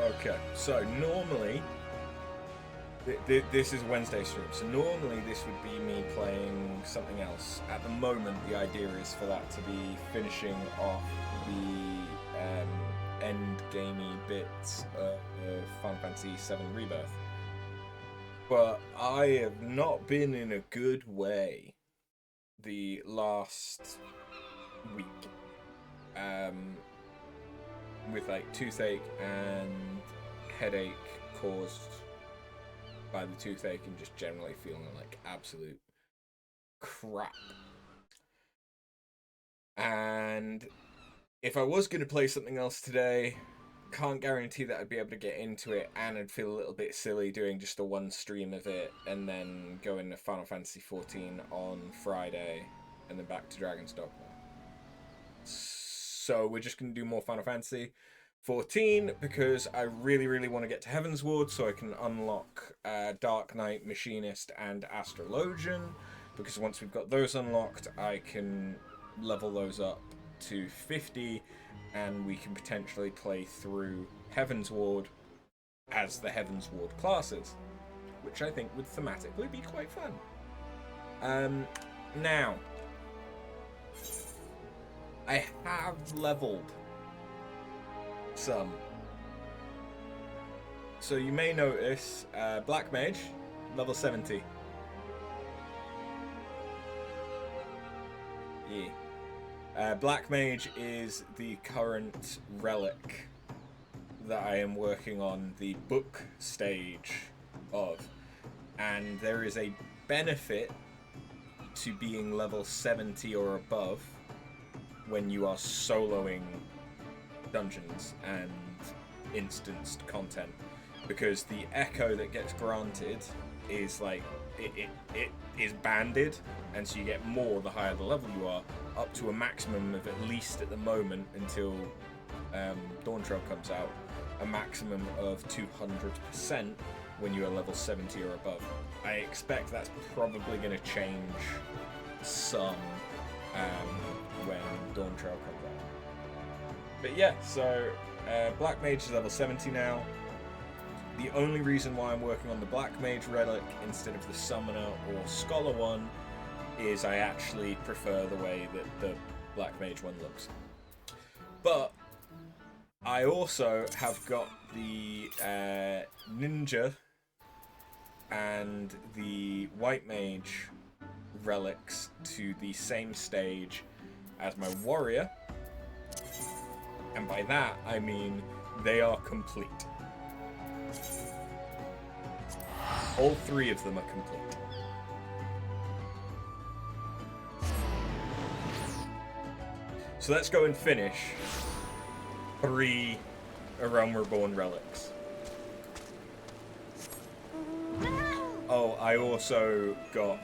Okay, so normally this is Wednesday stream, so normally this would be me playing something else. At the moment, the idea is for that to be finishing off the end gamey bits of Final Fantasy VII Rebirth. But I have not been in a good way the last week. With like toothache and headache caused by the toothache and just generally feeling like absolute crap. And if I was going to play something else today, can't guarantee that I'd be able to get into it, and I'd feel a little bit silly doing just a one stream of it and then going to Final Fantasy XIV on Friday and then back to Dragon's Dogma. So we're just going to do more Final Fantasy XIV because I really, really want to get to Heavensward so I can unlock Dark Knight, Machinist, and Astrologian. Because once we've got those unlocked, I can level those up to 50 and we can potentially play through Heavensward as the Heavensward classes, which I think would thematically be quite fun. Now, I have leveled some. So you may notice Black Mage, level 70. Yeah. Black Mage is the current relic that I am working on the book stage of. And there is a benefit to being level 70 or above when you are soloing dungeons and instanced content, because the echo that gets granted is like it is banded, and so you get more the higher the level you are, up to a maximum of, at least at the moment until Dawn Trail comes out, a maximum of 200% when you are level 70 or above. I expect that's probably going to change some when Dawn Trail comes out. But yeah, so Black Mage is level 70 now. The only reason why I'm working on the Black Mage relic instead of the Summoner or Scholar one is I actually prefer the way that the Black Mage one looks. But I also have got the Ninja and the White Mage relics to the same stage as my Warrior, and by that I mean they are complete. All three of them are complete. So let's go and finish 3 A Realm Reborn relics. Oh, I also got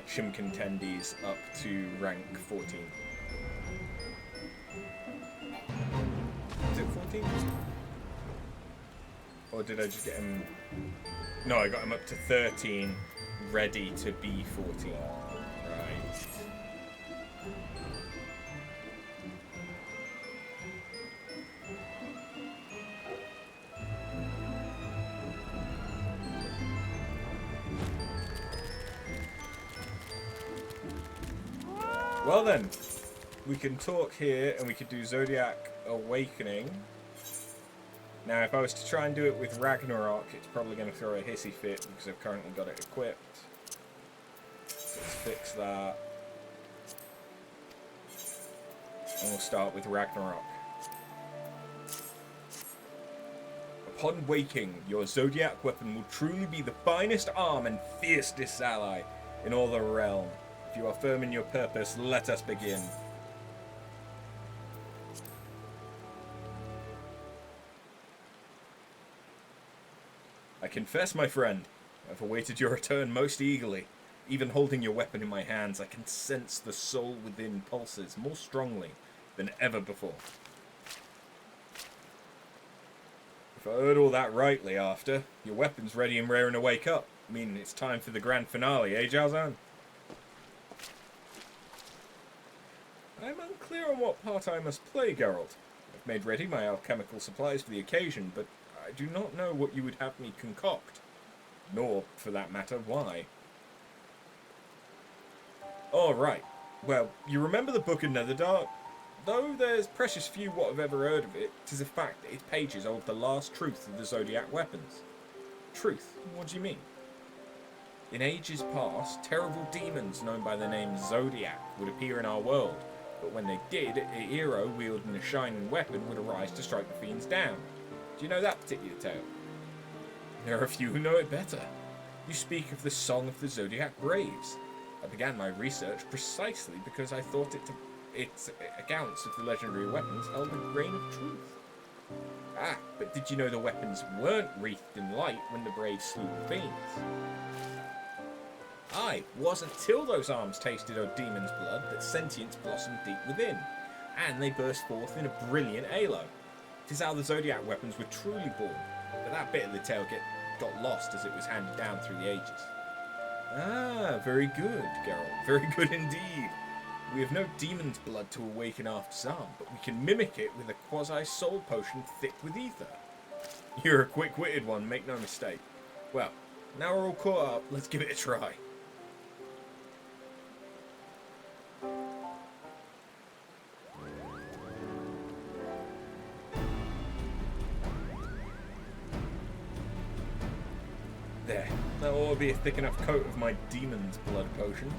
Chimkin Tendies up to rank 14. Is it 14? Or did I just get him... No, I got him up to 13, ready to be 14. Right. Well then, we can talk here and we could do Zodiac Awakening. Now, if I was to try and do it with Ragnarok, it's probably going to throw a hissy fit because I've currently got it equipped. So let's fix that. And we'll start with Ragnarok. Upon waking, your Zodiac weapon will truly be the finest arm and fiercest ally in all the realm. If you are firm in your purpose, let us begin. I confess, my friend, I've awaited your return most eagerly. Even holding your weapon in my hands, I can sense the soul within pulses more strongly than ever before. If I heard all that rightly after, your weapon's ready and raring to wake up. Meaning it's time for the grand finale, eh, Jalzan? I'm unclear on what part I must play, Geralt. I've made ready my alchemical supplies for the occasion, but I do not know what you would have me concoct. Nor, for that matter, why. All right. Well, you remember the Book of Netherdark? Though there's precious few what have ever heard of it, 'tis a fact that its pages hold the last truth of the Zodiac weapons. Truth? What do you mean? In ages past, terrible demons known by the name Zodiac would appear in our world, but when they did, a hero wielding a shining weapon would arise to strike the fiends down. Do you know that particular tale? There are a few who know it better. You speak of the Song of the Zodiac Braves. I began my research precisely because I thought its accounts of the legendary weapons held a grain of truth. Ah, but did you know the weapons weren't wreathed in light when the Braves slew the fiends? Aye, wasn't till those arms tasted of demon's blood that sentience blossomed deep within, and they burst forth in a brilliant halo. 'Tis how the Zodiac weapons were truly born, but that bit of the tale got lost as it was handed down through the ages. Ah, very good, Geralt, very good indeed. We have no demon's blood to awaken our disarm, but we can mimic it with a quasi-soul potion thick with ether. You're a quick-witted one, make no mistake. Well, now we're all caught up, let's give it a try. There, that ought to be a thick enough coat of my demon's blood potion.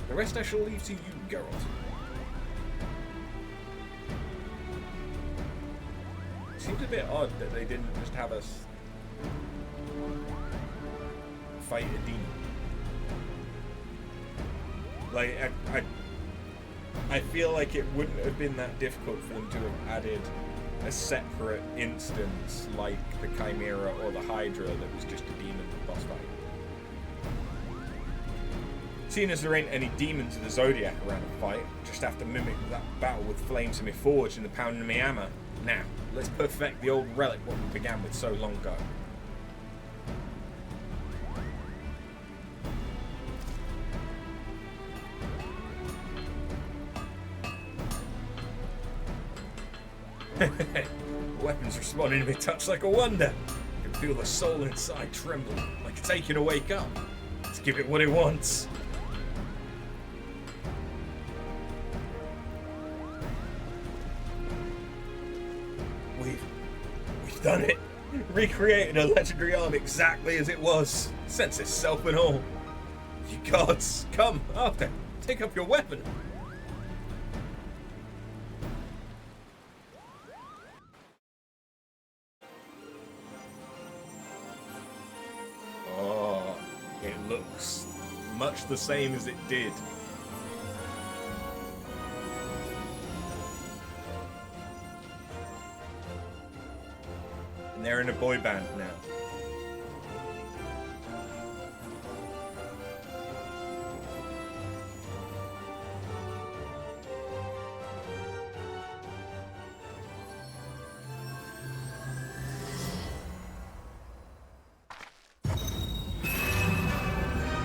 The rest I shall leave to you, Geralt. Seems a bit odd that they didn't just have us fight a demon. Like, I feel like it wouldn't have been that difficult for them to have added a separate instance like the Chimera or the Hydra that was just a demon boss fight. Seeing as there ain't any demons of the Zodiac around the fight, just have to mimic that battle with flames in my forge and the pounding of my hammer. Now, let's perfect the old relic what we began with so long ago. Weapons responding to my touch like a wonder. I can feel the soul inside tremble, like it's aching to wake up. Let's give it what it wants. We've done it. Recreated a legendary arm exactly as it was. Sense itself and all. You gods, come, after. Take up your weapon. Oh, it looks much the same as it did. And they're in a boy band now.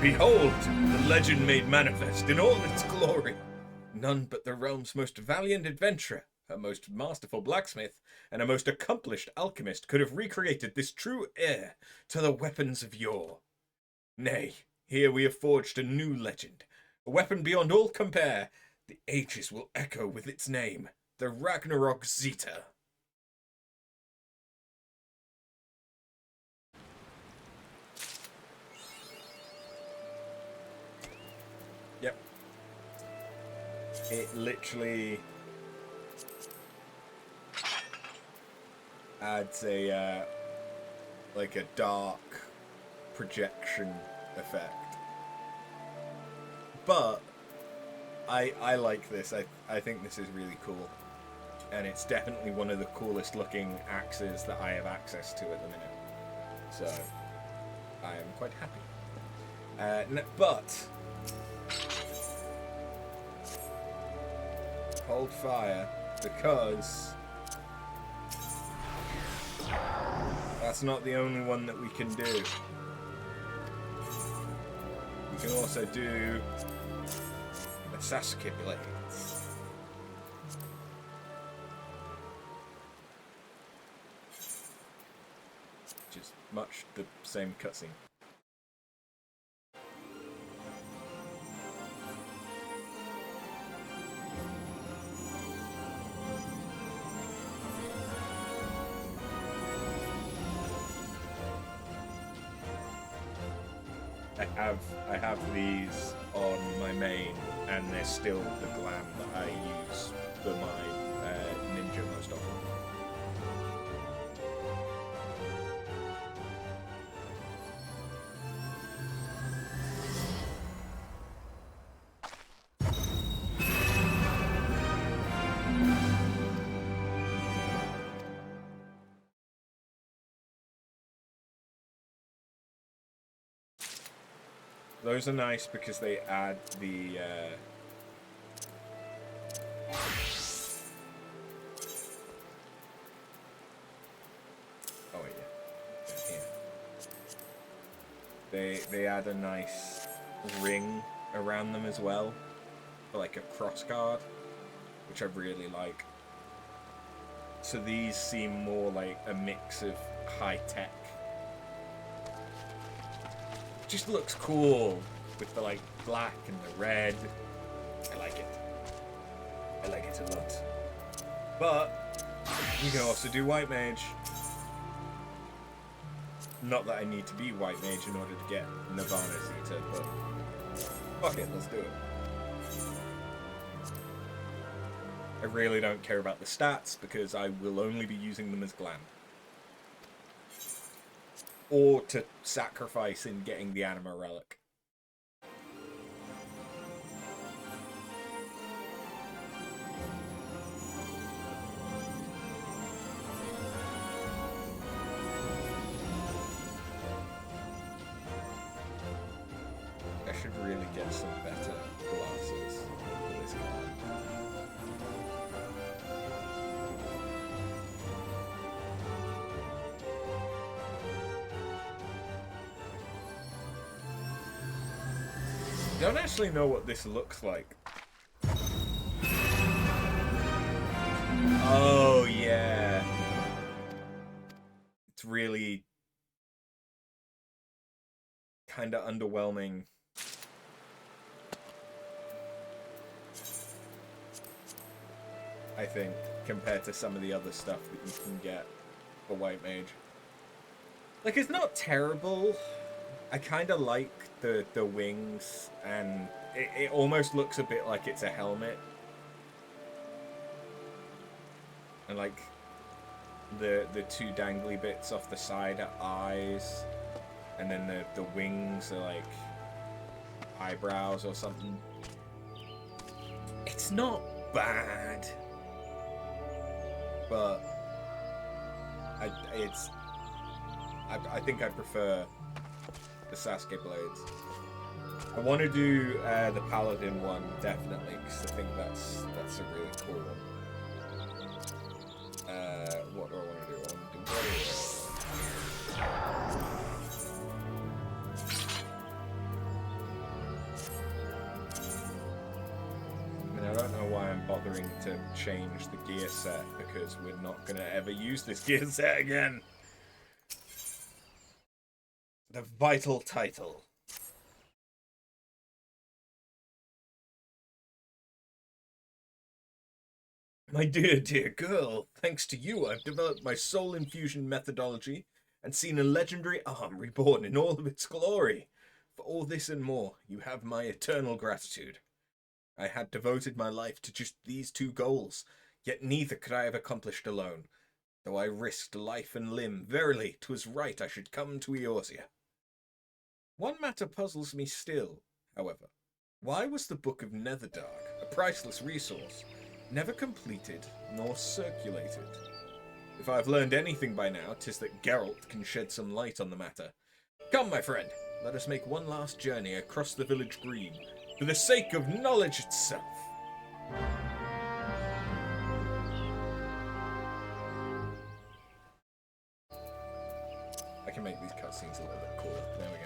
Behold, the legend made manifest in all its glory. None but the realm's most valiant adventurer, a most masterful blacksmith, and a most accomplished alchemist could have recreated this true heir to the weapons of yore. Nay, here we have forged a new legend, a weapon beyond all compare. The ages will echo with its name, the Ragnarok Zeta. Yep. It literally adds a like a dark projection effect. But I like this. I think this is really cool. And it's definitely one of the coolest looking axes that I have access to at the minute. So I am quite happy. But hold fire, because that's not the only one that we can do. We can also do the Sasuke blades. which is much the same cutscene. I have these on my main, and they're still the glam that I use for my ninja most often. Those are nice because they add the oh wait, yeah. Here. They add a nice ring around them as well, for like a cross guard, which I really like. So these seem more like a mix of high tech. Just looks cool with the like black and the red. I like it. I like it a lot. But you can also do white mage. Not that I need to be white mage in order to get Nirvana Zeta, but fuck it, let's do it. I really don't care about the stats because I will only be using them as glam. Or to sacrifice in getting the Anima Relic. I should really get some better glasses for this guy. I don't actually know what this looks like. Oh, yeah. It's really kind of underwhelming. I think, compared to some of the other stuff that you can get for White Mage. Like, it's not terrible. I kind of like the wings, and it almost looks a bit like it's a helmet. And like the two dangly bits off the side are eyes, and then the wings are like eyebrows or something. It's not bad, but I think I prefer the Sasuke blades. I want to do the Paladin one definitely because I think that's a really cool one. What do I want to do? I want to do I mean, I don't know why I'm bothering to change the gear set because we're not going to ever use this gear set again. The vital title. My dear, dear girl, thanks to you, I've developed my soul infusion methodology and seen a legendary arm reborn in all of its glory. For all this and more, you have my eternal gratitude. I had devoted my life to just these two goals, yet neither could I have accomplished alone. Though I risked life and limb, verily, 'twas right I should come to Eorzea. One matter puzzles me still, however. Why was the Book of Netherdark, a priceless resource, never completed nor circulated? If I have learned anything by now, 'tis that Geralt can shed some light on the matter. Come, my friend, let us make one last journey across the village green, for the sake of knowledge itself. I can make these cutscenes a little bit cooler. There we go.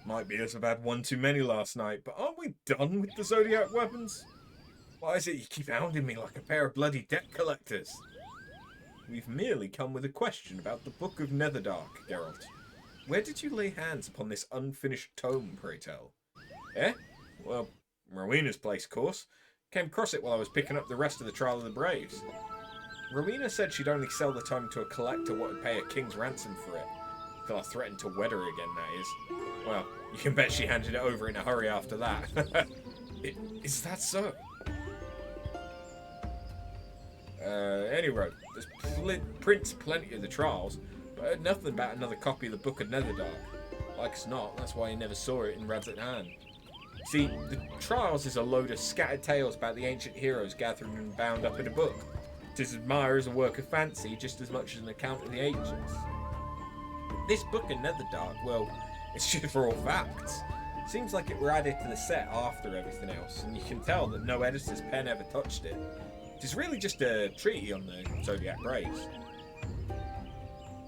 Might be as I've had one too many last night, but aren't we done with the Zodiac weapons? Why is it you keep hounding me like a pair of bloody debt collectors? We've merely come with a question about the Book of Netherdark, Geralt. Where did you lay hands upon this unfinished tome, pray tell? Eh? Well, Rowena's place, of course. Came across it while I was picking up the rest of the Trial of the Braves. Rowena said she'd only sell the tome to a collector what would pay a king's ransom for it. Till I threatened to wed her again, that is. Well, you can bet she handed it over in a hurry after that. Is that so? Anyway, there's prints plenty of the trials, but I heard nothing about another copy of the Book of Netherdark. Like as not, that's why you never saw it in Rad's hand. See, the trials is a load of scattered tales about the ancient heroes gathered and bound up in a book. Tis admired as a work of fancy just as much as an account of the ancients. This Book of Netherdark, well, it's just for all facts. Seems like it were added to the set after everything else, and you can tell that no editor's pen ever touched it. It is really just a treatise on the Zodiac Braves.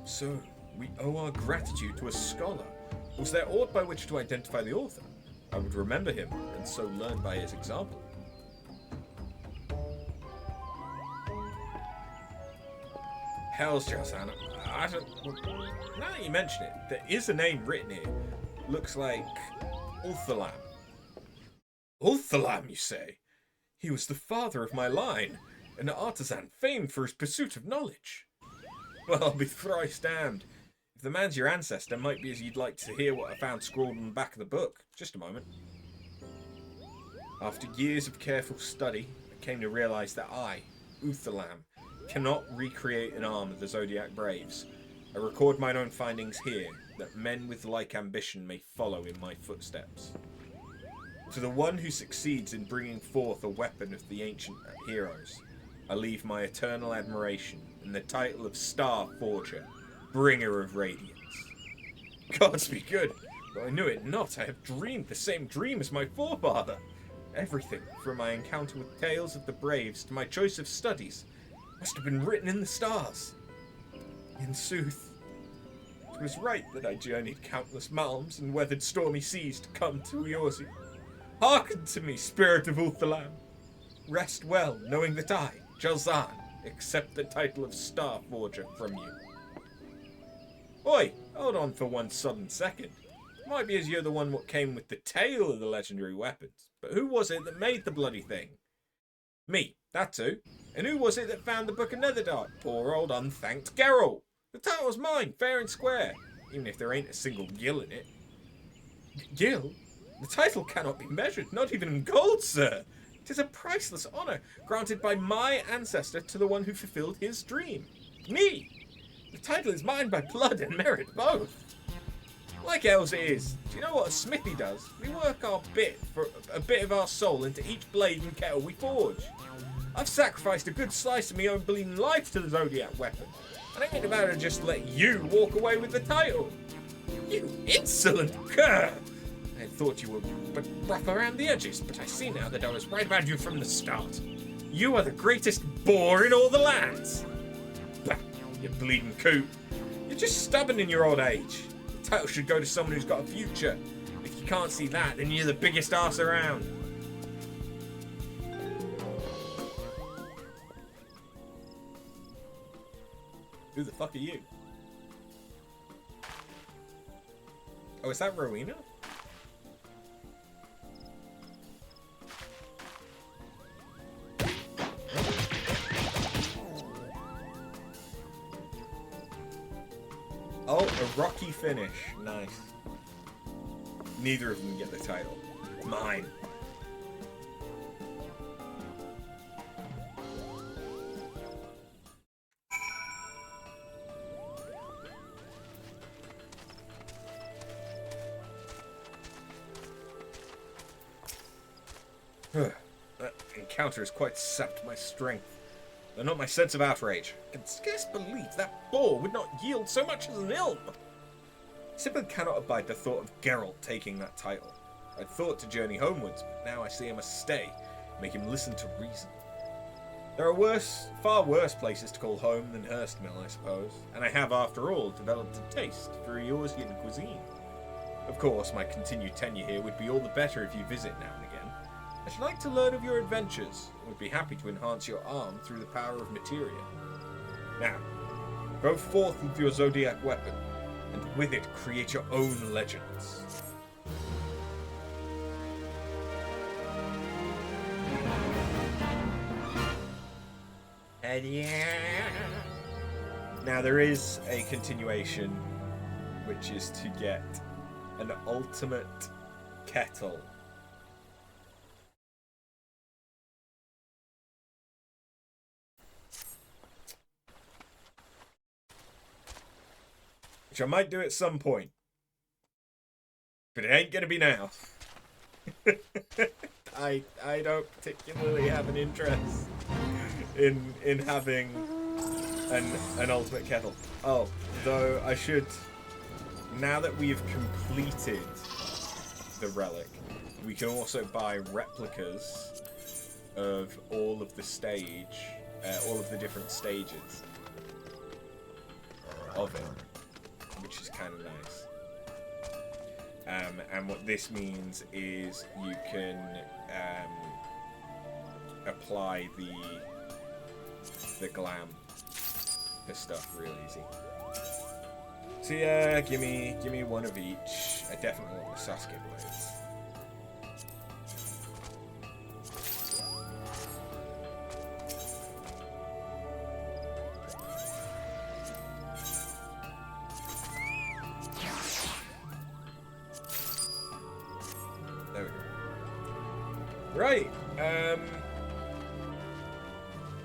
So, we owe our gratitude to a scholar. Was there aught by which to identify the author? I would remember him, and so learn by his example. Hells, Josanna. I don't... Now that you mention it, there is a name written here. Looks like... Ulthalam. Ulthalam, you say? He was the father of my line, an artisan famed for his pursuit of knowledge. Well, I'll be thrice damned. If the man's your ancestor, might be as you'd like to hear what I found scrawled on the back of the book. Just a moment. After years of careful study, I came to realise that I, Ulthalam, cannot recreate an arm of the Zodiac Braves. I record mine own findings here, that men with like ambition may follow in my footsteps. To the one who succeeds in bringing forth a weapon of the ancient heroes, I leave my eternal admiration and the title of Star Forger, Bringer of Radiance. Gods be good, though I knew it not, I have dreamed the same dream as my forefather. Everything, from my encounter with tales of the Braves to my choice of studies, must have been written in the stars. In sooth, it was right that I journeyed countless malms and weathered stormy seas to come to Eorzea. Hearken to me, spirit of Ulthalam. Rest well, knowing that I, Jalzahn, accept the title of Star Forger from you. Oi, hold on for one sudden second. Might be as you're the one what came with the tale of the legendary weapons, but who was it that made the bloody thing? Me, that's who. And who was it that found the Book of Netherdark? Poor old unthanked Geralt. The title's mine, fair and square, even if there ain't a single gill in it. Gill? The title cannot be measured, not even in gold, sir. 'Tis a priceless honour, granted by my ancestor to the one who fulfilled his dream. Me! The title is mine by blood and merit both. Like elves it is. Do you know what a smithy does? We work our bit for a bit of our soul into each blade and kettle we forge. I've sacrificed a good slice of my own bleeding life to the Zodiac weapon. And I ain't about to just let you walk away with the title. You insolent cur! I had thought you were but rough around the edges, but I see now that I was right about you from the start. You are the greatest bore in all the lands. Bah, you bleeding coot. You're just stubborn in your old age. The title should go to someone who's got a future. If you can't see that, then you're the biggest arse around. Who the fuck are you? Oh, is that Rowena? Oh, a rocky finish. Nice. Neither of them get the title. Mine. That encounter has quite sapped my strength, though not my sense of outrage. I can scarce believe that boar would not yield so much as an ilm. I simply cannot abide the thought of Geralt taking that title. I'd thought to journey homewards, but now I see I must stay, make him listen to reason. There are far worse places to call home than Hurstmill, I suppose, and I have, after all, developed a taste for Eorzean cuisine. Of course, my continued tenure here would be all the better if you visit now and again. I should like to learn of your adventures, and would be happy to enhance your arm through the power of materia. Now, go forth with your Zodiac weapon, and with it create your own legends. And yeah. Now there is a continuation, which is to get an ultimate kettle. Which I might do at some point. But it ain't gonna be now. I don't particularly have an interest in having an ultimate kettle. Oh, though I should, now that we've completed the relic, we can also buy replicas of all of the all of the different stages of it, which is kind of nice. And what this means is you can apply the glam to stuff real easy. So yeah, give me one of each. I definitely want the Sasuke blades. There we go. Right.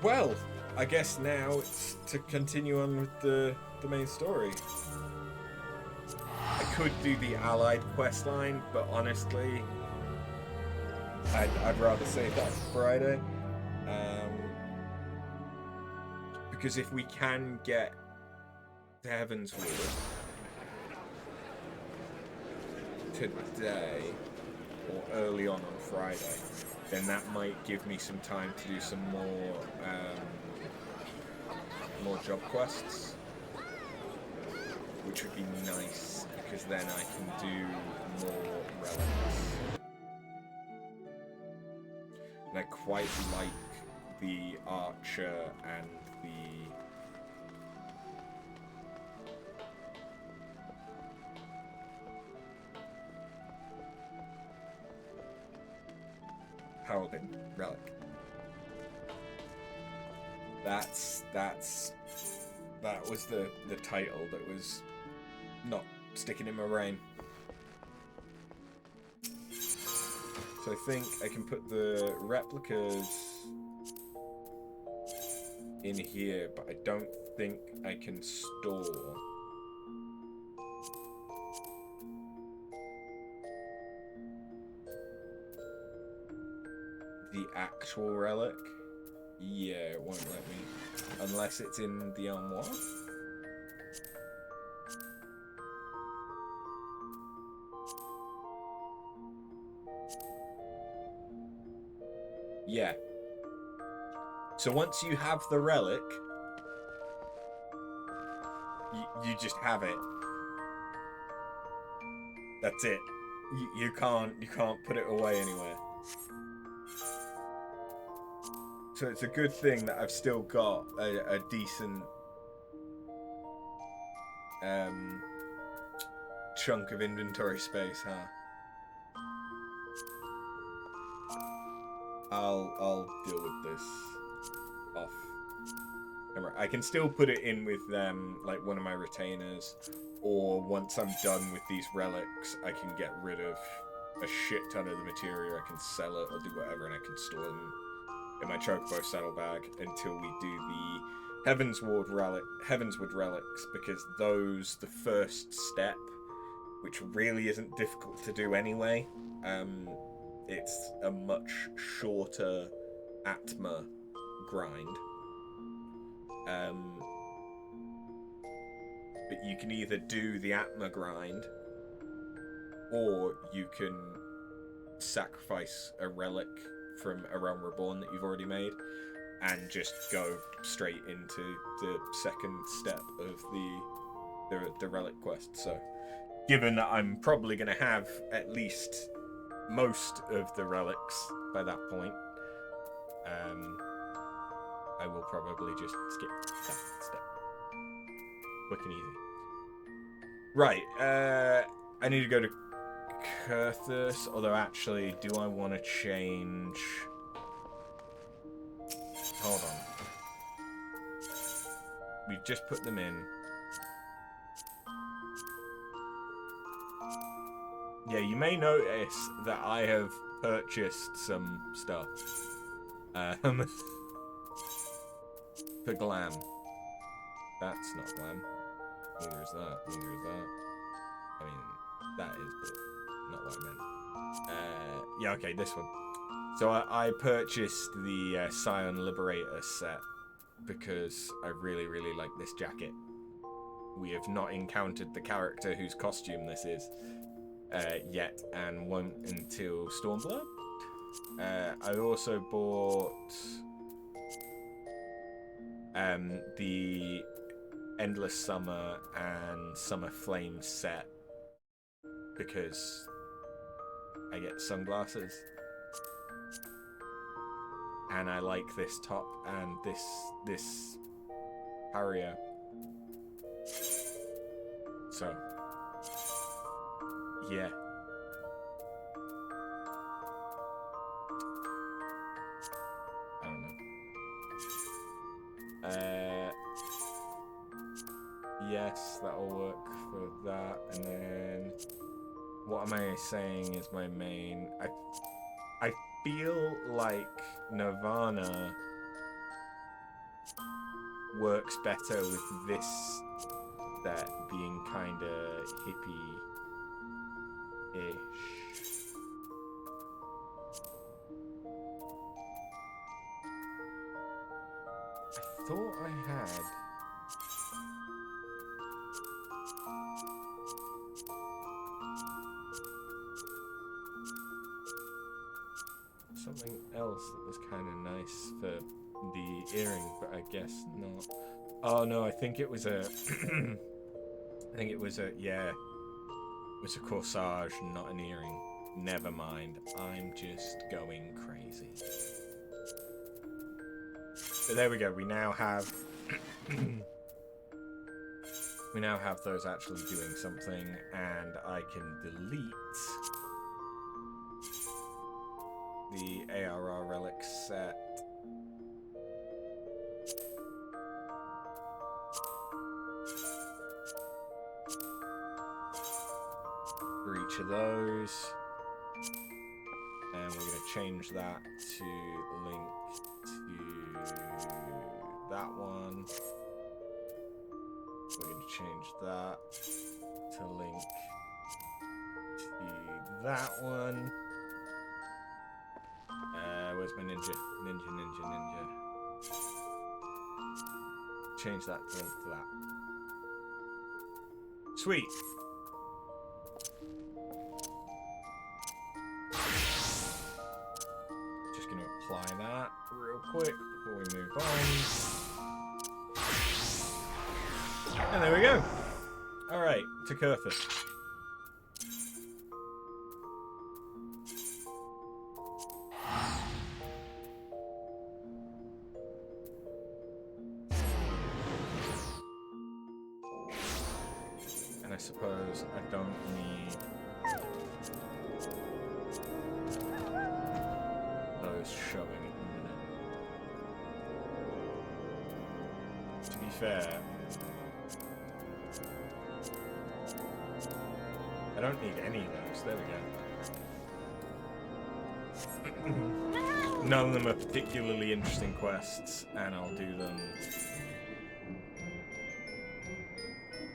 Well, I guess now it's to continue on with the main story. I could do the allied quest line, but honestly, I'd rather save that for Friday. Because if we can get to Heavenswood today or early on Friday, then that might give me some time to do some more job quests, which would be nice because then I can do more relics. And I quite like the archer and Paladin relic. That was the title that was not sticking in my brain. So I think I can put the replicas in here, but I don't think I can store the actual relic. Yeah, it won't let me. Unless it's in the armoire. Yeah. So once you have the relic, you just have it. That's it. You can't put it away anywhere. So it's a good thing that I've still got a decent chunk of inventory space, huh? I'll deal with this off camera. I can still put it in with like one of my retainers, or once I'm done with these relics, I can get rid of a shit ton of the material. I can sell it or do whatever, and I can store them in my chocobo saddlebag until we do the Heavenswood relics, because those, the first step, which really isn't difficult to do anyway, it's a much shorter Atma grind. But you can either do the Atma grind, or you can sacrifice a relic from A Realm Reborn that you've already made, and just go straight into the second step of the relic quest. So given that I'm probably going to have at least most of the relics by that point, I will probably just skip that step. Quick and easy. Right, I need to go to Kurthus, although actually, do I want to change... Hold on. We've just put them in. Yeah, you may notice that I have purchased some stuff. For glam. That's not glam. Neither is that. Neither is that. I mean, that is, but not what I meant. Yeah, okay, this one. So I purchased the Scion Liberator set because I really, really like this jacket. We have not encountered the character whose costume this is yet, and won't until Stormblood. I also bought the Endless Summer and Summer Flame set because I get sunglasses. And I like this top and this harrier. So, yeah. I don't know. Yes, that'll work for that. And then, what am I saying is my main? I feel like Nirvana works better with this set being kind of hippie-ish. I thought I had... something else that was kind of nice for the earring, but I guess not. Oh no, I think it was a... I think it was a... yeah. It was a corsage, not an earring. Never mind. I'm just going crazy. So there we go. We now have... we now have those actually doing something, and I can delete the ARR relic set. For each of those. And we're going to change that to link to that one. We're going to change that to link to that one. Where's my ninja? Ninja. Change that to link to that. Sweet. Just going to apply that real quick before we move on. And there we go. Alright, to Kurthus. I suppose I don't need those showing at the minute. To be fair, I don't need any of those. There we go. None of them are particularly interesting quests, and I'll do them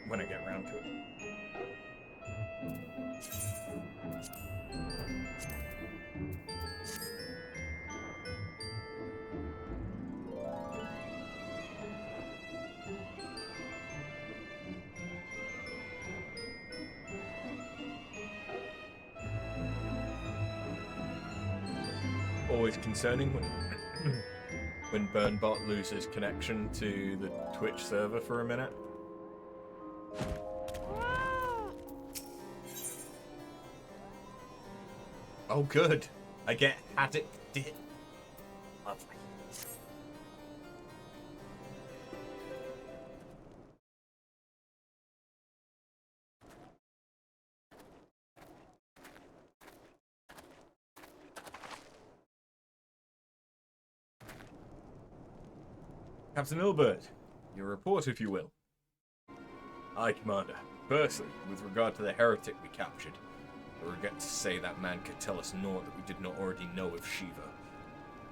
when I get around to it. Always concerning when Burnbot loses connection to the Twitch server for a minute. Oh, good. I get had it. Did. Lovely. Captain Ilbert, your report, if you will. Aye, Commander. Firstly, with regard to the heretic we captured, I regret to say that man could tell us naught that we did not already know of Shiva.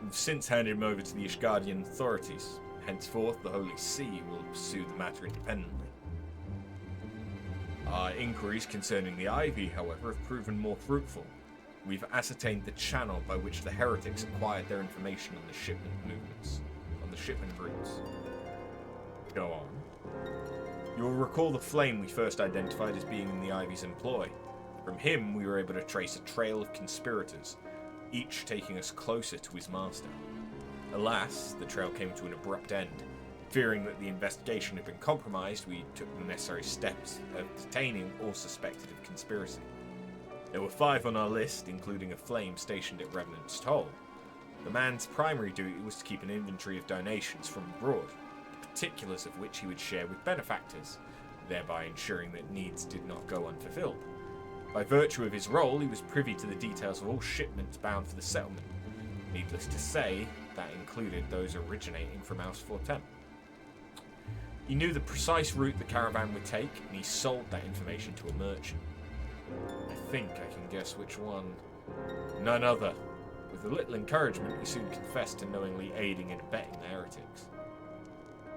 We've since handed him over to the Ishgardian authorities. Henceforth, the Holy See will pursue the matter independently. Our inquiries concerning the Ivy, however, have proven more fruitful. We've ascertained the channel by which the heretics acquired their information on the shipment movements, on the shipment routes. Go on. You'll recall the flame we first identified as being in the Ivy's employ. From him, we were able to trace a trail of conspirators, each taking us closer to his master. Alas, the trail came to an abrupt end. Fearing that the investigation had been compromised, we took the necessary steps of detaining all suspected of conspiracy. There were 5 on our list, including a flame stationed at Revenant's Toll. The man's primary duty was to keep an inventory of donations from abroad, the particulars of which he would share with benefactors, thereby ensuring that needs did not go unfulfilled. By virtue of his role, he was privy to the details of all shipments bound for the settlement. Needless to say, that included those originating from House 410. He knew the precise route the caravan would take, and he sold that information to a merchant. I think I can guess which one. None other. With a little encouragement, he soon confessed to knowingly aiding and abetting the heretics.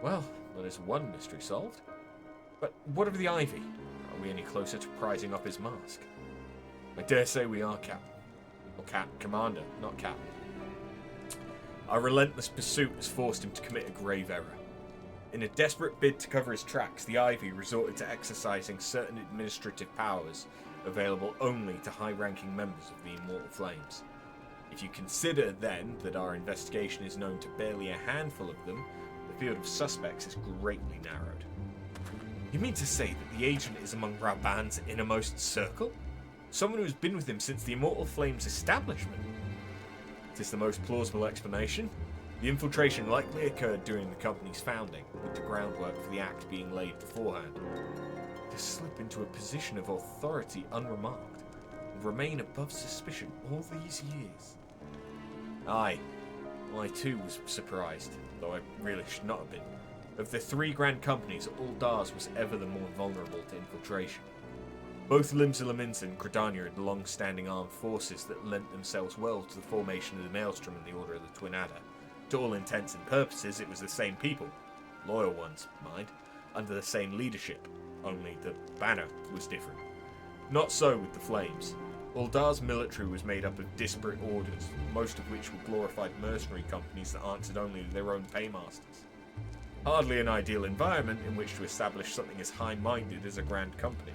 Well, that is one mystery solved. But what of the Ivy? Are we any closer to prizing up his mask? I dare say we are, Captain. Or Commander, not Captain. Our relentless pursuit has forced him to commit a grave error. In a desperate bid to cover his tracks, the Ivy resorted to exercising certain administrative powers available only to high-ranking members of the Immortal Flames. If you consider, then, that our investigation is known to barely a handful of them, the field of suspects is greatly narrowed. You mean to say that the agent is among Rauban's innermost circle? Someone who's been with him since the Immortal Flames' establishment? It is the most plausible explanation. The infiltration likely occurred during the company's founding, with the groundwork for the act being laid beforehand. To slip into a position of authority unremarked, and remain above suspicion all these years. Aye, I too was surprised, though I really should not have been. Of the 3 grand companies, Uldar's was ever the more vulnerable to infiltration. Both Limsalamins and Gridania had long-standing armed forces that lent themselves well to the formation of the Maelstrom and the Order of the Twin Adder. To all intents and purposes, it was the same people. Loyal ones, mind, under the same leadership, only the banner was different. Not so with the Flames. Uldar's military was made up of disparate orders, most of which were glorified mercenary companies that answered only to their own paymasters. Hardly an ideal environment in which to establish something as high-minded as a grand company.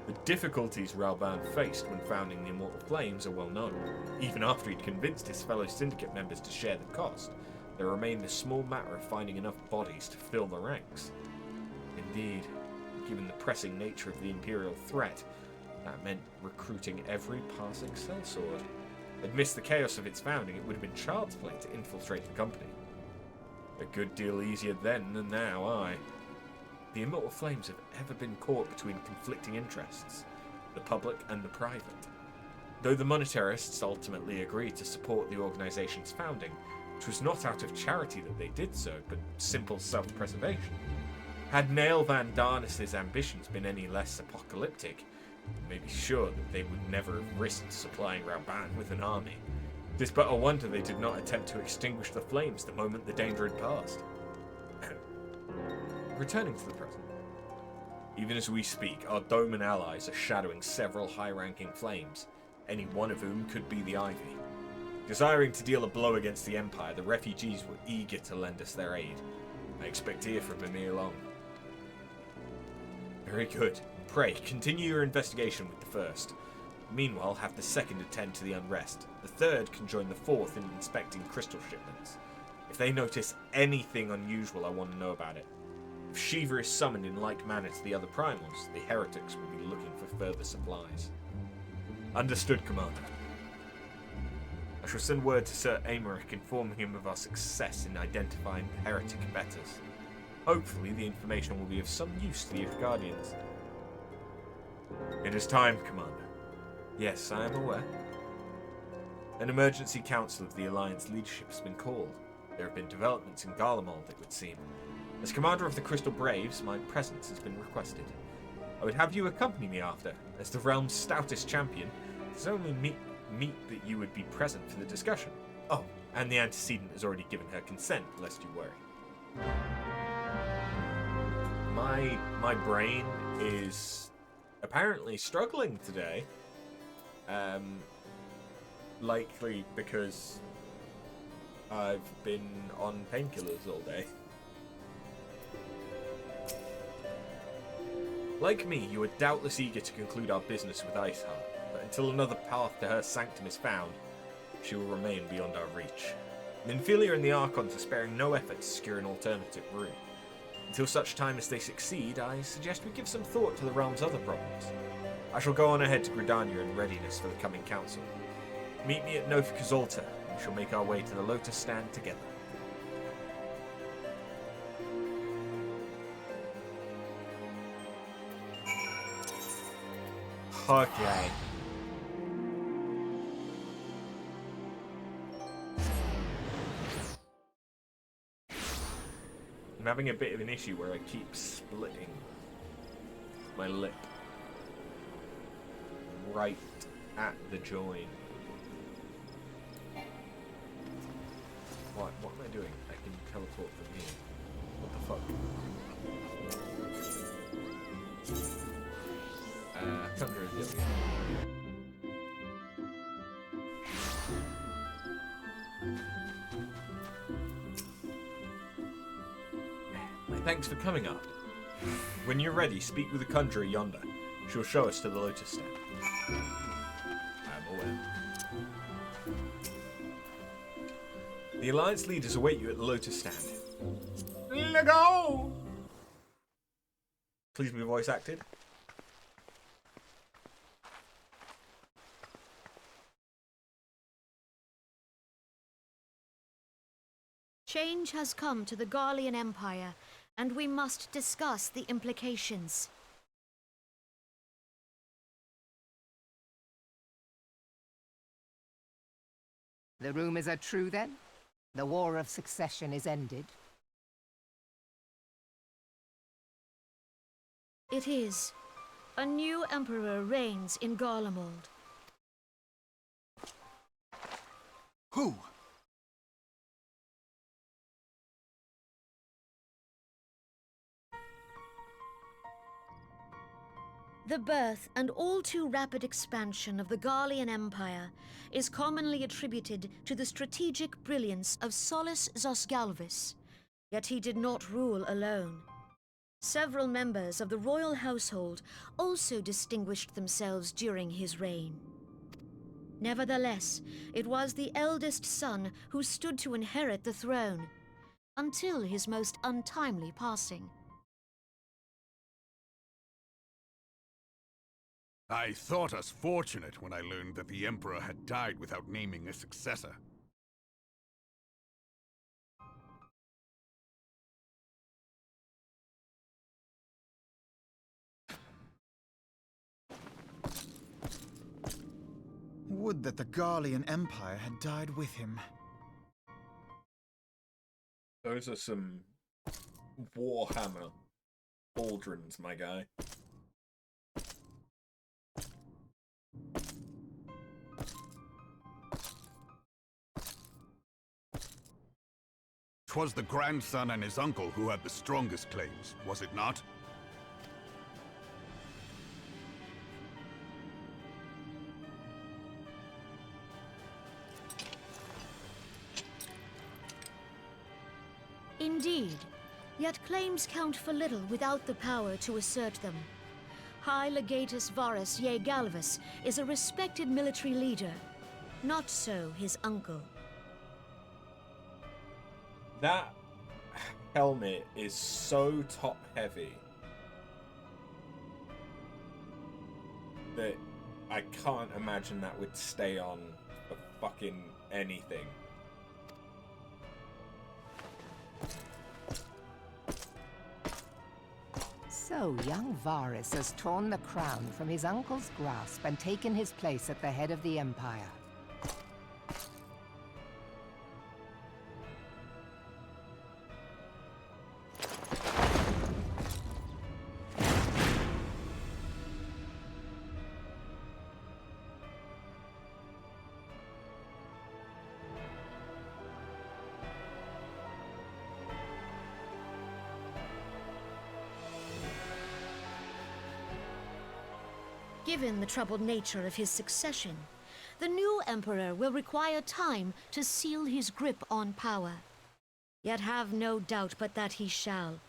The difficulties Rauban faced when founding the Immortal Flames are well known. Even after he'd convinced his fellow syndicate members to share the cost, there remained the small matter of finding enough bodies to fill the ranks. Indeed, given the pressing nature of the Imperial threat, that meant recruiting every passing sellsword. Amidst the chaos of its founding, it would have been child's play to infiltrate the company. A good deal easier then than now, aye. The Immortal Flames have ever been caught between conflicting interests, the public and the private. Though the monetarists ultimately agreed to support the organisation's founding, it was not out of charity that they did so, but simple self-preservation. Had Nael van Darnas's ambitions been any less apocalyptic, you may be sure that they would never have risked supplying Rauban with an army. It is but a wonder they did not attempt to extinguish the flames the moment the danger had passed. Returning to the present. Even as we speak, our Doman allies are shadowing several high-ranking flames, any one of whom could be the Ivy. Desiring to deal a blow against the Empire, the refugees were eager to lend us their aid. I expect to hear from them ere long. Very good. Pray, continue your investigation with the first. Meanwhile, have the second attend to the unrest. The third can join the fourth in inspecting crystal shipments. If they notice anything unusual, I want to know about it. If Shiva is summoned in like manner to the other primals, the heretics will be looking for further supplies. Understood, Commander. I shall send word to Sir Aymeric informing him of our success in identifying the heretic abettors. Hopefully the information will be of some use to the Guardians. It is time, Commander. Yes, I am aware. An emergency council of the Alliance leadership has been called. There have been developments in Garlemald, it would seem. As Commander of the Crystal Braves, my presence has been requested. I would have you accompany me after. As the realm's stoutest champion, it's only meet that you would be present for the discussion. Oh, and the antecedent has already given her consent, lest you worry. My brain is apparently struggling today. Likely because I've been on painkillers all day. Like me, you are doubtless eager to conclude our business with Iceheart, but until another path to her sanctum is found, she will remain beyond our reach. Nymphelia and the Archons are sparing no effort to secure an alternative route. Until such time as they succeed, I suggest we give some thought to the realm's other problems. I shall go on ahead to Gridania in readiness for the coming council. Meet me at Nofika's altar, and we shall make our way to the Lotus Stand together. Okay. I'm having a bit of an issue where I keep splitting my lip right at the join. What am I doing? I can teleport from here. What the fuck? Thunder is the other way. Thanks for coming up. When you're ready, speak with the conjurer yonder. She'll show us to the Lotus Stand. I'm aware. The Alliance leaders await you at the Lotus Stand. Let go! Please be voice acted. Change has come to the Garlean Empire, and we must discuss the implications. The rumors are true, then? The War of Succession is ended? It is. A new emperor reigns in Garlemald. Who? The birth and all too rapid expansion of the Garlean Empire is commonly attributed to the strategic brilliance of Solus Zosgalvis, yet he did not rule alone. Several members of the royal household also distinguished themselves during his reign. Nevertheless, it was the eldest son who stood to inherit the throne, until his most untimely passing. I thought us fortunate when I learned that the Emperor had died without naming a successor. Would that the Garlean Empire had died with him. Those are some Warhammer pauldrons, my guy. 'Twas the grandson and his uncle who had the strongest claims, was it not? Indeed, yet claims count for little without the power to assert them. High Legatus Varus Ye Galvus is a respected military leader. Not so his uncle. That helmet is so top heavy that I can't imagine that would stay on for fucking anything. So, young Varus has torn the crown from his uncle's grasp and taken his place at the head of the Empire. Given the troubled nature of his succession, the new emperor will require time to seal his grip on power. Yet have no doubt but that he shall,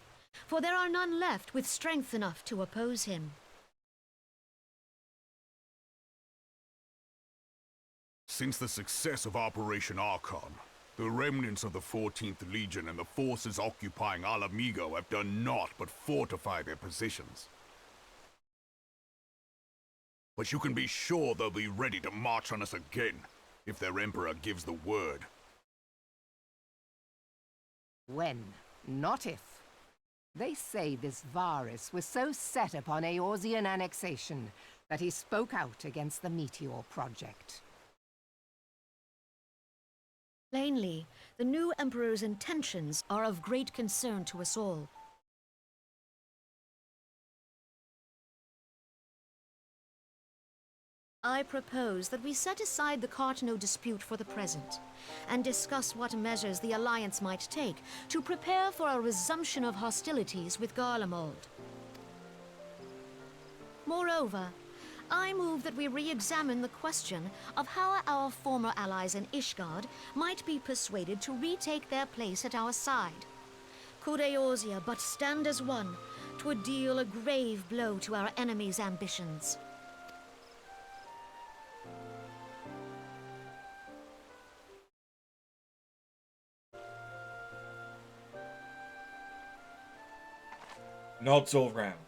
for there are none left with strength enough to oppose him. Since the success of Operation Archon, the remnants of the 14th Legion and the forces occupying Alamigo have done naught but fortify their positions. But you can be sure they'll be ready to march on us again, if their Emperor gives the word. When, not if. They say this Varus was so set upon Eorzean annexation that he spoke out against the Meteor Project. Plainly, the new emperor's intentions are of great concern to us all. I propose that we set aside the Cartno dispute for the present, and discuss what measures the Alliance might take to prepare for a resumption of hostilities with Garlemald. Moreover, I move that we re-examine the question of how our former allies in Ishgard might be persuaded to retake their place at our side. Could Eorzea but stand as one, 'twould deal a grave blow to our enemies' ambitions. Nods all round.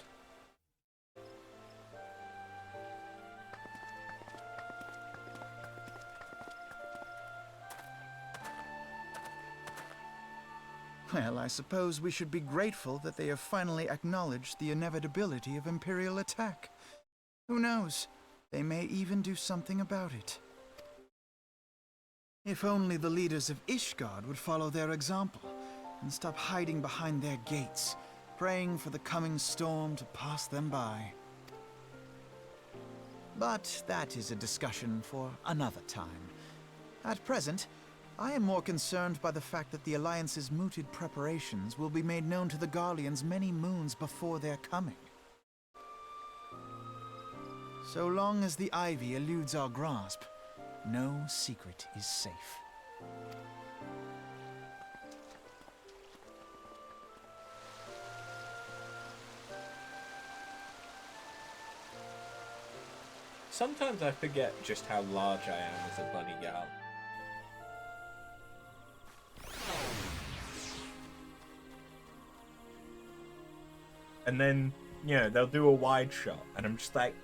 Well, I suppose we should be grateful that they have finally acknowledged the inevitability of Imperial attack. Who knows? They may even do something about it. If only the leaders of Ishgard would follow their example and stop hiding behind their gates, praying for the coming storm to pass them by. But that is a discussion for another time. At present, I am more concerned by the fact that the Alliance's mooted preparations will be made known to the Garleans many moons before their coming. So long as the ivy eludes our grasp, no secret is safe. Sometimes I forget just how large I am as a bunny gal. And then, you know, they'll do a wide shot, and I'm just like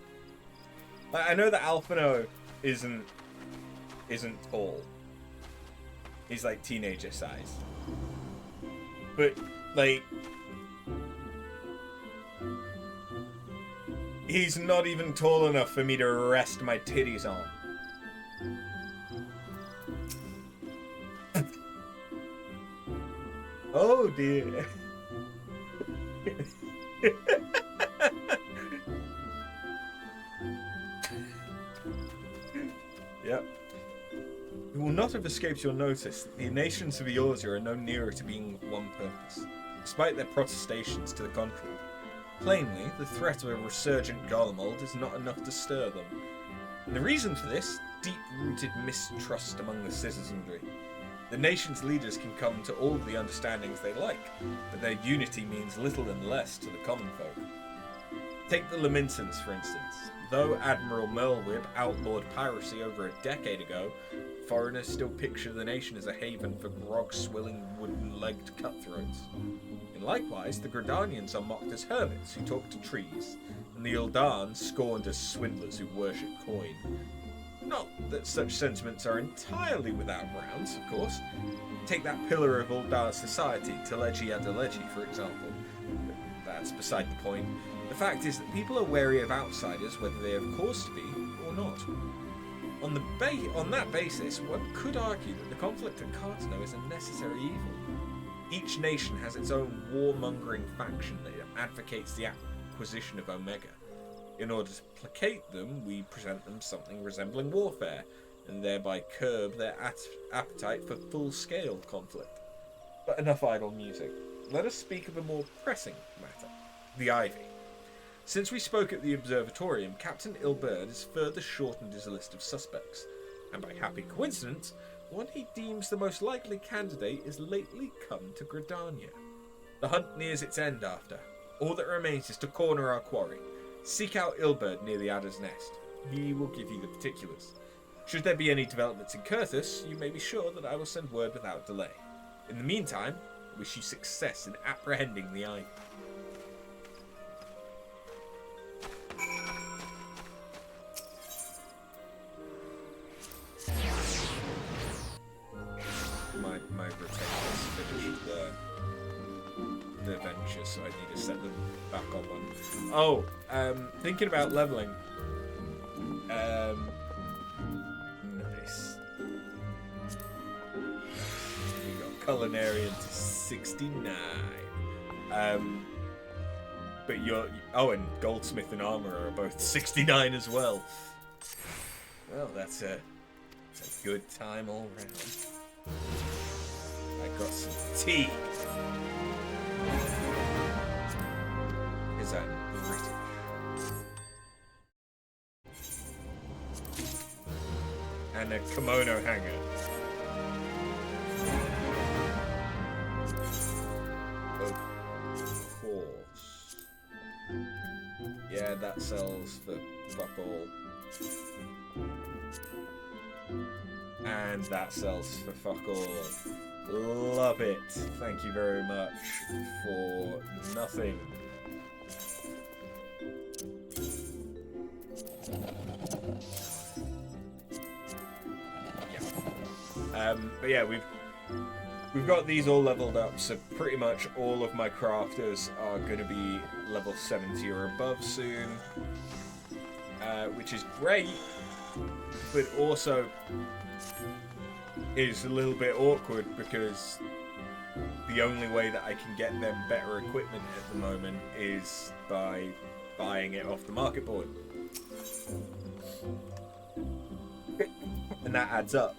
I know that Alphino isn't tall. He's like teenager size. But like he's not even tall enough for me to rest my titties on. Oh dear. Yep. It will not have escaped your notice that the nations of Eorzea are no nearer to being one purpose, despite their protestations to the contrary. Plainly, the threat of a resurgent Garlemald is not enough to stir them. And the reason for this, deep-rooted mistrust among the citizenry. The nation's leaders can come to all the understandings they like, but their unity means little and less to the common folk. Take the Lamintons, for instance. Though Admiral Merlwyb outlawed piracy over a decade ago, foreigners still picture the nation as a haven for grog-swilling, wooden-legged cutthroats. And likewise, the Gridanians are mocked as hermits who talk to trees, and the Uldan scorned as swindlers who worship coin. Not that such sentiments are entirely without grounds, of course. Take that pillar of Uldan society, Teleji Adeleji, for example. But that's beside the point. The fact is that people are wary of outsiders, whether they have cause to be or not. On that basis, one could argue that the conflict at Cartano is a necessary evil. Each nation has its own warmongering faction that advocates the acquisition of Omega. In order to placate them, we present them something resembling warfare, and thereby curb their appetite for full-scale conflict. But enough idle music. Let us speak of a more pressing matter, the Ivy. Since we spoke at the Observatorium, Captain Ilberd has further shortened his list of suspects, and by happy coincidence, one he deems the most likely candidate is lately come to Gridania. The hunt nears its end after. All that remains is to corner our quarry. Seek out Ilberd near the Adder's Nest. He will give you the particulars. Should there be any developments in Kurthus, you may be sure that I will send word without delay. In the meantime, I wish you success in apprehending the Ivy. My retainers finished the adventure, so I need to set them back on one. Oh, thinking about leveling. Nice. We got Culinarian to 69. But and Goldsmith and Armorer are both 69 as well. Well, that's a good time all round. I got some tea. Is that British? And a kimono hanger. Of course. Yeah, that sells for fuck all. And that sells for fuck all. Love it. Thank you very much for nothing. Yeah. But yeah, we've got these all leveled up, so pretty much all of my crafters are going to be level 70 or above soon, which is great, but also is a little bit awkward because the only way that I can get them better equipment at the moment is by buying it off the market board. And that adds up.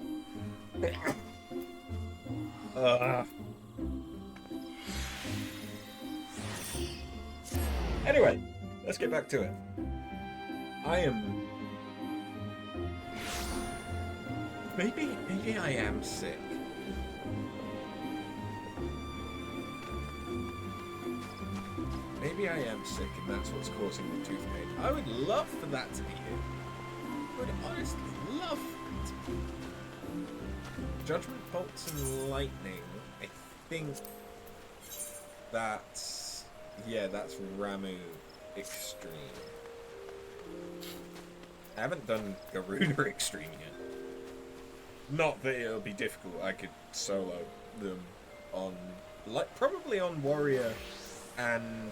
Anyway, let's get back to it. Maybe I am sick. Maybe I am sick and that's what's causing the tooth pain. I would love for that to be it. I would honestly love for it to be. Judgment Bolts and Lightning, I think that's Ramu Extreme. I haven't done Garuda Extreme yet. Not that it'll be difficult. I could solo them on, probably on Warrior and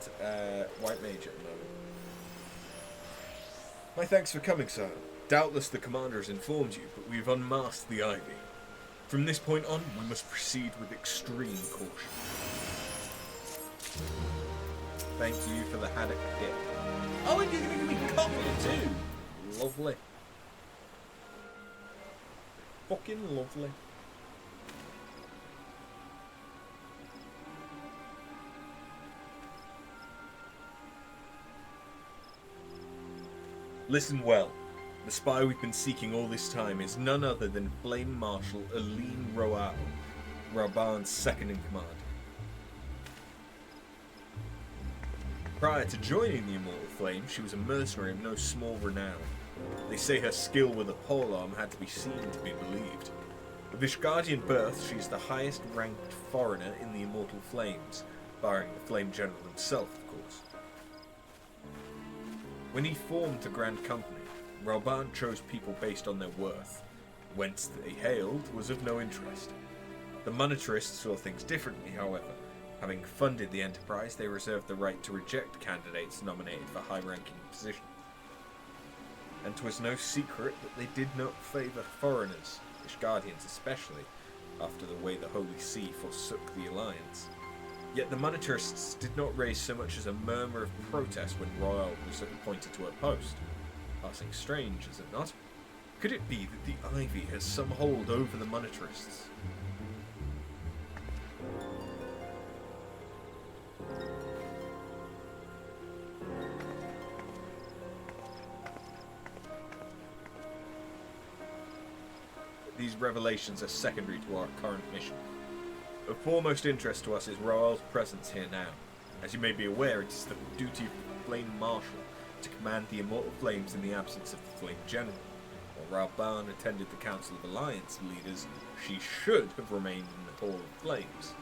White Mage at the moment. My thanks for coming, sir. Doubtless the commander has informed you, but we've unmasked the Ivy. From this point on, we must proceed with extreme caution. Thank you for the haddock dip. Oh, and you're going to give me coffee too. Lovely. Fucking lovely. Listen well. The spy we've been seeking all this time is none other than Flame Marshal Aline Roao, Raban's second in command. Prior to joining the Immortal Flame, she was a mercenary of no small renown. They say her skill with a polearm had to be seen to be believed. Of Ishgardian birth, she is the highest ranked foreigner in the Immortal Flames, barring the Flame General himself, of course. When he formed the Grand Company, Rauban chose people based on their worth. Whence they hailed was of no interest. The monetarists saw things differently, however. Having funded the enterprise, they reserved the right to reject candidates nominated for high-ranking positions. And 'twas no secret that they did not favour foreigners, Ishgardians especially, after the way the Holy See forsook the Alliance. Yet the monetarists did not raise so much as a murmur of protest when Royal was appointed to her post. Passing strange, is it not? Could it be that the Ivy has some hold over the monetarists? These revelations are secondary to our current mission. Of foremost interest to us is Royal's presence here now. As you may be aware, it is the duty of the Flame Marshal to command the immortal flames in the absence of the Flame General. While Rauban attended the Council of Alliance leaders, she should have remained in the Hall of Flames.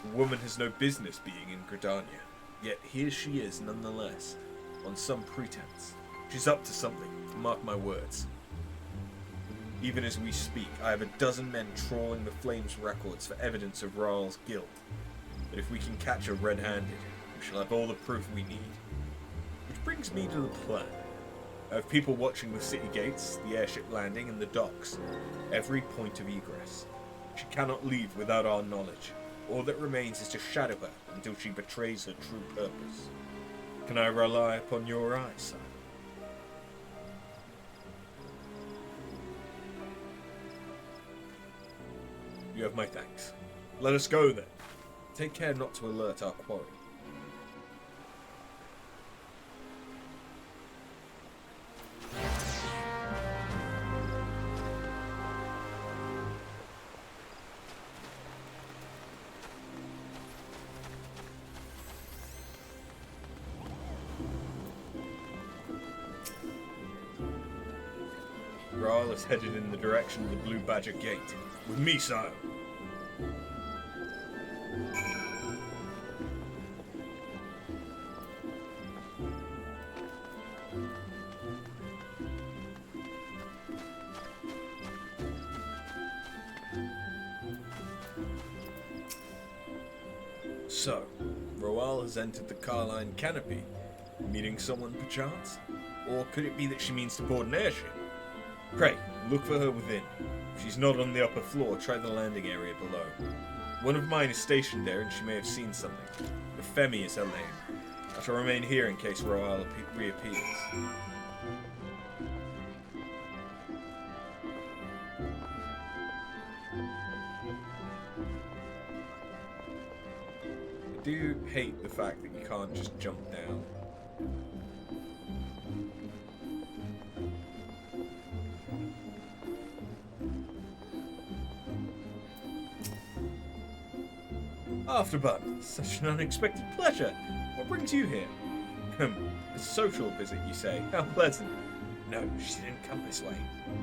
The woman has no business being in Gridania, yet here she is nonetheless, on some pretense. She's up to something, mark my words. Even as we speak, I have a dozen men trawling the Flames records for evidence of Rahl's guilt. But if we can catch her red-handed, we shall have all the proof we need. Which brings me to the plan. I have people watching the city gates, the airship landing, and the docks. Every point of egress. She cannot leave without our knowledge. All that remains is to shadow her until she betrays her true purpose. Can I rely upon your eyesight? You have my thanks. Let us go then. Take care not to alert our quarry. Rahl is headed in the direction of the Blue Badger Gate. With me, sire. So, Roal has entered the Garlean Canopy, meeting someone perchance? Or could it be that she means to board an airship? Pray, look for her within. If she's not on the upper floor, try the landing area below. One of mine is stationed there and she may have seen something. The Femi is her name. I shall remain here in case Roal reappears. I do hate the fact that you can't just jump down. Afterburn, such an unexpected pleasure. What brings you here? A social visit, you say? How pleasant. No, she didn't come this way.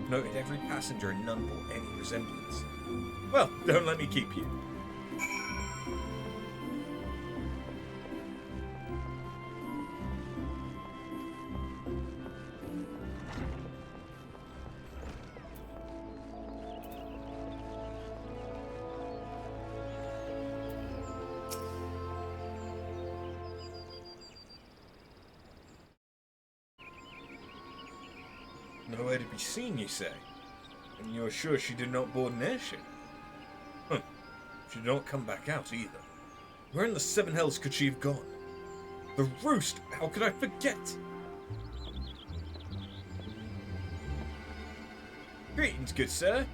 Noted every passenger and none bore any resemblance. Well, don't let me keep you. Nowhere to be seen, you say? And you're sure she did not board an airship? She did not come back out either. Where in the seven hells could she have gone? The Roost! How could I forget? Greetings, good sir.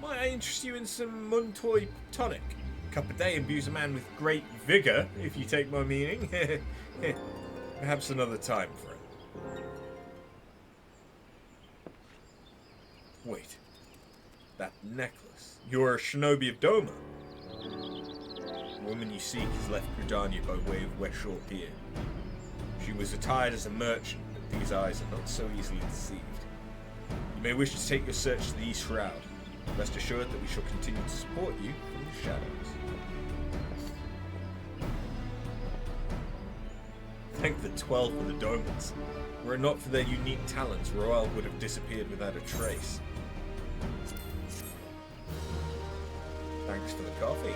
Might I interest you in some Muntoy tonic? A cup a day imbues a man with great vigour, if you take my meaning. Perhaps another time, friend. Wait, that necklace. You're a shinobi of Doma. The woman you seek has left Gridania by way of West Shore Pier. She was attired as a merchant, but these eyes are not so easily deceived. You may wish to take your search to the East Shroud. Rest assured that we shall continue to support you from the shadows. Thank the 12 for the donuts. Were it not for their unique talents, Royale would have disappeared without a trace. Thanks for the coffee.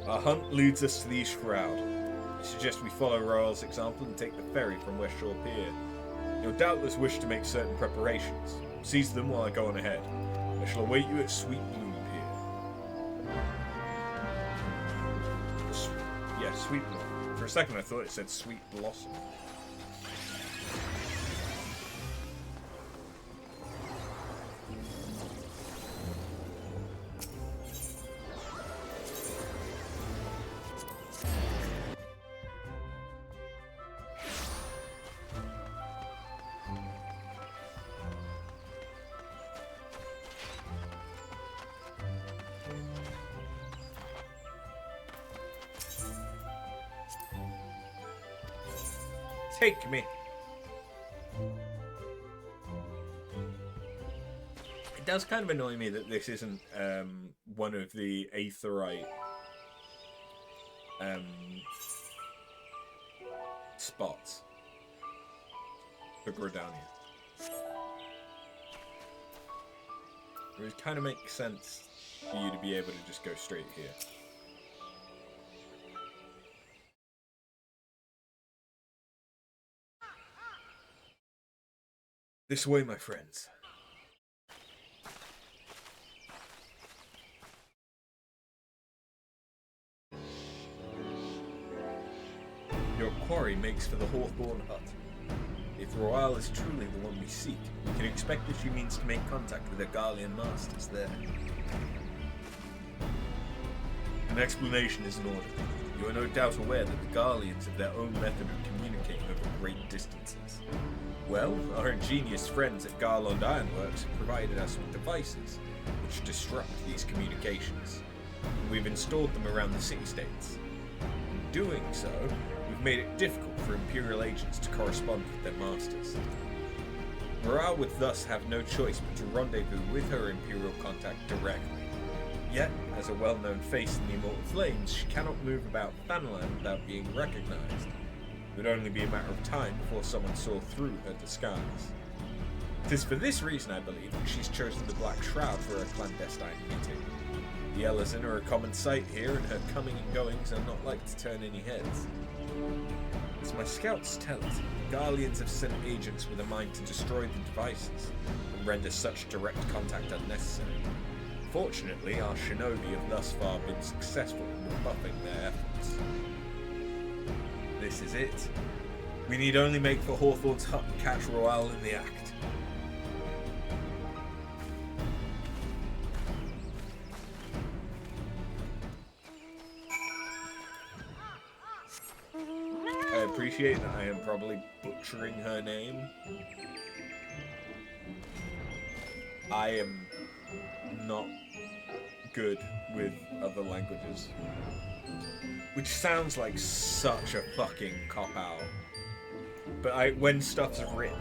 Our hunt leads us to the Shroud. I suggest we follow Royale's example and take the ferry from West Shore Pier. You'll doubtless wish to make certain preparations. Seize them while I go on ahead. I shall await you at Sweet Bloom Pier. Yeah, Sweet Bloom. For a second I thought it said Sweet Blossom. Take me. It does kind of annoy me that this isn't one of the Aetherite spots for Grodania. It would kind of make sense for you to be able to just go straight here. This way, my friends. Your quarry makes for the Hawthorn Hut. If Royale is truly the one we seek, we can expect that she means to make contact with her Garlean masters there. An explanation is in order. You are no doubt aware that the Garleans have their own method of communicating over great distances. Well, our ingenious friends at Garlean Ironworks have provided us with devices which disrupt these communications. We've installed them around the city-states. In doing so, we've made it difficult for Imperial agents to correspond with their masters. Royale would thus have no choice but to rendezvous with her Imperial contact directly. Yet, as a well-known face in the Immortal Flames, she cannot move about Fanland without being recognized. It would only be a matter of time before someone saw through her disguise. It is for this reason, I believe, that she's chosen the Black Shroud for her clandestine meeting. The Elazin are a common sight here, and her coming and goings are not like to turn any heads. As my scouts tell us, the Garleans have sent agents with a mind to destroy the devices and render such direct contact unnecessary. Fortunately, our shinobi have thus far been successful in rebuffing their efforts. This is it. We need only make for Hawthorn's hut and catch Royale in the act. I appreciate that I am probably butchering her name. I am not good with other languages. Which sounds like such a fucking cop-out. But when stuff's written,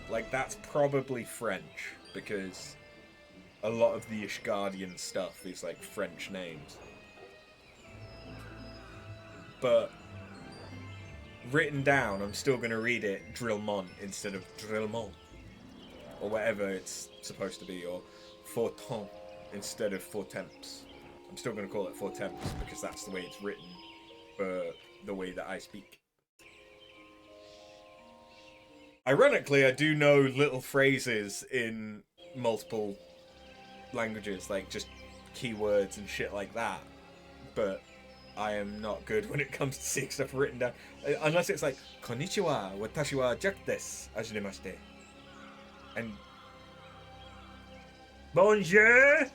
like, that's probably French, because a lot of the Ishgardian stuff is, like, French names. But written down, I'm still going to read it Drillmont instead of Drillmont. Or whatever it's supposed to be, or Fortemps instead of Fortemps. I'm still going to call it Fortemps, because that's the way it's written. For the way that I speak. Ironically, I do know little phrases in multiple languages, like just keywords and shit like that. But I am not good when it comes to seeing stuff written down. Unless it's like, Konnichiwa, watashi wa Jack desu, hajimemashite. And Bonjour!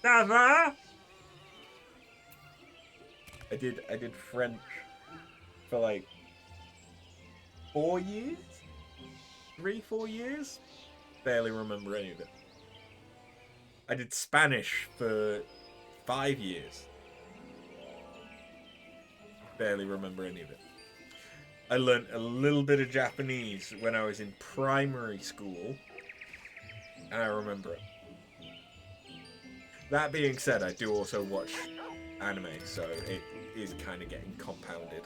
Ça va? I did French for like 4 years? 3-4 years? Barely remember any of it. I did Spanish for 5 years. Barely remember any of it. I learnt a little bit of Japanese when I was in primary school, and I remember it. That being said, I do also watch anime, so it is kind of getting compounded.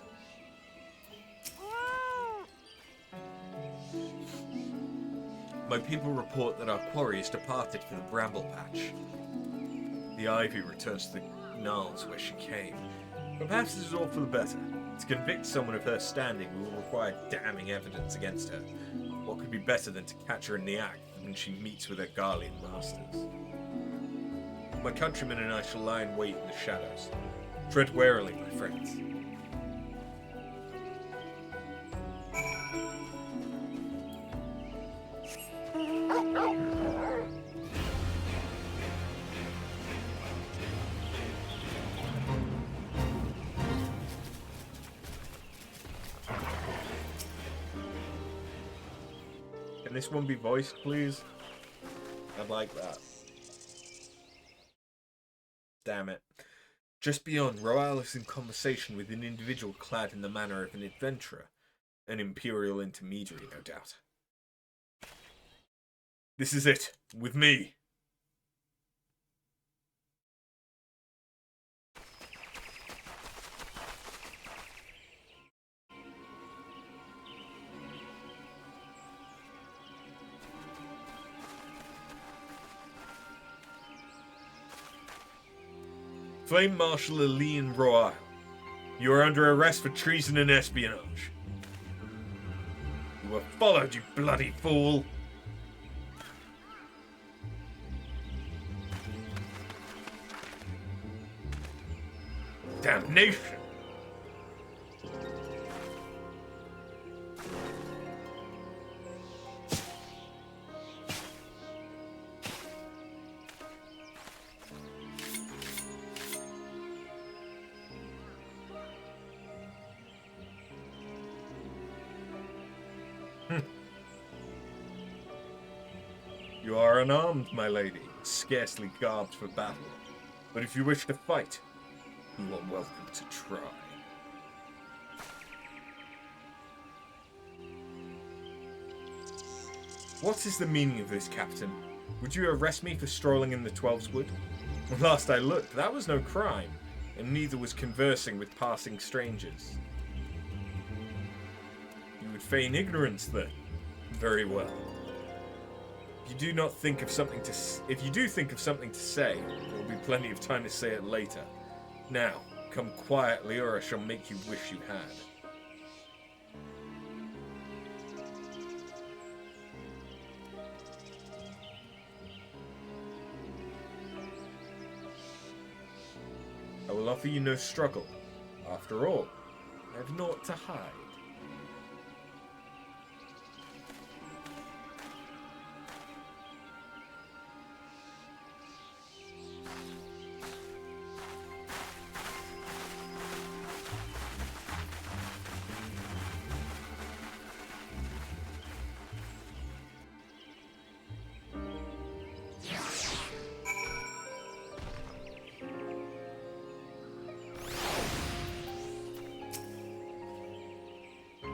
My people report that our quarry has departed for the bramble patch. The ivy returns to the gnarls where she came. But perhaps this is all for the better. To convict someone of her standing, we will require damning evidence against her. What could be better than to catch her in the act when she meets with her Garlean masters? My countrymen and I shall lie in wait in the shadows. Tread warily, my friends. Can this one be voiced, please? I'd like that. Damn it. Just beyond, Royal is in conversation with an individual clad in the manner of an adventurer. An imperial intermediary, no doubt. This is it. With me. Flame Marshal Aline Royal, you are under arrest for treason and espionage. You were followed, you bloody fool! Damnation! You are unarmed, my lady, scarcely garbed for battle. But if you wish to fight, you are welcome to try. What is the meaning of this, Captain? Would you arrest me for strolling in the Twelveswood? Last I looked, that was no crime, and neither was conversing with passing strangers. You would feign ignorance, then? Very well. If you do think of something to say, there will be plenty of time to say it later. Now, come quietly, or I shall make you wish you had. I will offer you no struggle. After all, I have naught to hide.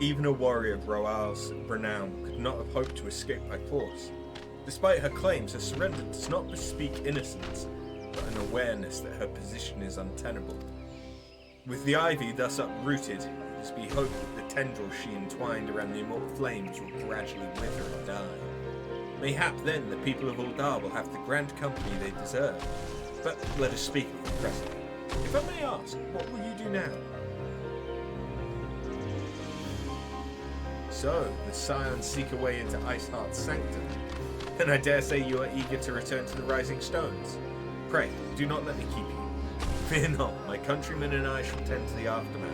Even a warrior of Roal's renown could not have hoped to escape by force. Despite her claims, her surrender does not bespeak innocence, but an awareness that her position is untenable. With the ivy thus uprooted, it is to be hoped that the tendrils she entwined around the immortal flames will gradually wither and die. Mayhap then the people of Uldar will have the grand company they deserve. But let us speak of the present. If I may ask, what will you do now? So, the Scions seek a way into Iceheart's sanctum, and I dare say you are eager to return to the Rising Stones. Pray, do not let me keep you. Fear not, my countrymen and I shall tend to the aftermath.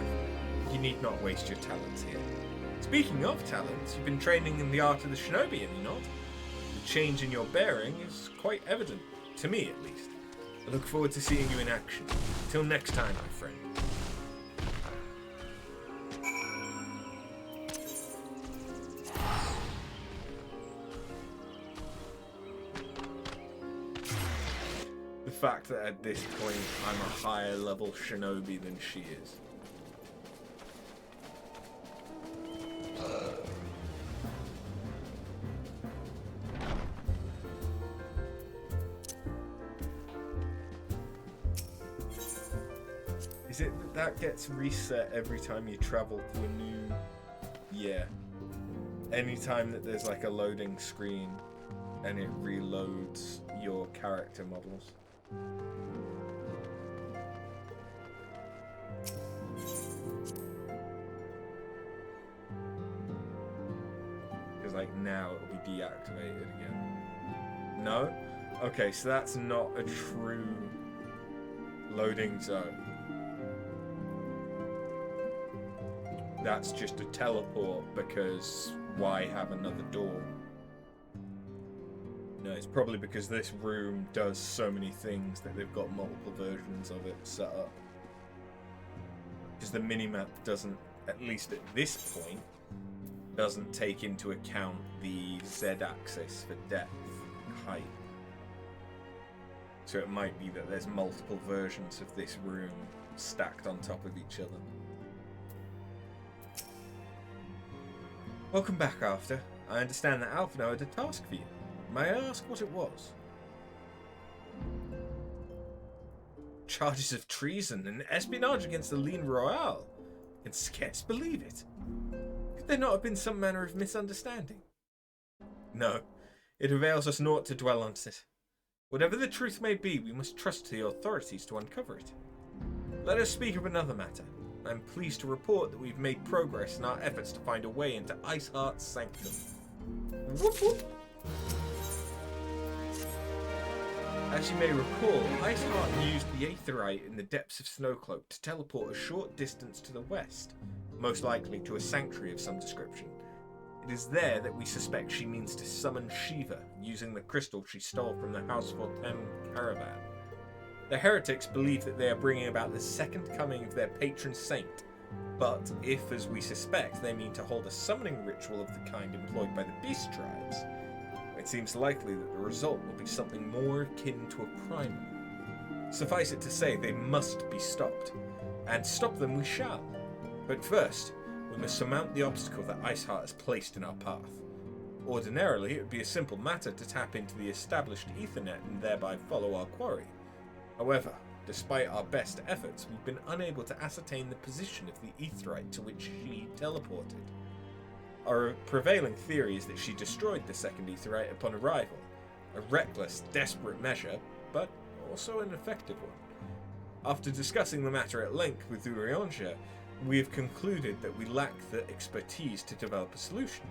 You need not waste your talents here. Speaking of talents, you've been training in the art of the shinobi, have you not? The change in your bearing is quite evident, to me at least. I look forward to seeing you in action. Till next time, my friend. The fact that at this point I'm a higher level shinobi than she is. Is it that gets reset every time you travel to a new... Yeah. Anytime that there's like a loading screen and it reloads your character models. Because like now it'll be deactivated again. No? Okay, so that's not a true loading zone. That's just a teleport because why have another door? No, it's probably because this room does so many things that they've got multiple versions of it set up. Because the minimap doesn't, at least at this point, doesn't take into account the Z-axis for depth and height. So it might be that there's multiple versions of this room stacked on top of each other. Welcome back, After. I understand that Alphino had a task for you. May I ask what it was? Charges of treason and espionage against the Ligne Royale. I can scarce believe it. Could there not have been some manner of misunderstanding? No, it avails us naught to dwell on it. Whatever the truth may be, we must trust the authorities to uncover it. Let us speak of another matter. I am pleased to report that we've made progress in our efforts to find a way into Iceheart's sanctum. Whoop whoop! As you may recall, Iceheart used the Aetheryte in the depths of Snowcloak to teleport a short distance to the west, most likely to a sanctuary of some description. It is there that we suspect she means to summon Shiva, using the crystal she stole from the House Fortem caravan. The heretics believe that they are bringing about the second coming of their patron saint, but if, as we suspect, they mean to hold a summoning ritual of the kind employed by the beast tribes, it seems likely that the result will be something more akin to a primal. Suffice it to say, they must be stopped, and stop them we shall. But first, we must surmount the obstacle that Iceheart has placed in our path. Ordinarily, it would be a simple matter to tap into the established Ethernet and thereby follow our quarry. However, despite our best efforts, we've been unable to ascertain the position of the Aetheryte to which she teleported. Our prevailing theory is that she destroyed the second Aetheryte upon arrival, a reckless, desperate measure, but also an effective one. After discussing the matter at length with Eorzea, we have concluded that we lack the expertise to develop a solution,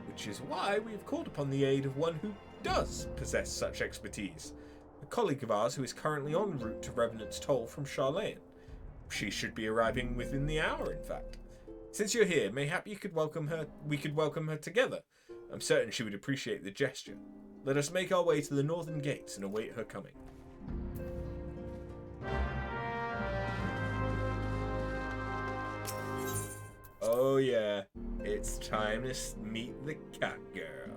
which is why we have called upon the aid of one who does possess such expertise, a colleague of ours who is currently en route to Revenant's Toll from Garlean. She should be arriving within the hour, in fact. Since you're here, mayhap we could welcome her together. I'm certain she would appreciate the gesture. Let us make our way to the northern gates and await her coming. Oh yeah, it's time to meet the cat girl.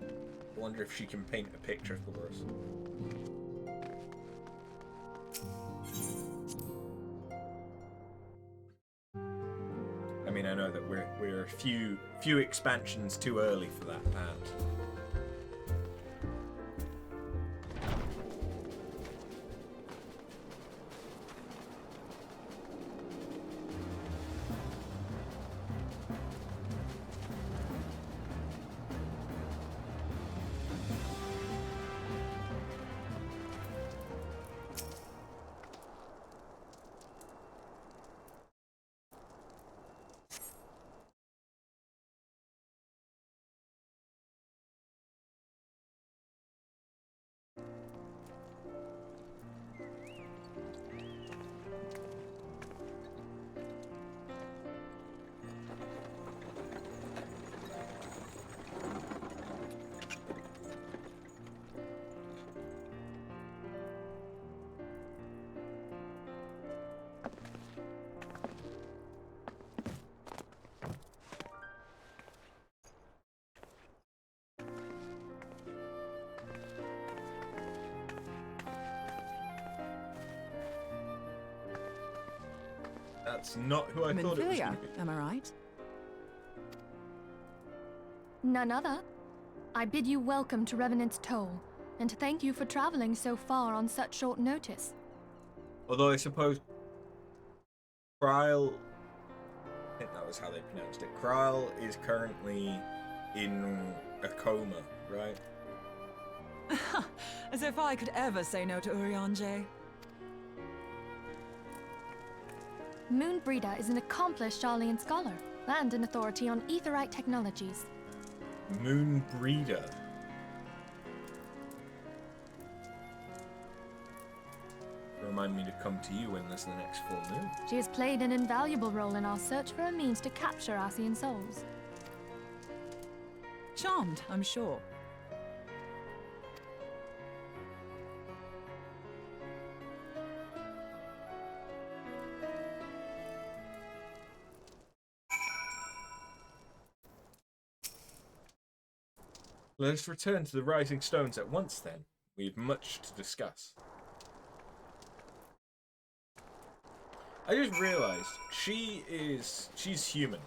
I wonder if she can paint a picture for us. I mean, I know that we're a few expansions too early for that, perhaps. That's not who I thought it was going to be. Am I right? None other. I bid you welcome to Revenant's Toll. and to thank you for traveling so far on such short notice. Although I suppose Kryle, I think that was how they pronounced it. Kryle is currently in a coma, right? As if I could ever say no to Urianger. Moonbreeder is an accomplished Garlean scholar and an authority on aetherite technologies. Moonbreeder. Remind me to come to you when there's the next full moon. She has played an invaluable role in our search for a means to capture Arcean souls. Charmed, I'm sure. Let us return to the Rising Stones at once then. We have much to discuss. I just realised she's human.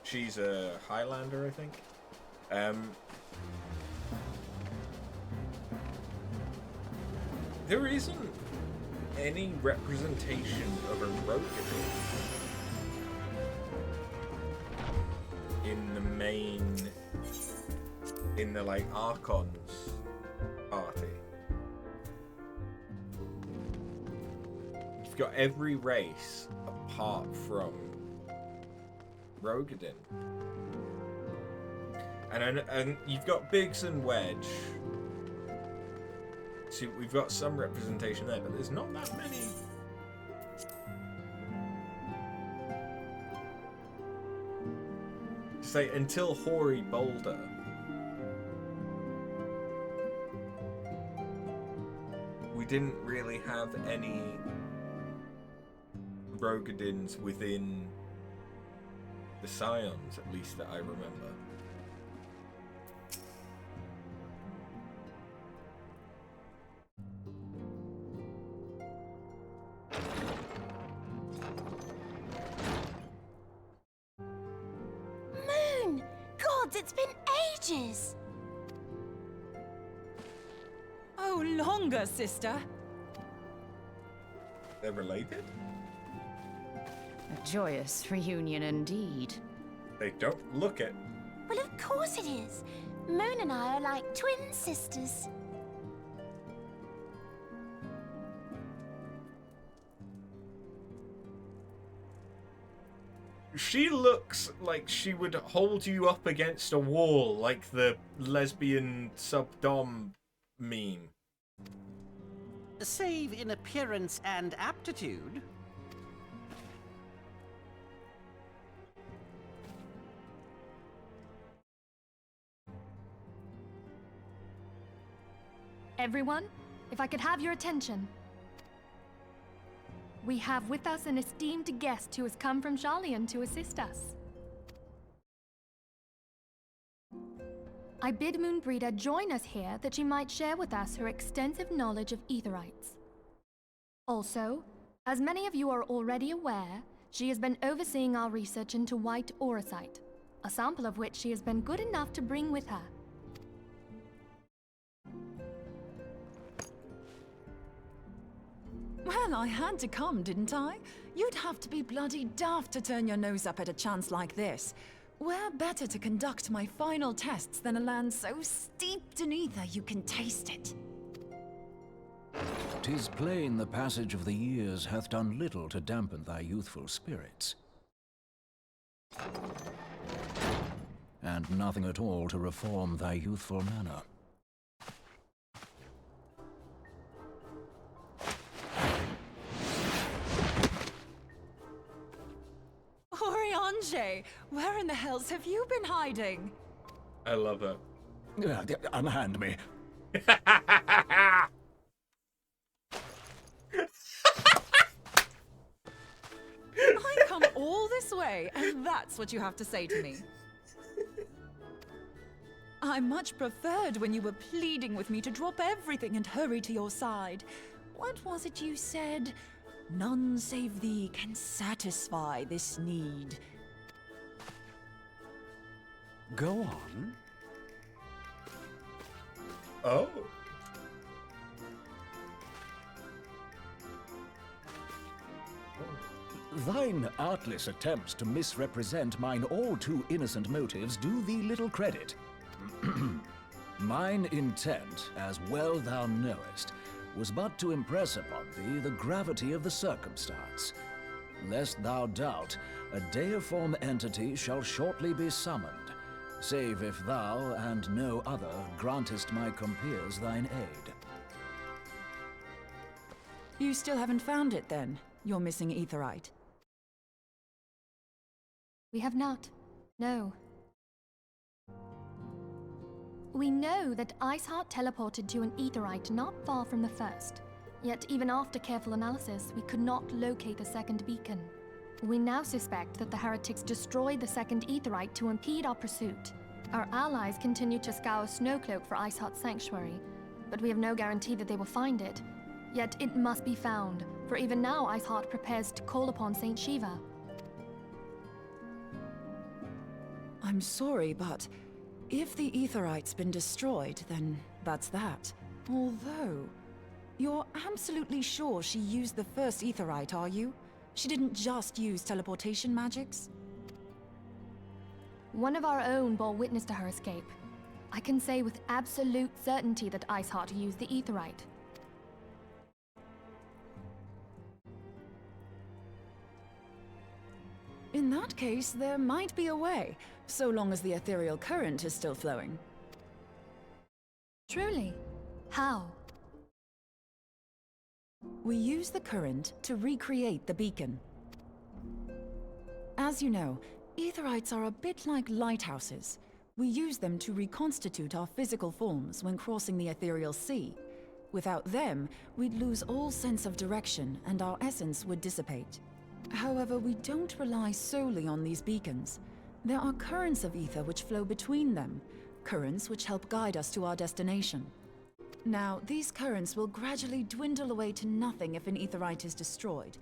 She's a Highlander, I think. There isn't any representation of a Rogan in the main, in the like Archon's party. You've got every race apart from Rogadin. And you've got Biggs and Wedge. See, we've got some representation there, but there's not that many. Say, until Hoary Boulder, we didn't really have any Rogadins within the Scions, at least that I remember. Moon! Gods, it's been ages! Oh, longer, sister. They're related? A joyous reunion indeed. They don't look it. Well, of course it is. Moon and I are like twin sisters. She looks like she would hold you up against a wall, like the lesbian sub-dom meme. Save in appearance and aptitude. Everyone, if I could have your attention. We have with us an esteemed guest who has come from Garlean to assist us. I bid Moonbreeder join us here that she might share with us her extensive knowledge of aetherites. Also, as many of you are already aware, she has been overseeing our research into white auracite, a sample of which she has been good enough to bring with her. Well, I had to come, didn't I? You'd have to be bloody daft to turn your nose up at a chance like this. Where better to conduct my final tests than a land so steeped in ether you can taste it? 'Tis plain the passage of the years hath done little to dampen thy youthful spirits. And nothing at all to reform thy youthful manner. Urianger, where in the hells have you been hiding? I love her. Unhand me. I come all this way, and that's what you have to say to me. I much preferred when you were pleading with me to drop everything and hurry to your side. What was it you said? None save thee can satisfy this need. Go on. Oh. Thine artless attempts to misrepresent mine all too innocent motives do thee little credit. Mine intent, as well thou knowest, was but to impress upon thee the gravity of the circumstance. Lest thou doubt, a deiform entity shall shortly be summoned, save if thou and no other grantest my compeers thine aid. You still haven't found it, then? Your missing aetherite? We have not. No. We know that Iceheart teleported to an aetherite not far from the first. Yet even after careful analysis, we could not locate the second beacon. We now suspect that the heretics destroyed the second aetherite to impede our pursuit. Our allies continue to scour Snowcloak for Iceheart's sanctuary, but we have no guarantee that they will find it. Yet it must be found, for even now Iceheart prepares to call upon Saint Shiva. I'm sorry, but if the aetherite's been destroyed, then that's that. Although, you're absolutely sure she used the first aetherite, are you? She didn't just use teleportation magics? One of our own bore witness to her escape. I can say with absolute certainty that Iceheart used the aetherite. In that case, there might be a way, so long as the ethereal current is still flowing. Truly? How? We use the current to recreate the beacon. As you know, aetherites are a bit like lighthouses. We use them to reconstitute our physical forms when crossing the ethereal sea. Without them, we'd lose all sense of direction and our essence would dissipate. However, we don't rely solely on these beacons. There are currents of ether which flow between them, currents which help guide us to our destination. Now, these currents will gradually dwindle away to nothing if an aetherite is destroyed.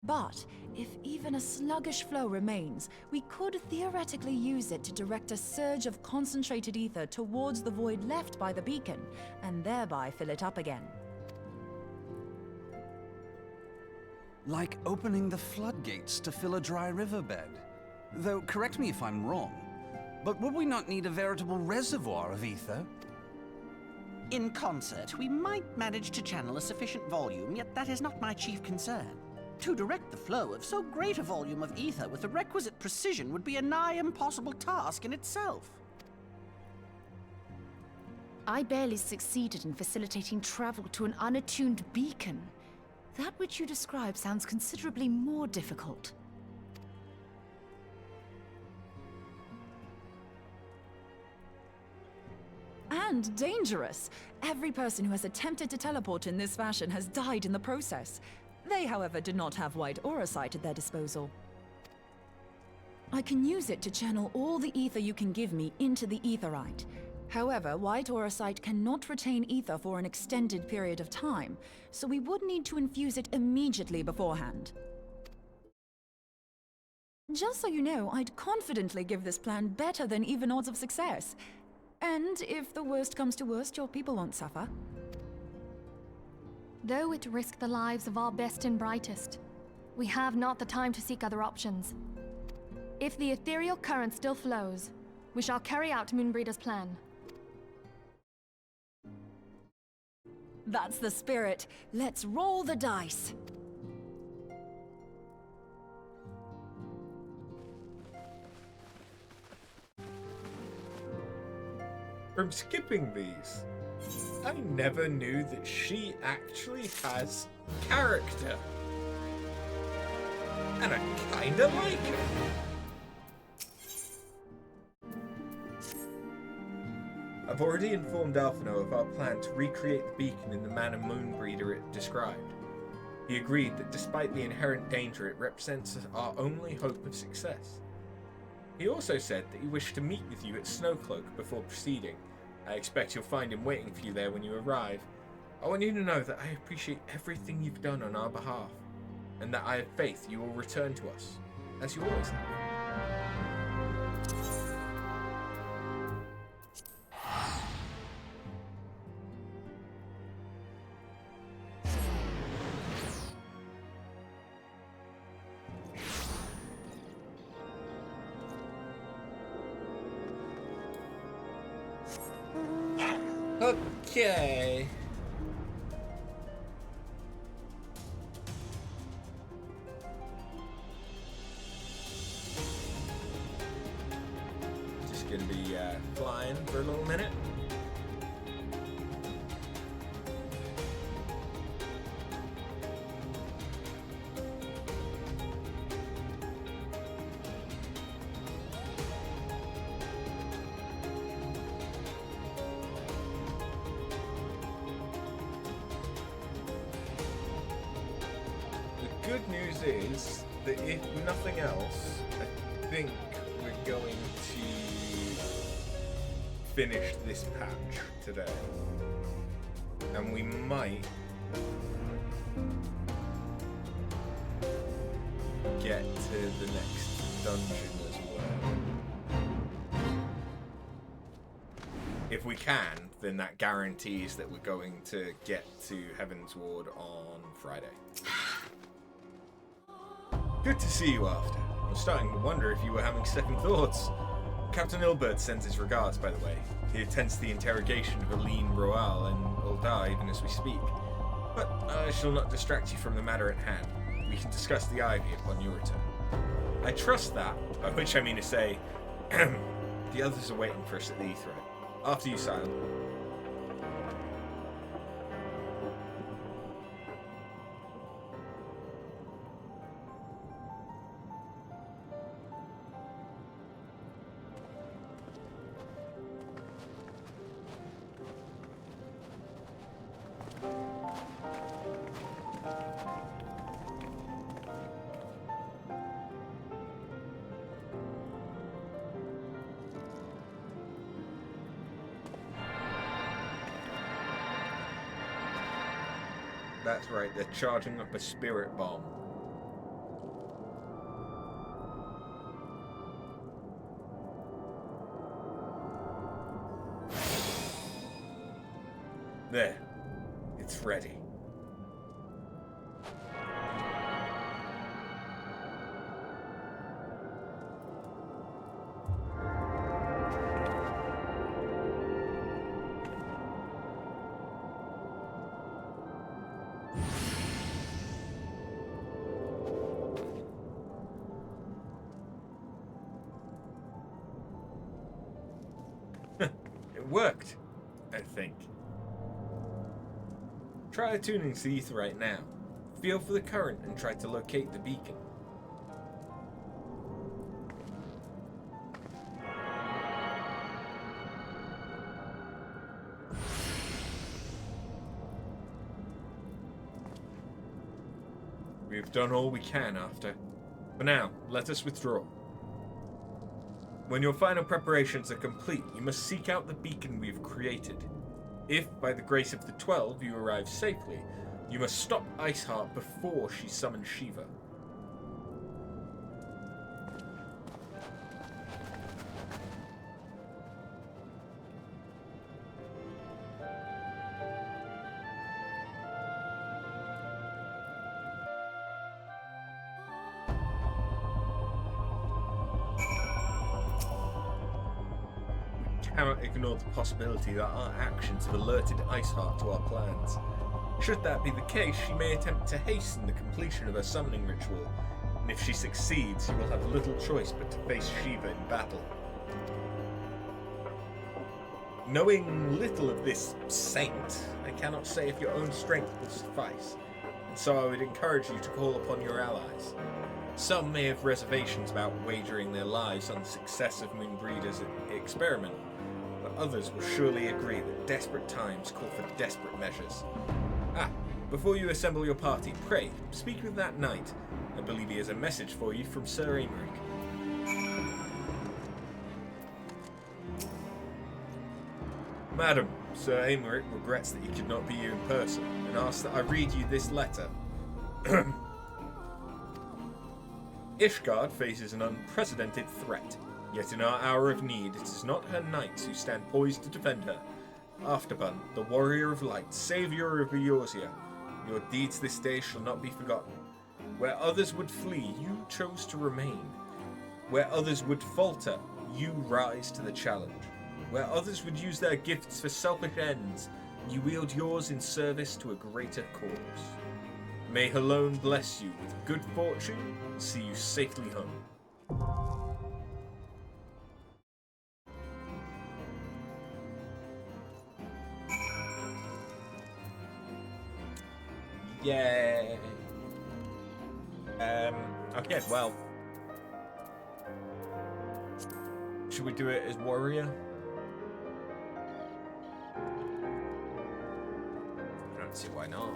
But if even a sluggish flow remains, we could theoretically use it to direct a surge of concentrated ether towards the void left by the beacon, and thereby fill it up again. Like opening the floodgates to fill a dry riverbed. Though, correct me if I'm wrong, but would we not need a veritable reservoir of ether? In concert, we might manage to channel a sufficient volume, yet that is not my chief concern. To direct the flow of so great a volume of ether with the requisite precision would be a nigh impossible task in itself. I barely succeeded in facilitating travel to an unattuned beacon. That which you describe sounds considerably more difficult. And dangerous. Every person who has attempted to teleport in this fashion has died in the process. They, however, did not have white aura sight at their disposal. I can use it to channel all the ether you can give me into the aetherite. However, white aura sight cannot retain ether for an extended period of time, so we would need to infuse it immediately beforehand. Just so you know, I'd confidently give this plan better than even odds of success. And if the worst comes to worst, your people won't suffer. Though it risked the lives of our best and brightest, we have not the time to seek other options. If the ethereal current still flows, we shall carry out Moonbreeder's plan. That's the spirit. Let's roll the dice. From skipping these, I never knew that she actually has character. And I kinda like her. I've already informed Alphino of our plan to recreate the beacon in the manner Moonbreeder it described. He agreed that despite the inherent danger, it represents our only hope of success. He also said that he wished to meet with you at Snowcloak before proceeding. I expect you'll find him waiting for you there when you arrive. I want you to know that I appreciate everything you've done on our behalf, and that I have faith you will return to us, as you always have. Okay. Just gonna be flying for a little minute. Good news is that if nothing else, I think we're going to finish this patch today. And we might get to the next dungeon as well. If we can, then that guarantees that we're going to get to Heaven's Ward on Friday. Good to see you after. I was starting to wonder if you were having second thoughts. Captain Ilbert sends his regards, by the way. He attends the interrogation of Aline Royal and will die even as we speak. But I shall not distract you from the matter at hand. We can discuss the Ivy upon your return. I trust that, by which I mean to say, the others are waiting for us at the Aetherite. After you, Silent. That's right, they're charging up a spirit bomb. There. It's ready. It worked, I think. Try attuning to the Aetherite now. Feel for the current and try to locate the beacon. We've done all we can after. For now, let us withdraw. When your final preparations are complete, you must seek out the beacon we have created. If, by the grace of the 12, you arrive safely, you must stop Iceheart before she summons Shiva. Cannot ignore the possibility that our actions have alerted Iceheart to our plans. Should that be the case, she may attempt to hasten the completion of her summoning ritual, and if she succeeds, you will have little choice but to face Shiva in battle. Knowing little of this saint, I cannot say if your own strength will suffice, and so I would encourage you to call upon your allies. Some may have reservations about wagering their lives on the success of Moonbreeder's experiment, but others will surely agree that desperate times call for desperate measures. Before you assemble your party, pray, speak with that knight. I believe he has a message for you from Sir Aymeric. Madam, Sir Aymeric regrets that he could not be here in person, and asks that I read you this letter. Ishgard faces an unprecedented threat, yet in our hour of need, it is not her knights who stand poised to defend her. Afterbun, the warrior of light, saviour of Eorzea, your deeds this day shall not be forgotten. Where others would flee, you chose to remain. Where others would falter, you rise to the challenge. Where others would use their gifts for selfish ends, you wield yours in service to a greater cause. May Halone bless you with good fortune and see you safely home. Yay! Okay, well. Should we do it as warrior? I don't see why not.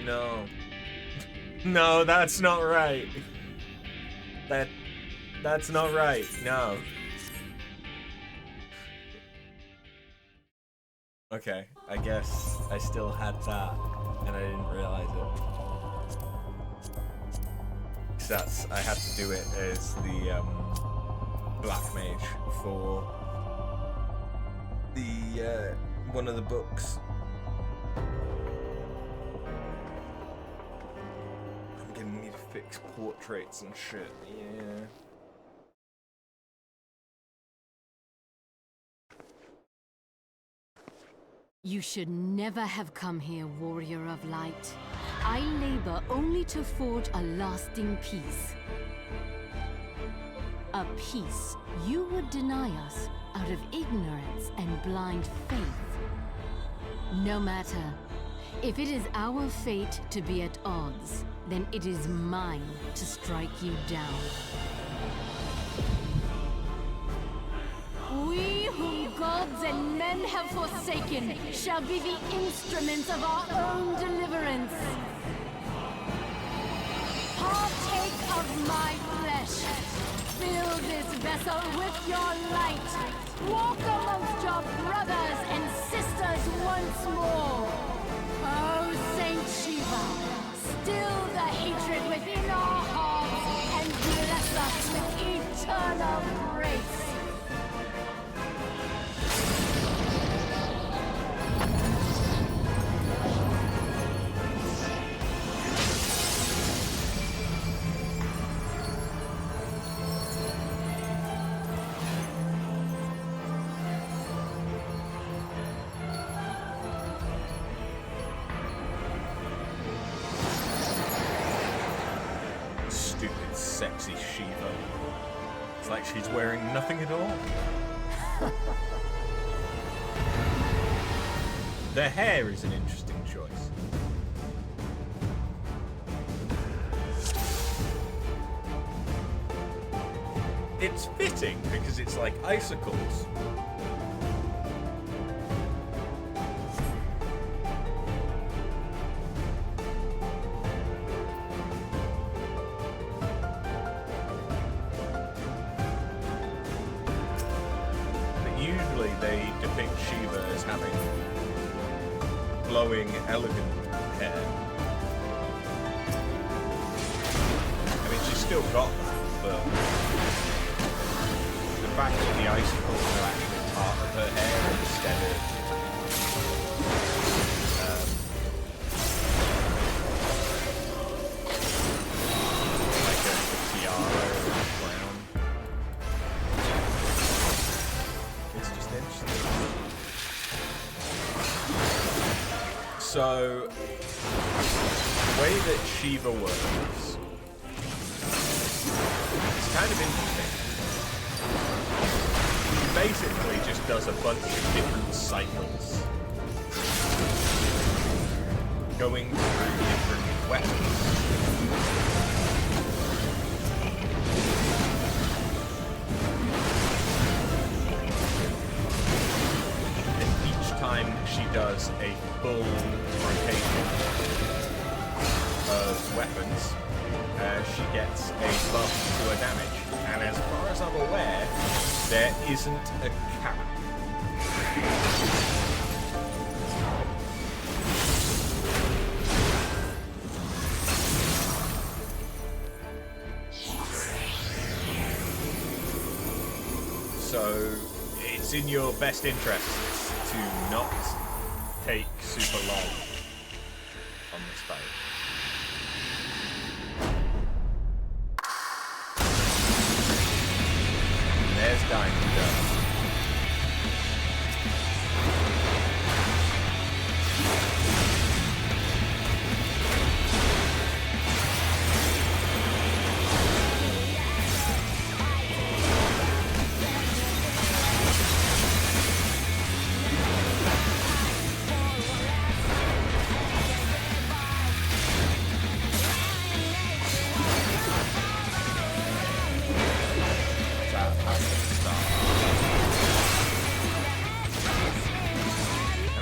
No. No, that's not right. That's not right. No. Okay, I guess I still had that, and I didn't realize it. Because I had to do it as the Black Mage for the one of the books. I'm gonna need to fix portraits and shit. Yeah. You should never have come here, Warrior of Light. I labor only to forge a lasting peace. A peace you would deny us out of ignorance and blind faith. No matter. If it is our fate to be at odds, then it is mine to strike you down. We whom gods and men have forsaken shall be the instruments of our own deliverance. Partake of my flesh. Fill this vessel with your light. Walk amongst your brothers and sisters once more. Oh, Saint Shiva, still the hatred within our hearts and bless us with eternal grace. Sexy Shiva. It's like she's wearing nothing at all. The hair is an interesting choice. It's fitting because it's like icicles. Shiva as having glowing, elegant hair. I mean, she's still got that, but the fact that the icicles are actually part of her hair instead of like a tiara or a crown. It's just interesting. So, the way that Shiva works is kind of interesting. She basically just does a bunch of different cycles, going through different weapons. She does a full rotation of weapons. She gets a buff to her damage, and as far as I'm aware, there isn't a cap. So it's in your best interest to not take super long on this fight. There's Diamond done.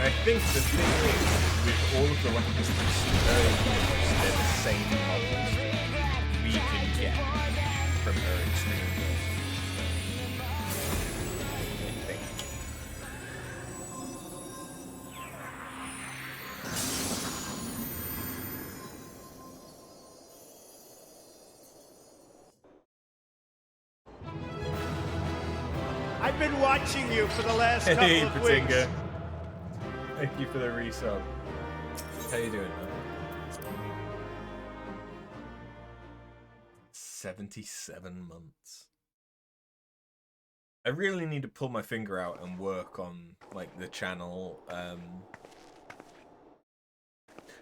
I think the thing is, with all of the weapons that they're the same models we can get from her extreme build. I think. I've been watching you for the last couple of weeks. Thank you for the resub. How you doing, man? 77 months. I really need to pull my finger out and work on, like, the channel.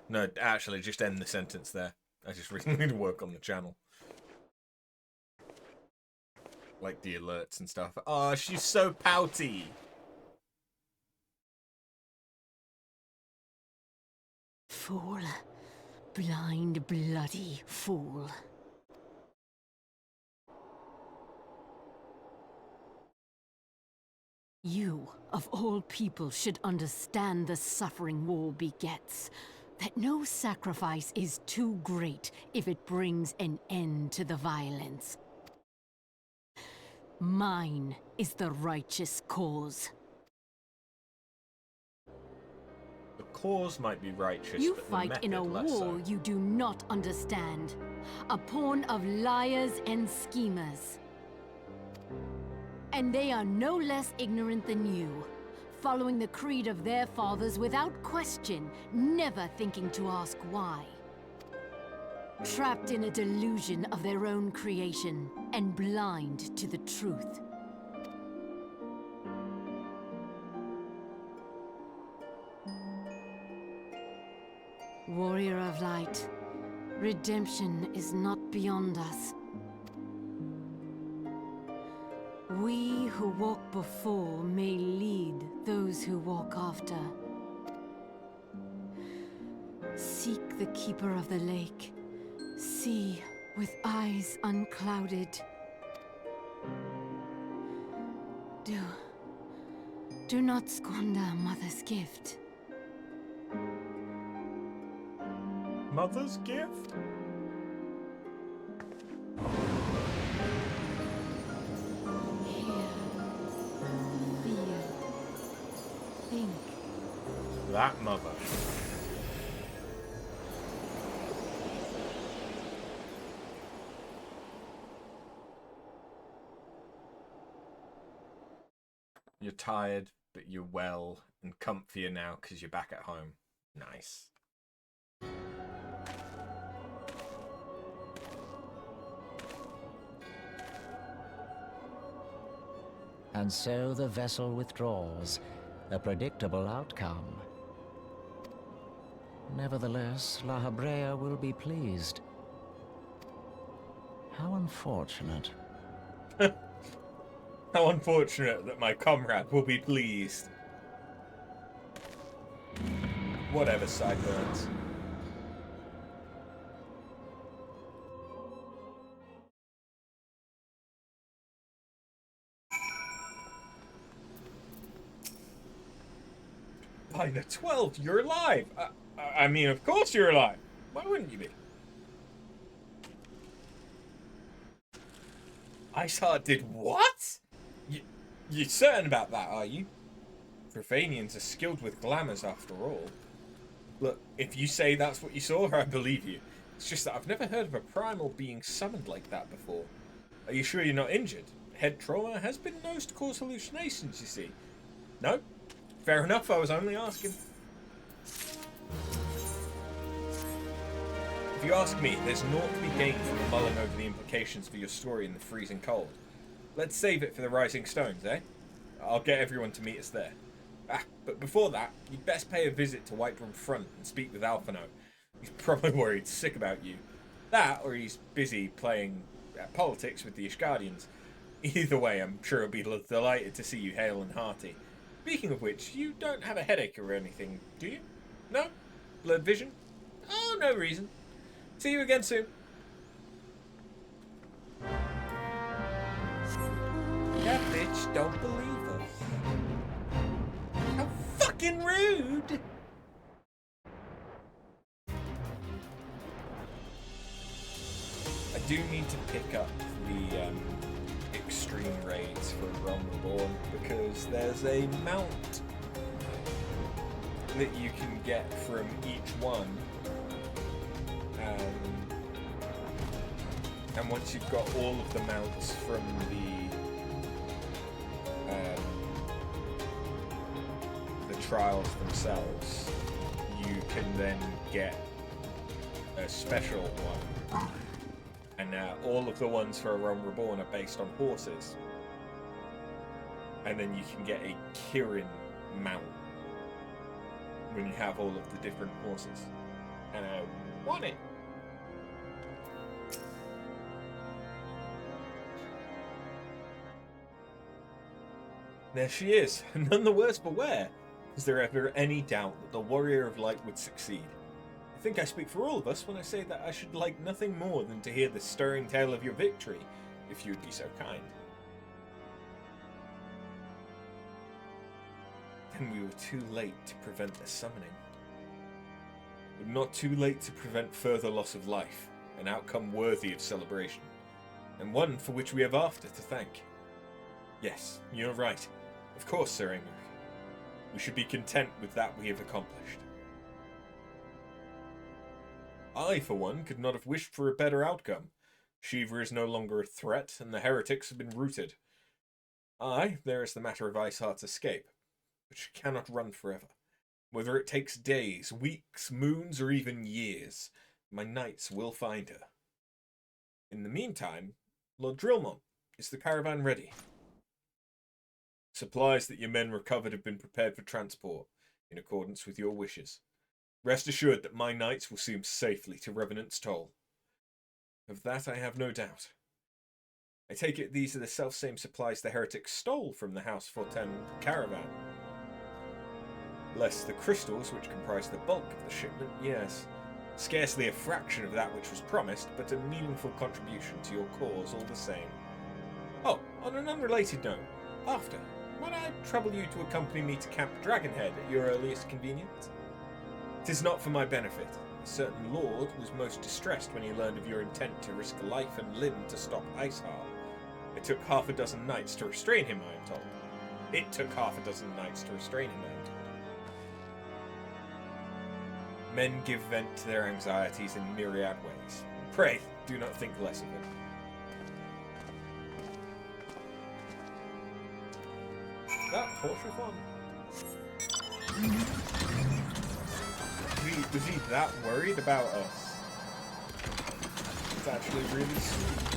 No, actually, just end the sentence there. I just really need to work on the channel. Like the alerts and stuff. Oh, she's so pouty. Fool. Blind, bloody fool. You, of all people, should understand the suffering war begets. That no sacrifice is too great if it brings an end to the violence. Mine is the righteous cause. The cause might be righteous, You but the fight in a method less war so. you do not understand. A pawn of liars and schemers. And they are no less ignorant than you, following the creed of their fathers without question, never thinking to ask why. Trapped in a delusion of their own creation, and blind to the truth. Warrior of Light, redemption is not beyond us. We who walk before may lead those who walk after. Seek the Keeper of the Lake. See with eyes unclouded. Do not squander Mother's gift. Mother's gift? Think. That mother. You're tired, but you're well and comfier now because you're back at home. Nice. And so the vessel withdraws, a predictable outcome. Nevertheless, La Habrea will be pleased. How unfortunate. How unfortunate that my comrade will be pleased. Whatever, sideburns. By the 12th, you're alive! I mean, of course you're alive! Why wouldn't you be? Iceheart did what? You're certain about that, are you? Profanians are skilled with glamours after all. Look, if you say that's what you saw, I believe you. It's just that I've never heard of a primal being summoned like that before. Are you sure you're not injured? head trauma has been known to cause hallucinations, you see. No? Fair enough, I was only asking. If you ask me, there's naught to be gained from mulling over the implications for your story in the freezing cold. Let's save it for the Rising Stones, eh? I'll get everyone to meet us there. But before that, you'd best pay a visit to Whiterun Front and speak with Alphino. He's probably worried sick about you. That, or he's busy playing politics with the Ishgardians. Either way, I'm sure he'll be delighted to see you hale and hearty. Speaking of which, you don't have a headache or anything, do you? No? Blurred vision? Oh, no reason. See you again soon. That bitch don't believe us. How fucking rude! I do need to pick up the extreme raids for A Realm Reborn because there's a mount that you can get from each one. And once you've got all of the mounts from the trials themselves, you can then get a special one. And all of the ones for A Realm Reborn are based on horses. And then you can get a Kirin mount when you have all of the different horses. And I want it. There she is, none the worse for wear. Is there ever any doubt that the Warrior of Light would succeed? I think I speak for all of us when I say that I should like nothing more than to hear the stirring tale of your victory, if you would be so kind. Then we were too late to prevent the summoning. But not too late to prevent further loss of life, an outcome worthy of celebration, and one for which we have after to thank. Yes, you're right. Of course, Sir Ingrid. We should be content with that we have accomplished. I, for one, could not have wished for a better outcome. Shiva is no longer a threat, and the heretics have been routed. Aye, there is the matter of Iceheart's escape, but she cannot run forever. Whether it takes days, weeks, moons, or even years, my knights will find her. In the meantime, Lord Drillmont, is the caravan ready? Supplies that your men recovered have been prepared for transport, in accordance with your wishes. Rest assured that my knights will see him safely to Revenant's Toll. Of that I have no doubt. I take it these are the selfsame supplies the heretics stole from the House Fortem caravan. Less the crystals which comprise the bulk of the shipment, yes. Scarcely a fraction of that which was promised, but a meaningful contribution to your cause all the same. Oh, on an unrelated note, after, might I trouble you to accompany me to Camp Dragonhead at your earliest convenience? 'Tis not for my benefit. A certain lord was most distressed when he learned of your intent to risk life and limb to stop Iceheart. It took half a dozen knights to restrain him, I am told. It took half a dozen knights to restrain him, I am told. Men give vent to their anxieties in myriad ways. Pray, do not think less of it. That torture one. Was he that worried about us? It's actually really sweet.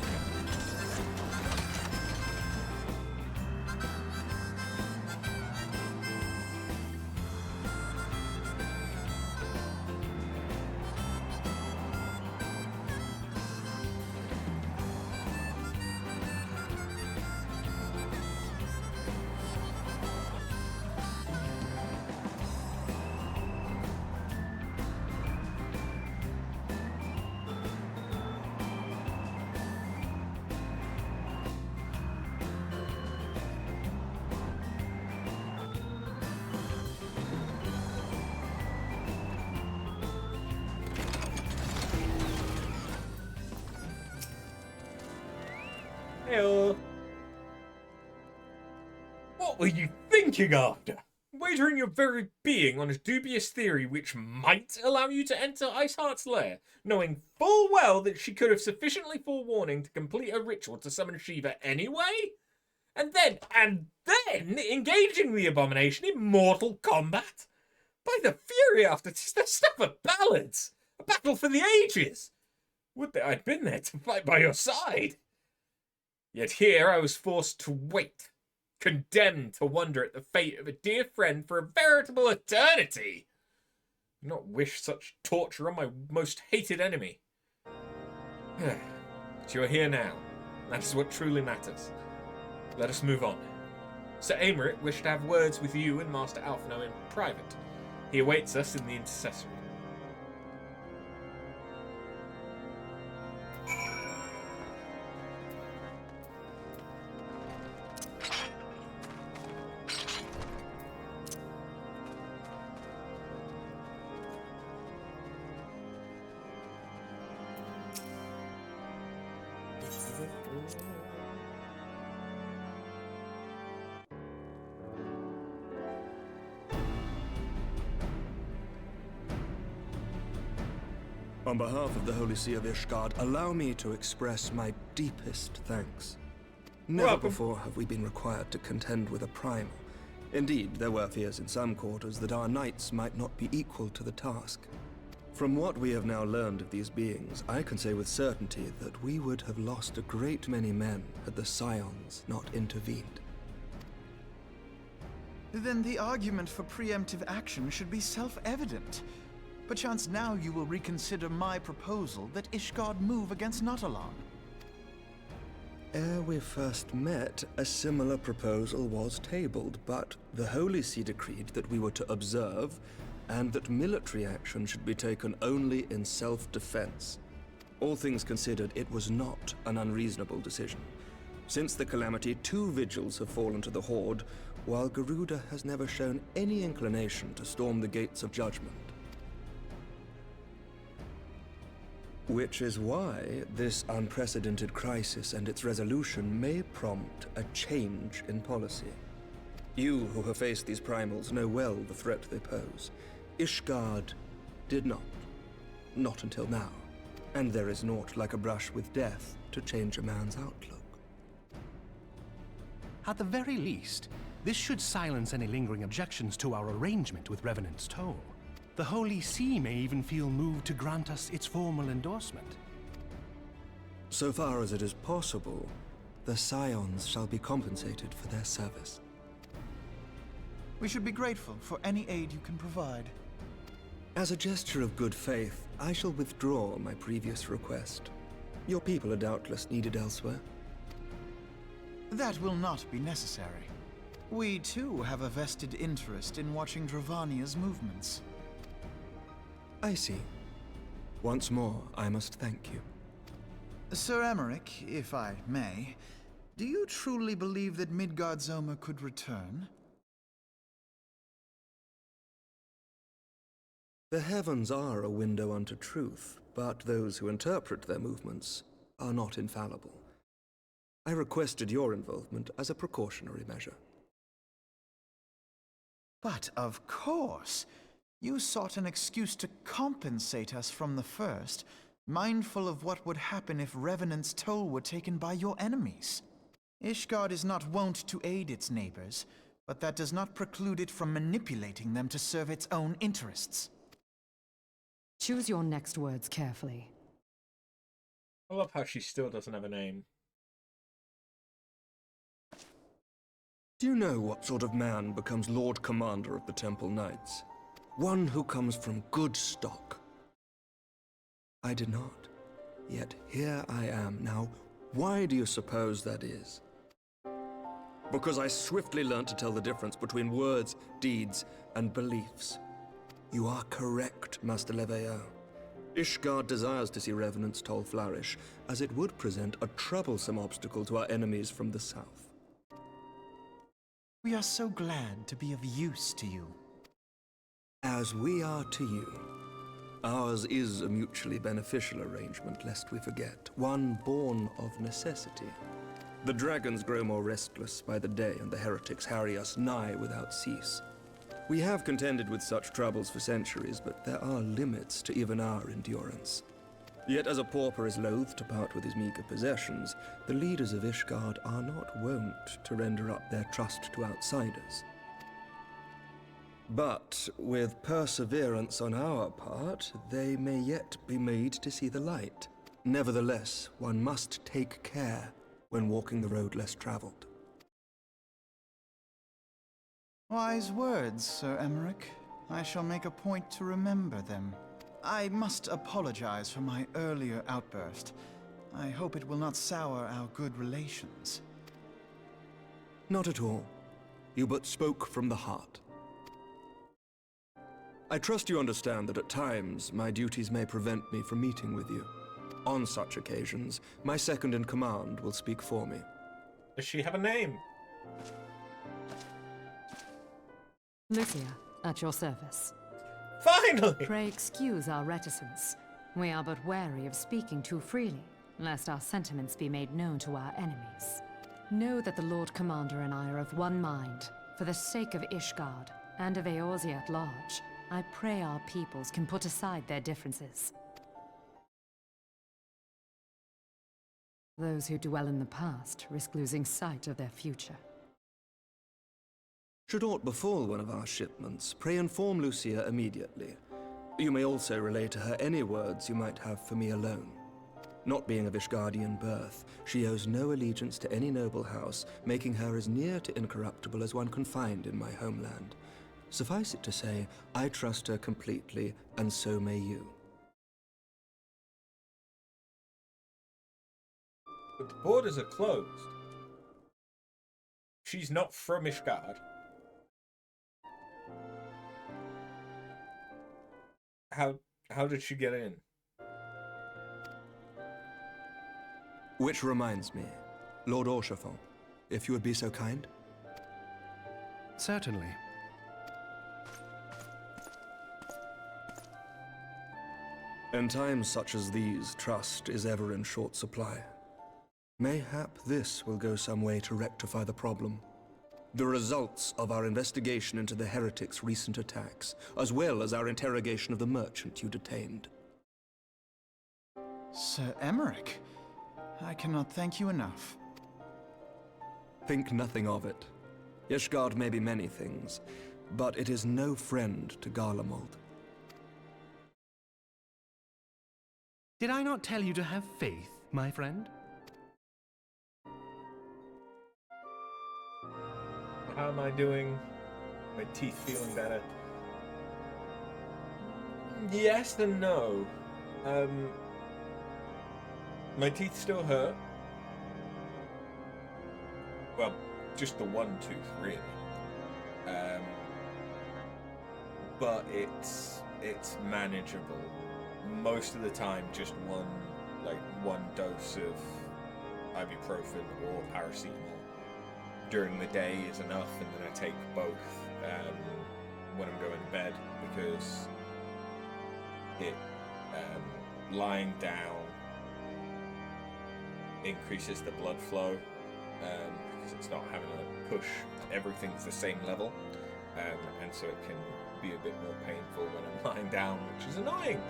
Heyo. What were you thinking after? Wagering your very being on a dubious theory which might allow you to enter Iceheart's lair, knowing full well that she could have sufficiently forewarning to complete a ritual to summon Shiva anyway? And then engaging the abomination in mortal combat? By the fury after this, the stuff of ballads! A battle for the ages! Would that I'd been there to fight by your side! Yet here I was forced to wait, condemned to wonder at the fate of a dear friend for a veritable eternity! I do not wish such torture on my most hated enemy. But you are here now. That is what truly matters. Let us move on. Sir Aymeric wished to have words with you and Master Alphino in private. He awaits us in the intercessory. On behalf of the Holy See of Ishgard, allow me to express my deepest thanks. Never before have we been required to contend with a primal. Indeed, there were fears in some quarters that our knights might not be equal to the task. From what we have now learned of these beings, I can say with certainty that we would have lost a great many men had the Scions not intervened. Then the argument for preemptive action should be self-evident. Perchance now you will reconsider my proposal that Ishgard move against Nautalon. Ere we first met, a similar proposal was tabled, but the Holy See decreed that we were to observe, and that military action should be taken only in self-defense. All things considered, it was not an unreasonable decision. Since the Calamity, 2 vigils have fallen to the Horde, while Garuda has never shown any inclination to storm the gates of judgment. Which is why this unprecedented crisis and its resolution may prompt a change in policy. You who have faced these primals know well the threat they pose. Ishgard did not. Not until now. And there is naught like a brush with death to change a man's outlook. At the very least, this should silence any lingering objections to our arrangement with Revenant's Toll. The Holy See may even feel moved to grant us its formal endorsement. So far as it is possible, the Scions shall be compensated for their service. We should be grateful for any aid you can provide. As a gesture of good faith, I shall withdraw my previous request. Your people are doubtless needed elsewhere. That will not be necessary. We too have a vested interest in watching Dravania's movements. I see. Once more, I must thank you. Sir Aymeric, if I may, do you truly believe that Midgardsormr could return? The heavens are a window unto truth, but those who interpret their movements are not infallible. I requested your involvement as a precautionary measure. But of course! You sought an excuse to compensate us from the first, mindful of what would happen if Revenant's Toll were taken by your enemies. Ishgard is not wont to aid its neighbors, but that does not preclude it from manipulating them to serve its own interests. Choose your next words carefully. I love how she still doesn't have a name. Do you know what sort of man becomes Lord Commander of the Temple Knights? One who comes from good stock. I did not. Yet here I am now. Why do you suppose that is? Because I swiftly learned to tell the difference between words, deeds, and beliefs. You are correct, Master Leveilleur. Ishgard desires to see Revenant's Toll flourish, as it would present a troublesome obstacle to our enemies from the south. We are so glad to be of use to you. As we are to you. Ours is a mutually beneficial arrangement, lest we forget, one born of necessity. The dragons grow more restless by the day, and the heretics harry us nigh without cease. We have contended with such troubles for centuries, but there are limits to even our endurance. Yet as a pauper is loath to part with his meager possessions, the leaders of Ishgard are not wont to render up their trust to outsiders. But with perseverance on our part, they may yet be made to see the light. Nevertheless, one must take care when walking the road less traveled. Wise words, Sir Emmerich. I shall make a point to remember them. I must apologize for my earlier outburst. I hope it will not sour our good relations. Not at all. You but spoke from the heart. I trust you understand that at times my duties may prevent me from meeting with you. On such occasions, my second-in-command will speak for me. Does she have a name? Lucia, at your service. Finally! Pray excuse our reticence. We are but wary of speaking too freely, lest our sentiments be made known to our enemies. Know that the Lord Commander and I are of one mind. For the sake of Ishgard, and of Eorzea at large, I pray our peoples can put aside their differences. Those who dwell in the past risk losing sight of their future. Should aught befall one of our shipments, pray inform Lucia immediately. You may also relay to her any words you might have for me alone. Not being of Ishgardian birth, she owes no allegiance to any noble house, making her as near to incorruptible as one can find in my homeland. Suffice it to say, I trust her completely, and so may you. But the borders are closed. She's not from Ishgard. How did she get in? Which reminds me, Lord Orchefort, if you would be so kind. Certainly. In times such as these, trust is ever in short supply. Mayhap this will go some way to rectify the problem. The results of our investigation into the heretics' recent attacks, as well as our interrogation of the merchant you detained. Sir Emmerich, I cannot thank you enough. Think nothing of it. Ishgard may be many things, but it is no friend to Dalamud. Did I not tell you to have faith, my friend? How am I doing? My teeth feeling better? Yes and no. My teeth still hurt. Well, just the one tooth, really. But it's manageable. Most of the time, just one dose of ibuprofen or paracetamol during the day is enough, and then I take both when I'm going to bed, because it lying down increases the blood flow, because it's not having to push everything's the same level, and so it can be a bit more painful when I'm lying down, which is annoying.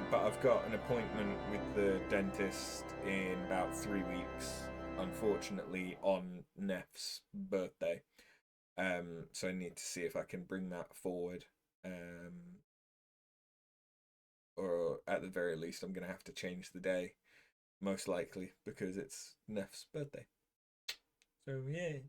But I've got an appointment with the dentist in about 3 weeks, unfortunately on Neff's birthday. So I need to see if I can bring that forward. Or at the very least, I'm going to have to change the day, most likely, because it's Neff's birthday. So, yeah.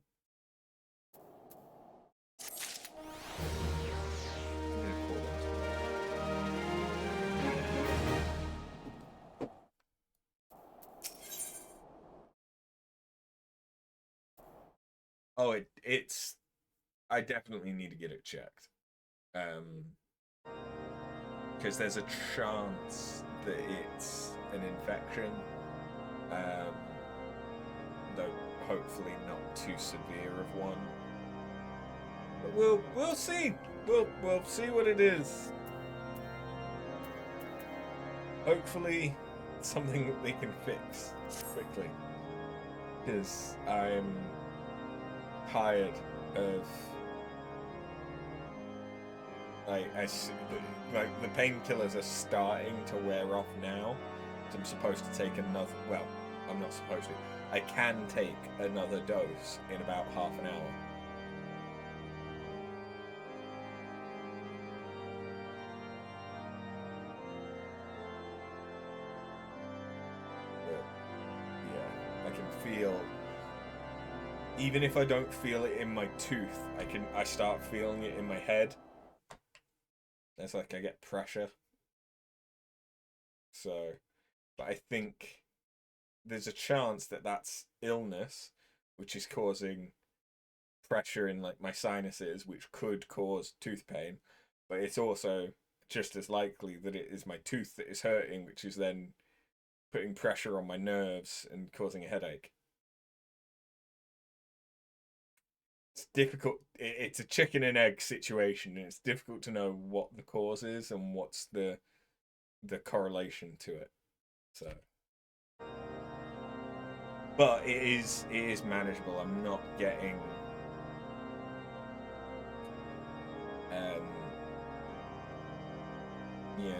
Oh, it's... I definitely need to get it checked. Because there's a chance that it's an infection. Though hopefully not too severe of one. But we'll see. We'll see what it is. Hopefully it's something that they can fix quickly. Because I'm tired of the painkillers are starting to wear off now, I'm supposed to take another... Well, I'm not supposed to. I can take another dose in about half an hour. But, yeah, I can feel... Even if I don't feel it in my tooth, I start feeling it in my head. It's like I get pressure. So, but I think there's a chance that that's illness, which is causing pressure in like my sinuses, which could cause tooth pain. But it's also just as likely that it is my tooth that is hurting, which is then putting pressure on my nerves and causing a headache. It's difficult. It's a chicken and egg situation, and it's difficult to know what the cause is and what's the correlation to it. So, but it is manageable. I'm not getting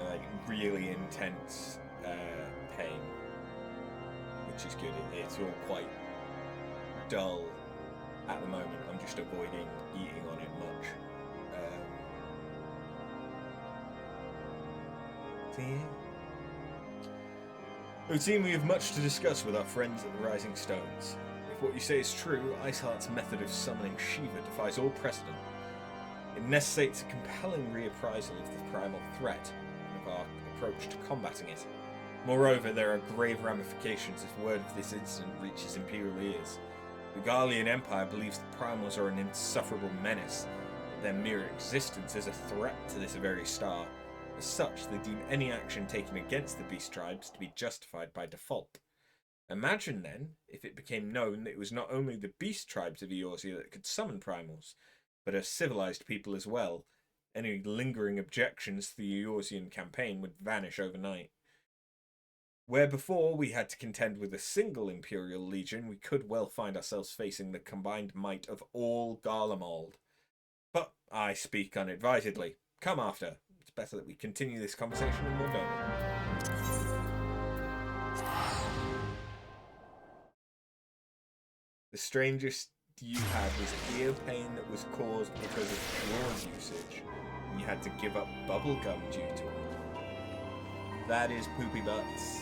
like really intense pain, which is good. It's all quite dull at the moment. I'm just avoiding eating on it much. So yeah. It would seem we have much to discuss with our friends at the Rising Stones. If what you say is true, Iceheart's method of summoning Shiva defies all precedent. It necessitates a compelling reappraisal of the primal threat and of our approach to combating it. Moreover, there are grave ramifications if word of this incident reaches Imperial ears. The Garlean Empire believes the primals are an insufferable menace, that their mere existence is a threat to this very star. As such, they deem any action taken against the beast tribes to be justified by default. Imagine, then, if it became known that it was not only the beast tribes of Eorzea that could summon primals, but a civilized people as well. Any lingering objections to the Eorzean campaign would vanish overnight. Where before we had to contend with a single Imperial Legion, we could well find ourselves facing the combined might of all Garlemald. But I speak unadvisedly. Come after. It's better that we continue this conversation in more moment. The strangest you had was ear pain that was caused because of draw usage. You had to give up bubblegum due to it. That is poopy butts.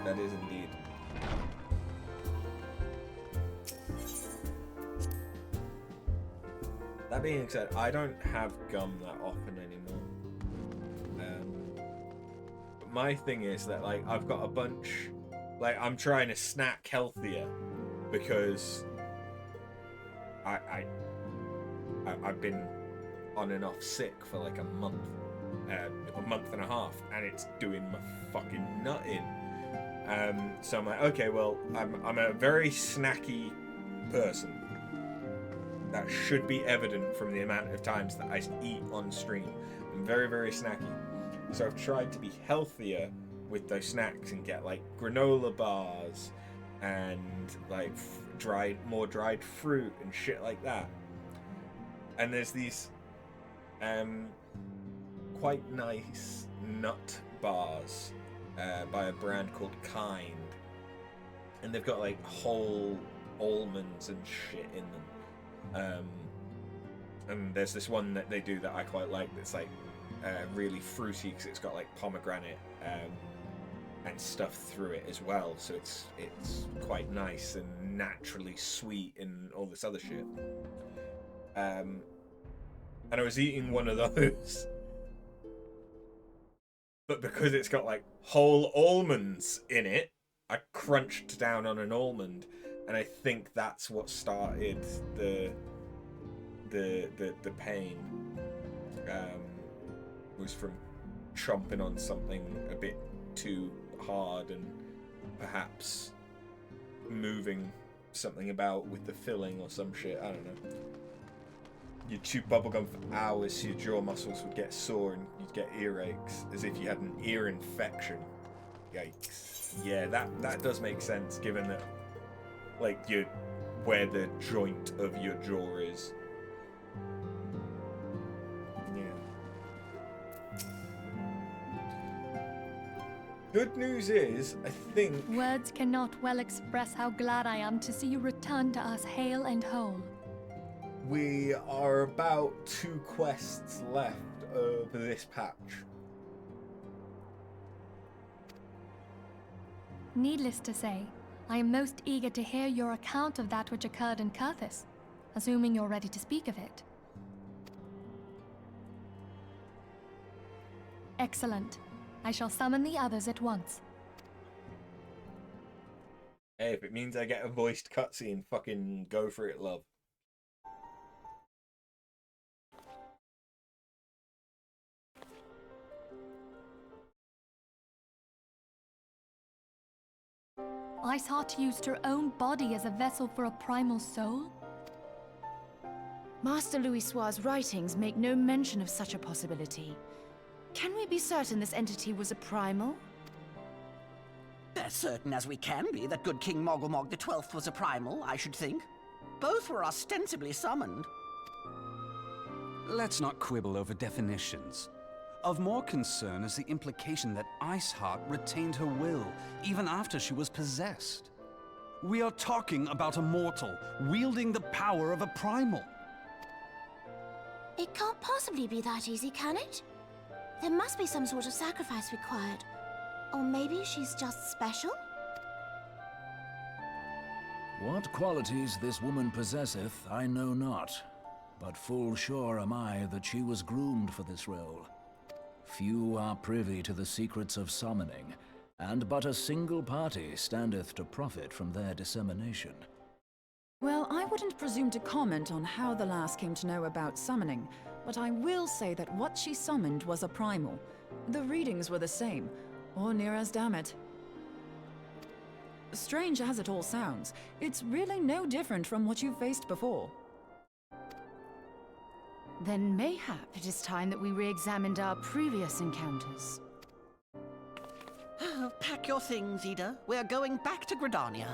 That is indeed. That being said, I don't have gum that often anymore. But my thing is that like I've got a bunch, like I'm trying to snack healthier because I've been on and off sick for like a month and a half, and it's doing my fucking nut in. So I'm like, okay, well, I'm a very snacky person. That should be evident from the amount of times that I eat on stream. I'm very, very snacky. So I've tried to be healthier with those snacks and get like granola bars and like more dried fruit and shit like that. And there's these quite nice nut bars by a brand called Kind, and they've got like whole almonds and shit in them. And there's this one that they do that I quite like that's like really fruity because it's got like pomegranate and stuff through it as well, so it's quite nice and naturally sweet and all this other shit. And I was eating one of those, but because it's got like whole almonds in it, I crunched down on an almond, and I think that's what started the pain. Was from chomping on something a bit too hard and perhaps moving something about with the filling or some shit. I don't know. You'd chew bubblegum for hours so your jaw muscles would get sore and you'd get earaches as if you had an ear infection. Yikes. Yeah, that does make sense given that like where the joint of your jaw is. good news is, I think... Words cannot well express how glad I am to see you return to us hale and whole. We are about 2 quests left of this patch. Needless to say, I am most eager to hear your account of that which occurred in Kurthis, assuming you're ready to speak of it. Excellent. I shall summon the others at once. Hey, if it means I get a voiced cutscene, fucking go for it, love. Iceheart used her own body as a vessel for a primal soul? Master Louisoix's writings make no mention of such a possibility. Can we be certain this entity was a primal? As certain as we can be that good King Mogulmog the 12th was a primal, I should think. Both were ostensibly summoned. Let's not quibble over definitions. Of more concern is the implication that Iceheart retained her will, even after she was possessed. We are talking about a mortal, wielding the power of a primal. It can't possibly be that easy, can it? There must be some sort of sacrifice required. Or maybe she's just special? What qualities this woman possesseth, I know not. But full sure am I that she was groomed for this role. Few are privy to the secrets of summoning, and but a single party standeth to profit from their dissemination. Well, I wouldn't presume to comment on how the lass came to know about summoning, but I will say that what she summoned was a primal. The readings were the same, or near as damn it. Strange as it all sounds, it's really no different from what you've faced before. Then mayhap it is time that we re-examined our previous encounters. Pack your things, Ida. We're going back to Gridania.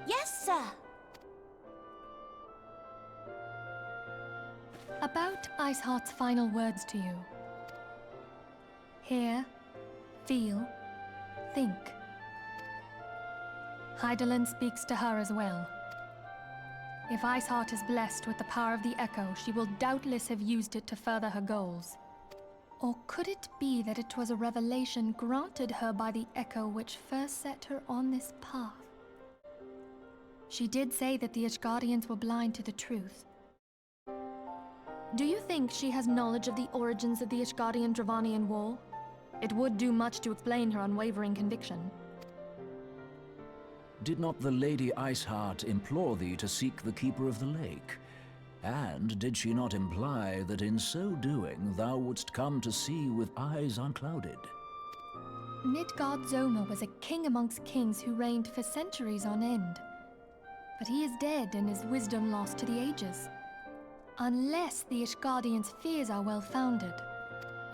Yes, sir. About Iceheart's final words to you. Hear, feel, think. Hydaelyn speaks to her as well. If Iceheart is blessed with the power of the Echo, she will doubtless have used it to further her goals. Or could it be that it was a revelation granted her by the Echo which first set her on this path? She did say that the Ishgardians were blind to the truth. Do you think she has knowledge of the origins of the Ishgardian-Dravanian War? It would do much to explain her unwavering conviction. Did not the Lady Iceheart implore thee to seek the Keeper of the Lake? And did she not imply that in so doing thou wouldst come to see with eyes unclouded? Midgard-Zoma was a king amongst kings who reigned for centuries on end. But he is dead and his wisdom lost to the ages. Unless the Ishgardians' fears are well-founded.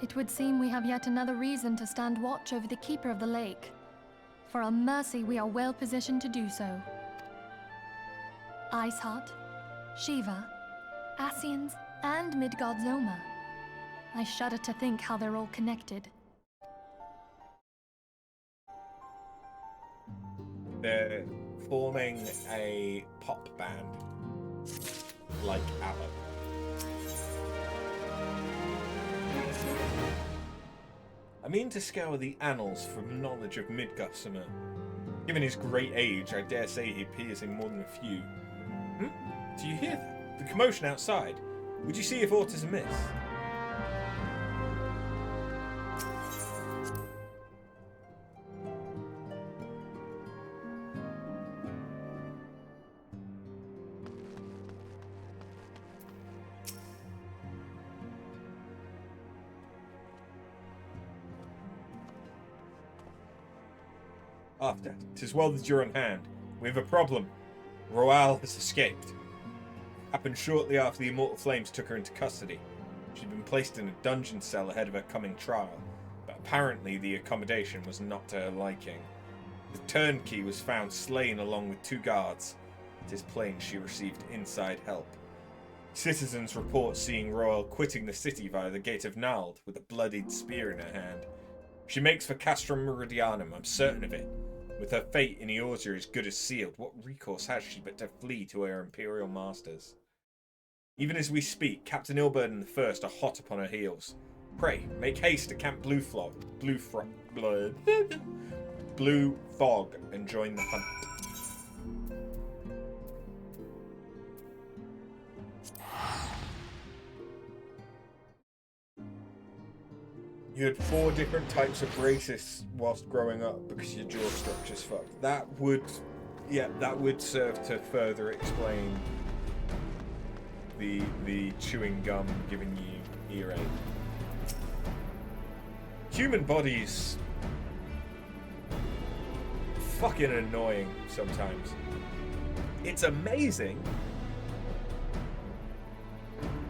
It would seem we have yet another reason to stand watch over the Keeper of the Lake. For a mercy, we are well positioned to do so. Iceheart, Shiva, Ascians, and Midgard-Zoma. I shudder to think how they're all connected. They're forming a pop band, like ABBA. I mean to scour the annals for knowledge of Midgard-Zoma. Given his great age, I dare say he appears in more than a few. Do you hear that? The commotion outside. Would you see if aught is amiss? After, 'tis well that you're on hand. We have a problem. Royale has escaped. Happened shortly after the Immortal Flames took her into custody. She'd been placed in a dungeon cell ahead of her coming trial, but apparently the accommodation was not to her liking. The turnkey was found slain along with 2 guards. It is plain she received inside help. Citizens report seeing Royal quitting the city via the Gate of Nald with a bloodied spear in her hand. She makes for Castrum Meridianum, I'm certain of it. With her fate in Eorzea as good as sealed, what recourse has she but to flee to her imperial masters? Even as we speak, Captain Ilberd and the First are hot upon her heels. Pray, make haste to Camp Blue Fog, Blue Fog, and join the hunt. You had 4 different types of braces whilst growing up because your jaw structure's fucked. That would serve to further explain the chewing gum giving you earache. Human bodies fucking annoying sometimes. It's amazing,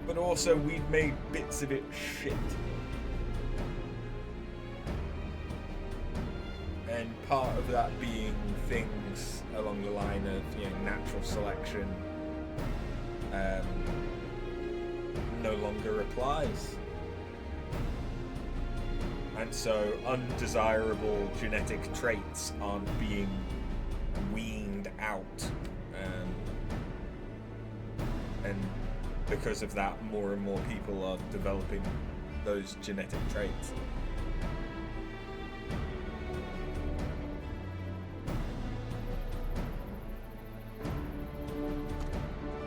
but also we've made bits of it shit. And part of that being things along the line of, you know, natural selection no longer applies. And so undesirable genetic traits aren't being weaned out. And because of that, more and more people are developing those genetic traits.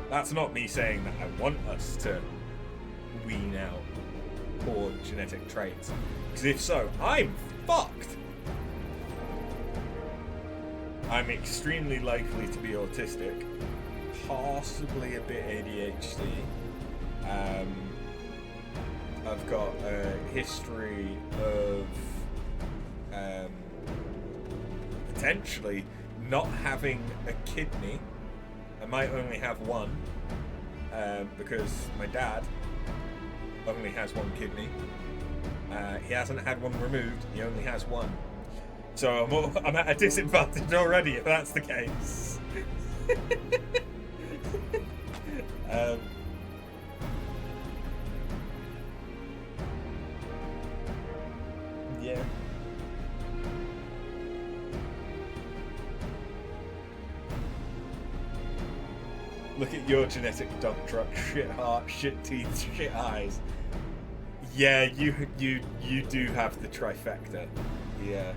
That's not me saying that I want us to wean out poor genetic traits. Because if so, I'm fucked. I'm extremely likely to be autistic, possibly a bit ADHD. I've got a history of potentially not having a kidney. I might only have one, because my dad only has one kidney. He hasn't had one removed, he only has one. So I'm at a disadvantage already if that's the case. Yeah. Look at your genetic dump truck. Shit heart, shit teeth, shit eyes. Yeah, you do have the trifecta. Yeah.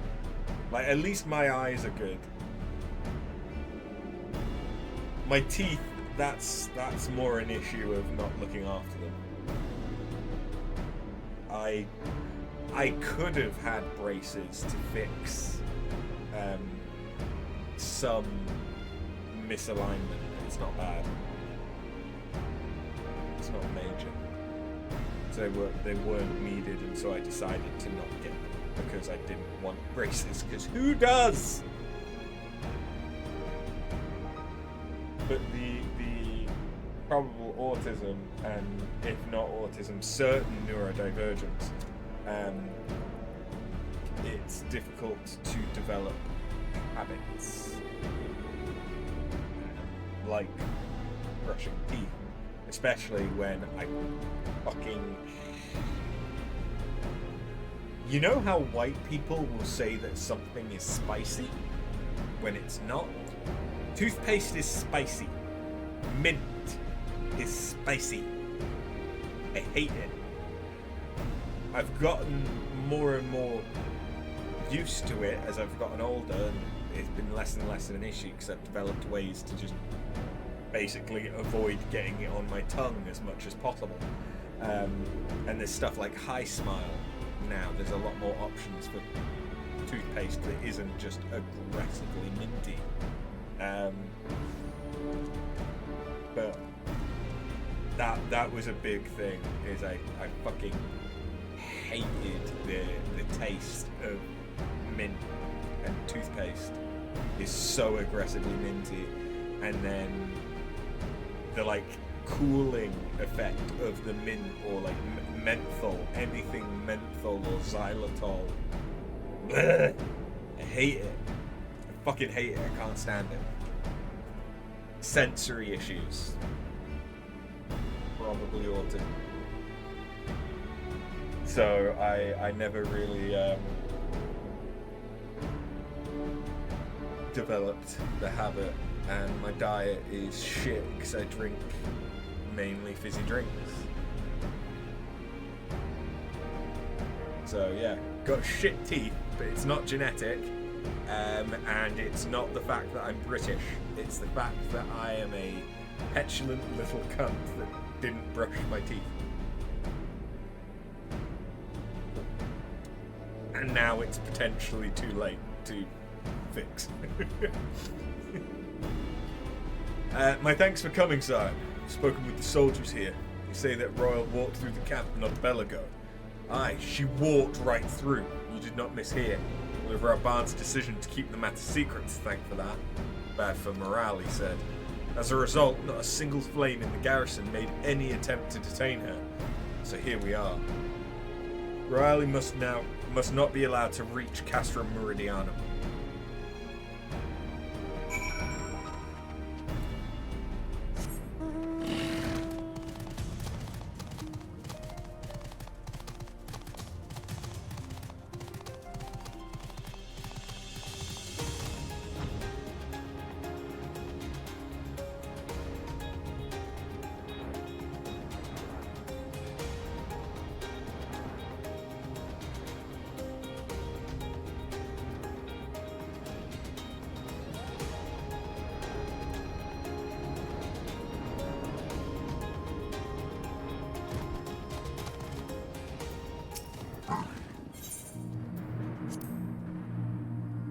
Like, at least my eyes are good. My teeth, that's more an issue of not looking after them. I could have had braces to fix some misalignment. It's not bad. It's not major. So they weren't needed, and so I decided to not get them because I didn't want braces. Because who does? But the probable autism, and if not autism, certain neurodivergence, it's difficult to develop habits. Like brushing teeth, especially when I fucking... You know how white people will say that something is spicy when it's not? Toothpaste is spicy. Mint is spicy. I hate it. I've gotten more and more used to it as I've gotten older, and it's been less and less of an issue because I've developed ways to just basically avoid getting it on my tongue as much as possible. And there's stuff like High Smile now. There's a lot more options for toothpaste that isn't just aggressively minty. But that was a big thing, is I fucking hated the taste of mint, and toothpaste is so aggressively minty, and then the like cooling effect of the mint, or like menthol, anything menthol or xylitol. Blech. I hate it. I fucking hate it. I can't stand it. Sensory issues. Probably autism. So I never really developed the habit, and my diet is shit because I drink mainly fizzy drinks. So yeah, got shit teeth, but it's not genetic, and it's not the fact that I'm British. It's the fact that I am a petulant little cunt that didn't brush my teeth. And now it's potentially too late to fix. My thanks for coming, sire. I've spoken with the soldiers here. They say that Royal walked through the camp not a bell ago. Aye, she walked right through. You did not mishear. Over our Barnes' decision to keep the matter secret, thank for that. Bad for morale, he said. As a result, not a single flame in the garrison made any attempt to detain her. So here we are. Riley must not be allowed to reach Castrum Meridianum.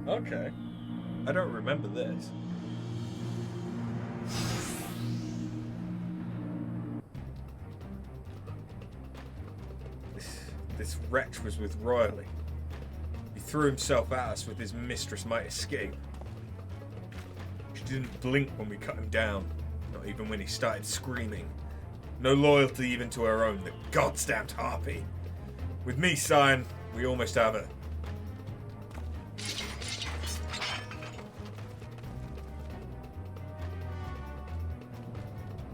Okay. I don't remember this. This wretch was with Royally. He threw himself at us with his mistress might escape. She didn't blink when we cut him down, not even when he started screaming. No loyalty even to her own, the goddamned harpy. With me, Scion, we almost have her.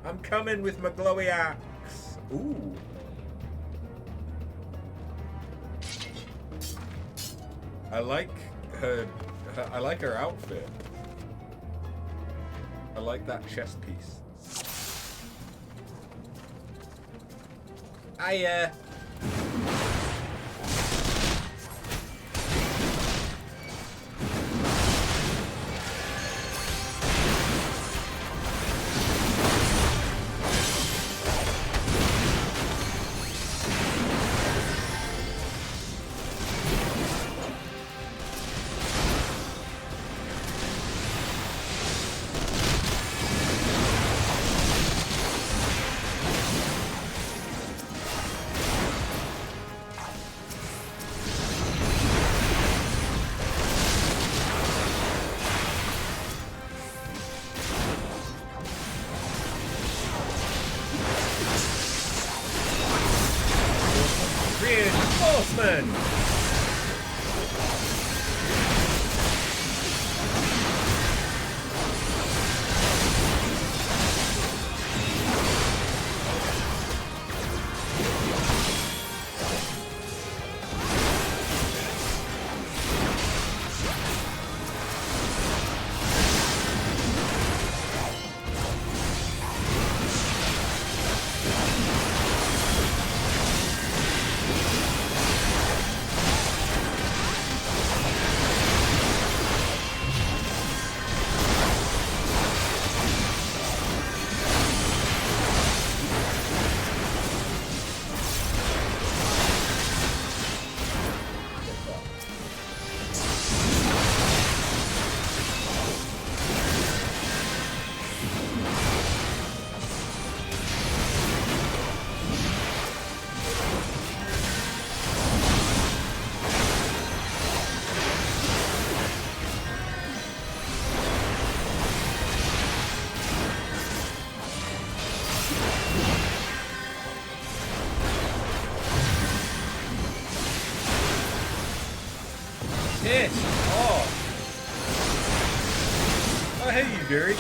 I'm coming with my glowy axe. Ooh. I like her outfit. I like that chest piece. Reinforcement! Piss off. Oh, hey, you Gary.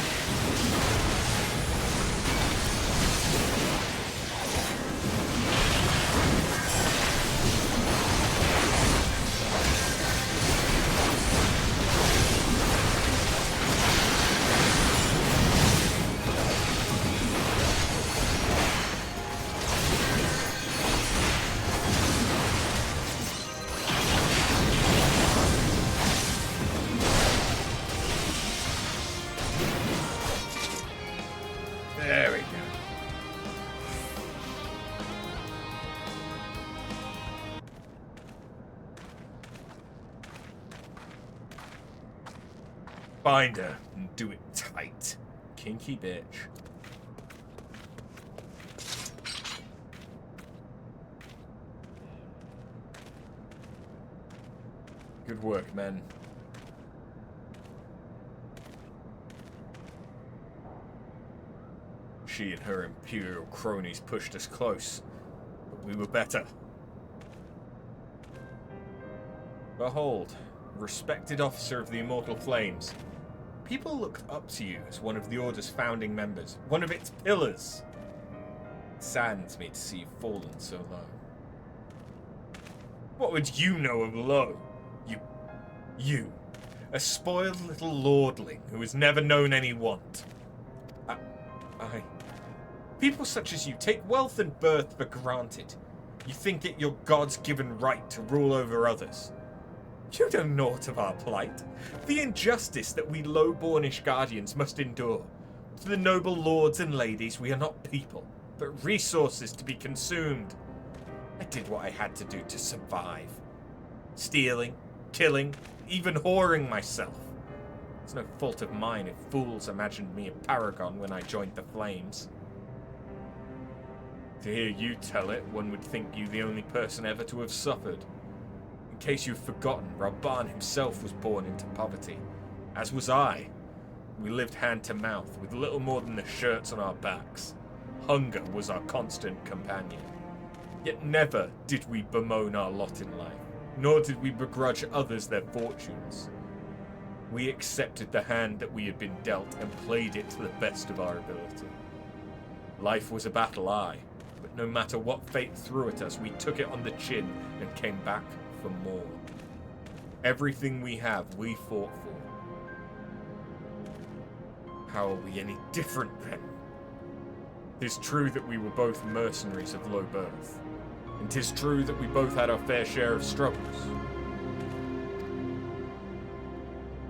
Bind her and do it tight. Kinky bitch. Good work, men. She and her imperial cronies pushed us close, but we were better. Behold, respected officer of the Immortal Flames. People looked up to you as one of the Order's founding members, one of its pillars. It saddens me to see you fallen so low. What would you know of low? You, a spoiled little lordling who has never known any want. People such as you take wealth and birth for granted. You think it your God's given right to rule over others. You know naught of our plight, the injustice that we low-bornish guardians must endure. To the noble lords and ladies, we are not people, but resources to be consumed. I did what I had to do to survive. Stealing, killing, even whoring myself. It's no fault of mine if fools imagined me a paragon when I joined the Flames. To hear you tell it, one would think you the only person ever to have suffered. In case you've forgotten, Rauban himself was born into poverty, as was I. We lived hand to mouth, with little more than the shirts on our backs. Hunger was our constant companion. Yet never did we bemoan our lot in life, nor did we begrudge others their fortunes. We accepted the hand that we had been dealt and played it to the best of our ability. Life was a battle, aye, but no matter what fate threw at us, we took it on the chin and came back for more. Everything we have, we fought for. How are we any different then? It is true that we were both mercenaries of low birth, and 'tis true that we both had our fair share of struggles.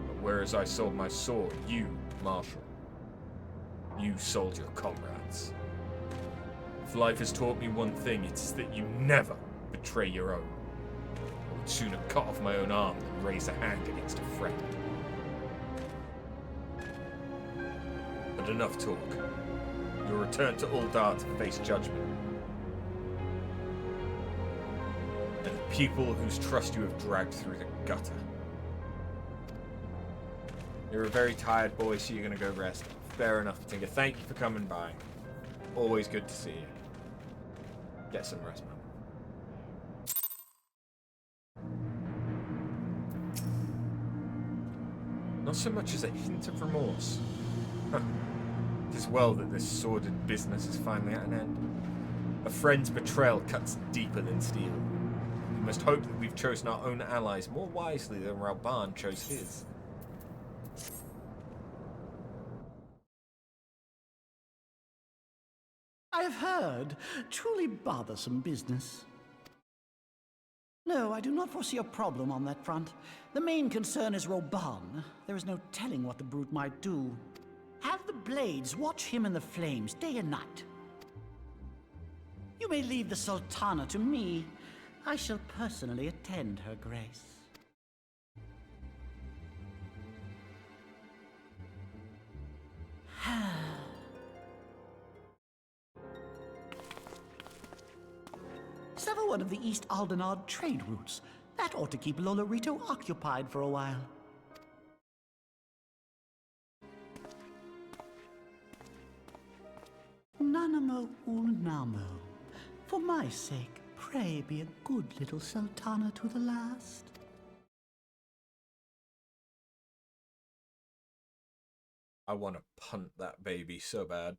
But whereas I sold my sword, you, Marshal, you sold your comrades. If life has taught me one thing, it is that you never betray your own. I would sooner cut off my own arm than raise a hand against a friend. But enough talk. You'll return to Uldar to face judgment. And the people whose trust you have dragged through the gutter. You're a very tired boy, so you're gonna go rest. Fair enough, Tinker. Thank you for coming by. Always good to see you. Get some rest, man. Not so much as a hint of remorse. It is well that this sordid business is finally at an end. A friend's betrayal cuts deeper than steel. We must hope that we've chosen our own allies more wisely than Rauban chose his. I have heard. Truly bothersome business. No, I do not foresee a problem on that front. The main concern is Rauban. There is no telling what the brute might do. Have the Blades watch him in the flames day and night. You may leave the Sultana to me. I shall personally attend her grace. Sever one of the East Aldenard trade routes. That ought to keep Lolorito occupied for a while. Nanamo Ulnamo. For my sake, pray be a good little Sultana to the last. I want to punt that baby so bad.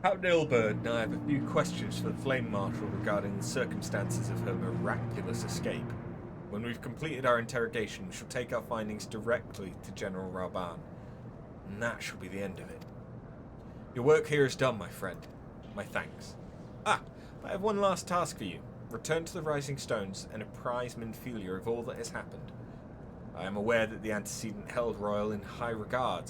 Captain Ilbird and I have a few questions for the Flame Marshal regarding the circumstances of her miraculous escape. When we've completed our interrogation, we shall take our findings directly to General Rauban, and that shall be the end of it. Your work here is done, my friend. My thanks. I have one last task for you. Return to the Rising Stones and apprise Minfilia of all that has happened. I am aware that the antecedent held Royal in high regard,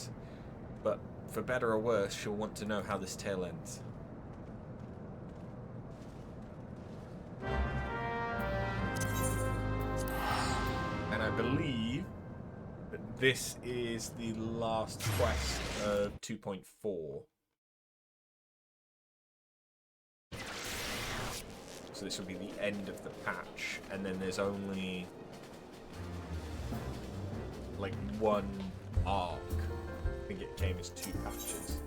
but for better or worse, she'll want to know how this tale ends. And I believe that this is the last quest of 2.4. So this will be the end of the patch, and then there's only like one arc. I think it came as 2 patches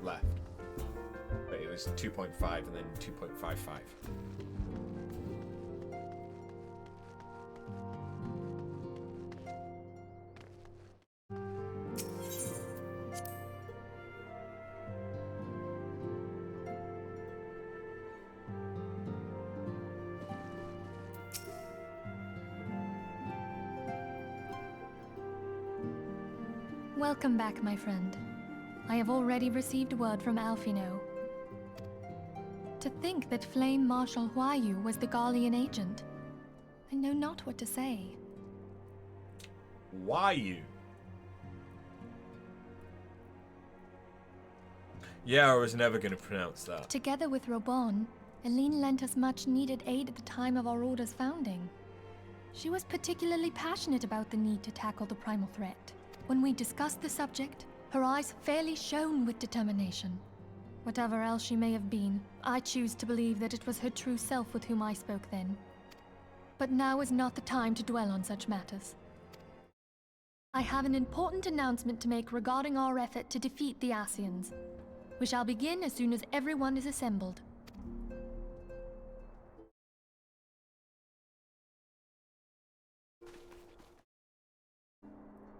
left. But it was 2.5 and then 2.55. Welcome back, my friend. I have already received word from Alphino. To think that Flame Marshal Huayu was the Garlean agent. I know not what to say. Huayu? Yeah, I was never going to pronounce that. Together with Robon, Eileen lent us much needed aid at the time of our order's founding. She was particularly passionate about the need to tackle the primal threat. When we discussed the subject, her eyes fairly shone with determination. Whatever else she may have been, I choose to believe that it was her true self with whom I spoke then. But now is not the time to dwell on such matters. I have an important announcement to make regarding our effort to defeat the Ascians. We shall begin as soon as everyone is assembled.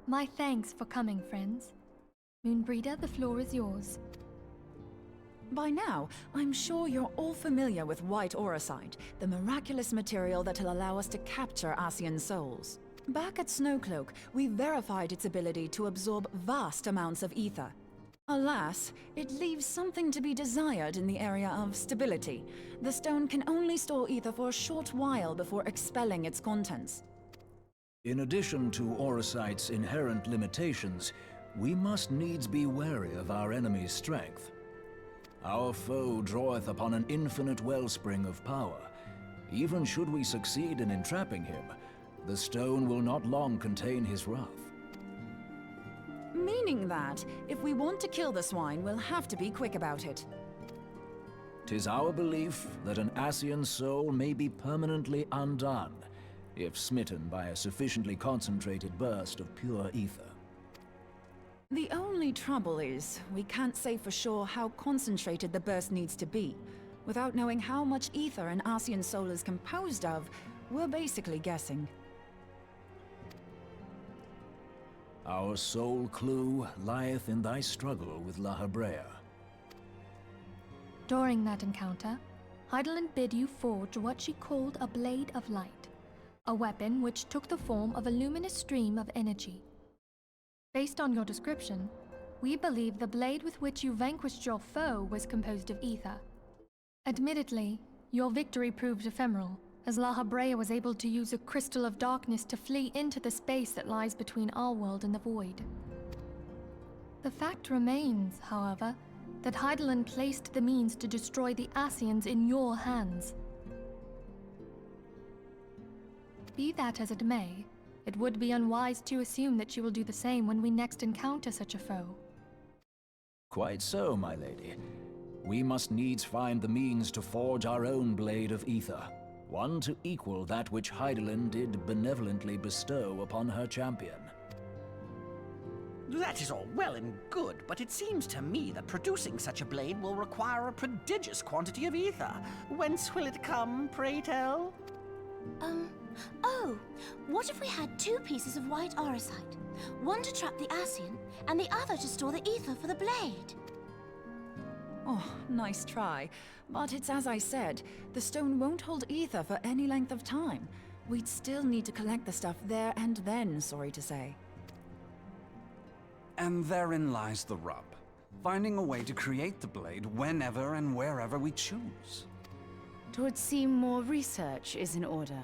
My thanks for coming, friends. Moonbreeder, the floor is yours. By now, I'm sure you're all familiar with white auracite, the miraculous material that'll allow us to capture Ascian souls. Back at Snowcloak, we verified its ability to absorb vast amounts of ether. Alas, it leaves something to be desired in the area of stability. The stone can only store ether for a short while before expelling its contents. In addition to auracite's inherent limitations, we must needs be wary of our enemy's strength. Our foe draweth upon an infinite wellspring of power. Even should we succeed in entrapping him, the stone will not long contain his wrath. Meaning that, if we want to kill the swine, we'll have to be quick about it. 'Tis our belief that an Ascian soul may be permanently undone, if smitten by a sufficiently concentrated burst of pure ether. The only trouble is, we can't say for sure how concentrated the burst needs to be. Without knowing how much ether an Ascian soul is composed of, we're basically guessing. Our sole clue lieth in thy struggle with La Habrea. During that encounter, Heidelin bid you forge what she called a Blade of Light, a weapon which took the form of a luminous stream of energy. Based on your description, we believe the blade with which you vanquished your foe was composed of ether. Admittedly, your victory proved ephemeral, as La Habrea was able to use a crystal of darkness to flee into the space that lies between our world and the void. The fact remains, however, that Heidelin placed the means to destroy the Ascians in your hands. Be that as it may, it would be unwise to assume that you will do the same when we next encounter such a foe. Quite so, my lady. We must needs find the means to forge our own blade of ether, one to equal that which Heidelin did benevolently bestow upon her champion. That is all well and good, but it seems to me that producing such a blade will require a prodigious quantity of ether. Whence will it come, pray tell? Oh, what if we had 2 pieces of white auracite? One to trap the Ascian, and the other to store the ether for the blade. Oh, nice try. But it's as I said, the stone won't hold ether for any length of time. We'd still need to collect the stuff there and then, sorry to say. And therein lies the rub. Finding a way to create the blade whenever and wherever we choose. 'Twould seem more research is in order.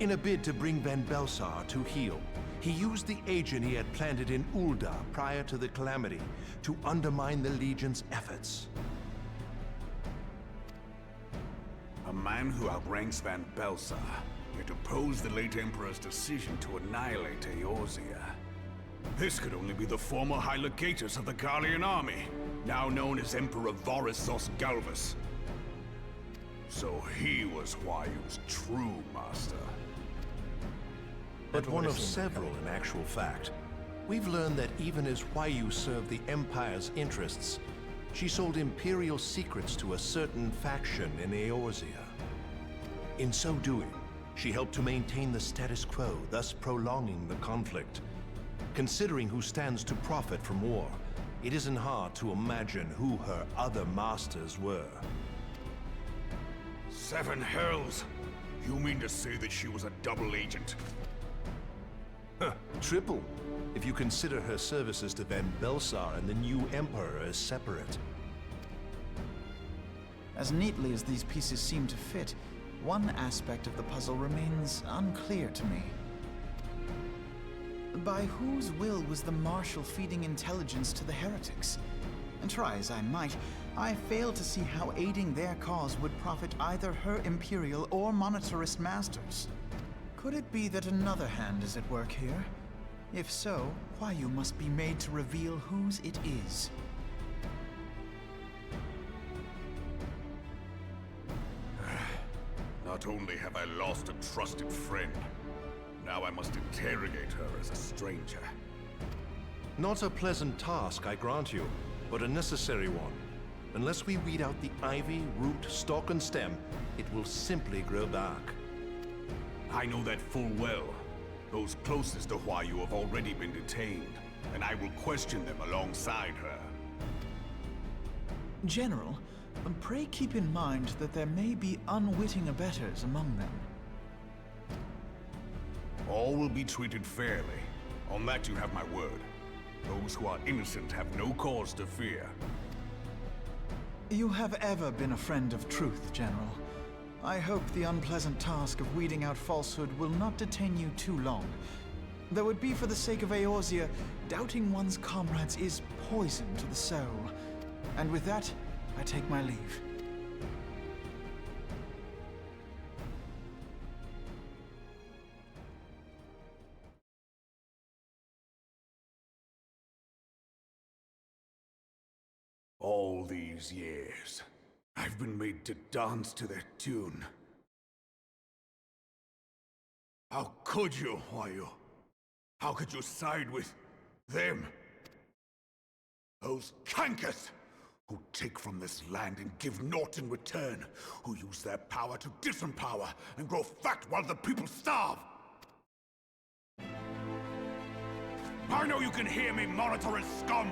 In a bid to bring Van Belsar to heel, he used the agent he had planted in Ul'dah prior to the Calamity to undermine the Legion's efforts. A man who outranks Van Belsar, yet opposed the late Emperor's decision to annihilate Eorzea. This could only be the former High Legatus of the Garlean army, now known as Emperor Varys Zosgalvus. So he was Huayu's true master. But one of several in actual fact. We've learned that even as Huayu served the Empire's interests, she sold Imperial secrets to a certain faction in Eorzea. In so doing, she helped to maintain the status quo, thus prolonging the conflict. Considering who stands to profit from war, it isn't hard to imagine who her other masters were. Seven hells! You mean to say that she was a double agent? Huh, triple, if you consider her services to Van Belsar and the new Emperor as separate. As neatly as these pieces seem to fit, one aspect of the puzzle remains unclear to me. By whose will was the Marshal feeding intelligence to the heretics? And try as I might, I fail to see how aiding their cause would profit either her Imperial or monetarist masters. Could it be that another hand is at work here? If so, Huayu must be made to reveal whose it is. Not only have I lost a trusted friend, now I must interrogate her as a stranger. Not a pleasant task, I grant you, but a necessary one. Unless we weed out the ivy, root, stalk, and stem, it will simply grow back. I know that full well. Those closest to Huayu have already been detained, and I will question them alongside her. General, pray keep in mind that there may be unwitting abettors among them. All will be treated fairly. On that you have my word. Those who are innocent have no cause to fear. You have ever been a friend of truth, General. I hope the unpleasant task of weeding out falsehood will not detain you too long. Though it be for the sake of Eorzea, doubting one's comrades is poison to the soul. And with that, I take my leave. All these years, I've been made to dance to their tune. How could you, Huayu? How could you side with them? Those cankers who take from this land and give naught in return, who use their power to disempower and grow fat while the people starve. I know you can hear me, monitorous scum!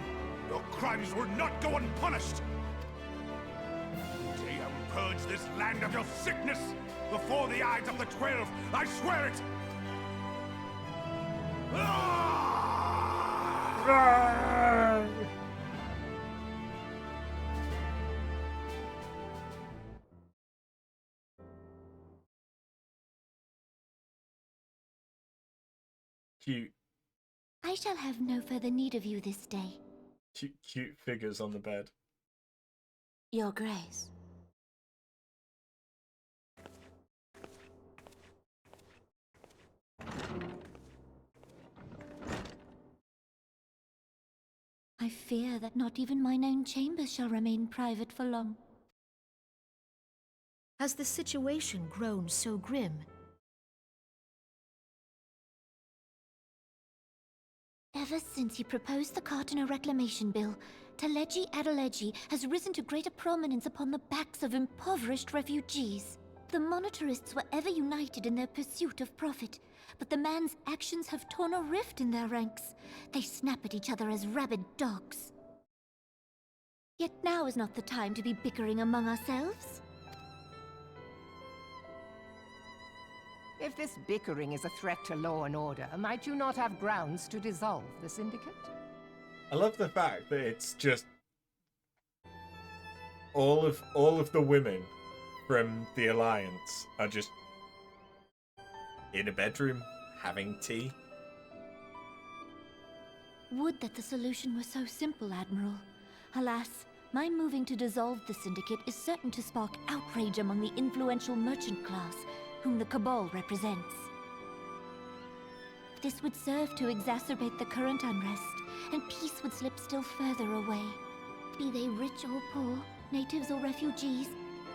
Your crimes will not go unpunished! Today I will purge this land of your sickness! Before the eyes of the 12, I swear it! Cute. I shall have no further need of you this day. Cute figures on the bed. Your Grace. I fear that not even mine own chambers shall remain private for long. Has the situation grown so grim? Ever since he proposed the Cartiner Reclamation Bill, Teleji Adeleji has risen to greater prominence upon the backs of impoverished refugees. The monetarists were ever united in their pursuit of profit, but the man's actions have torn a rift in their ranks. They snap at each other as rabid dogs. Yet now is not the time to be bickering among ourselves. If this bickering is a threat to law and order, might you not have grounds to dissolve the syndicate? I love the fact that it's just all of the women from the Alliance are just in a bedroom, having tea. Would that the solution were so simple, Admiral. Alas, my moving to dissolve the Syndicate is certain to spark outrage among the influential merchant class, whom the Cabal represents. This would serve to exacerbate the current unrest, and peace would slip still further away. Be they rich or poor, natives or refugees,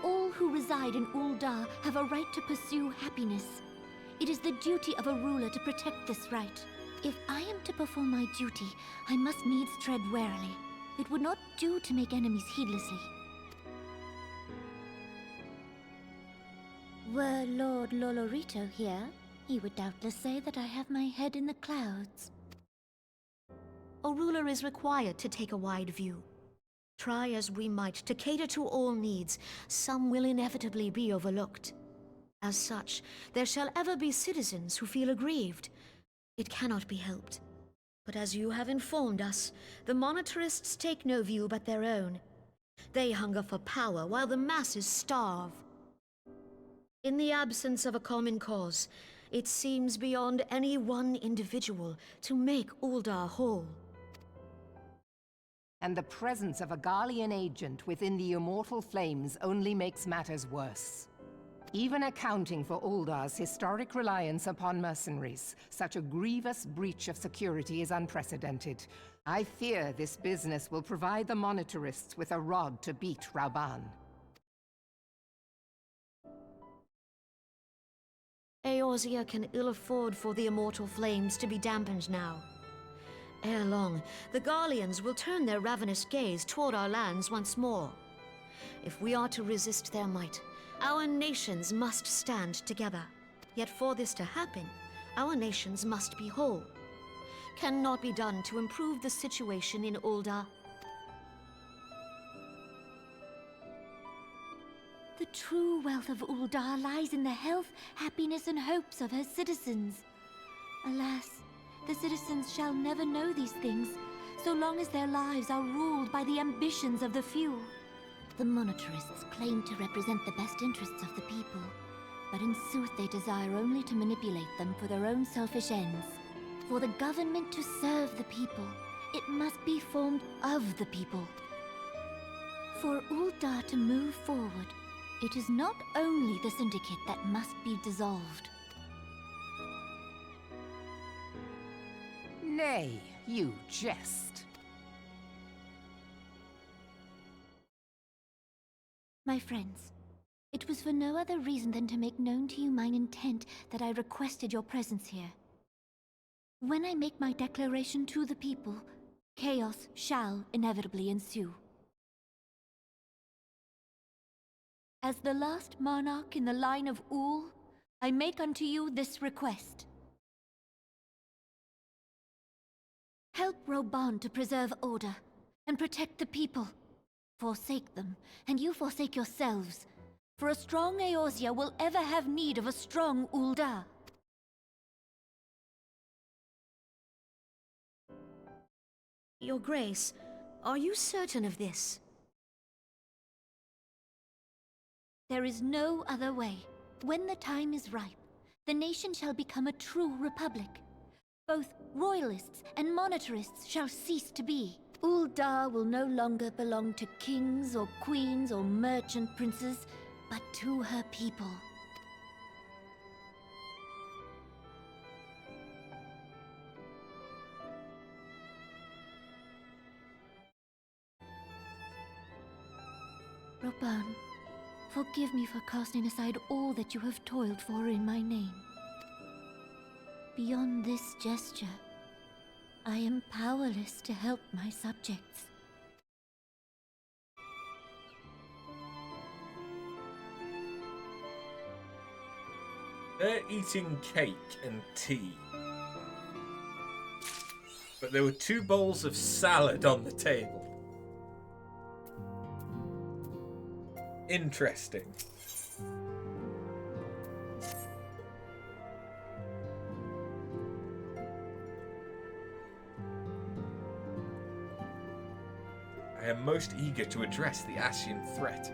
all who reside in Ul'dah have a right to pursue happiness. It is the duty of a ruler to protect this right. If I am to perform my duty, I must needs tread warily. It would not do to make enemies heedlessly. Were Lord Lolorito here, he would doubtless say that I have my head in the clouds. A ruler is required to take a wide view. Try as we might to cater to all needs, some will inevitably be overlooked. As such, there shall ever be citizens who feel aggrieved. It cannot be helped. But as you have informed us, the monetarists take no view but their own. They hunger for power while the masses starve. In the absence of a common cause, it seems beyond any one individual to make Ul'dah whole. And the presence of a Garlean agent within the immortal flames only makes matters worse. Even accounting for Ul'dah's historic reliance upon mercenaries, such a grievous breach of security is unprecedented. I fear this business will provide the monetarists with a rod to beat Rauban. Eorzea can ill afford for the immortal flames to be dampened now. Ere long, the Garleans will turn their ravenous gaze toward our lands once more. If we are to resist their might, our nations must stand together. Yet for this to happen, our nations must be whole. Cannot be done to improve the situation in Ul'dah. The true wealth of Ul'dah lies in the health, happiness, and hopes of her citizens. Alas, the citizens shall never know these things, so long as their lives are ruled by the ambitions of the few. The monetarists claim to represent the best interests of the people, but in sooth they desire only to manipulate them for their own selfish ends. For the government to serve the people, it must be formed of the people. For Ul'dah to move forward, it is not only the Syndicate that must be dissolved. Nay, you jest. My friends, it was for no other reason than to make known to you mine intent that I requested your presence here. When I make my declaration to the people, chaos shall inevitably ensue. As the last monarch in the line of Ul, I make unto you this request. Help Rauban to preserve order and protect the people. Forsake them, and you forsake yourselves. For a strong Eorzea will ever have need of a strong Ul'dah. Your Grace, are you certain of this? There is no other way. When the time is ripe, the nation shall become a true republic. Both royalists and monetarists shall cease to be. Ul'dah will no longer belong to kings or queens or merchant princes, but to her people. Rauban, forgive me for casting aside all that you have toiled for in my name. Beyond this gesture, I am powerless to help my subjects. They're eating cake and tea. But there were 2 bowls of salad on the table. Interesting. I am most eager to address the Ascian threat.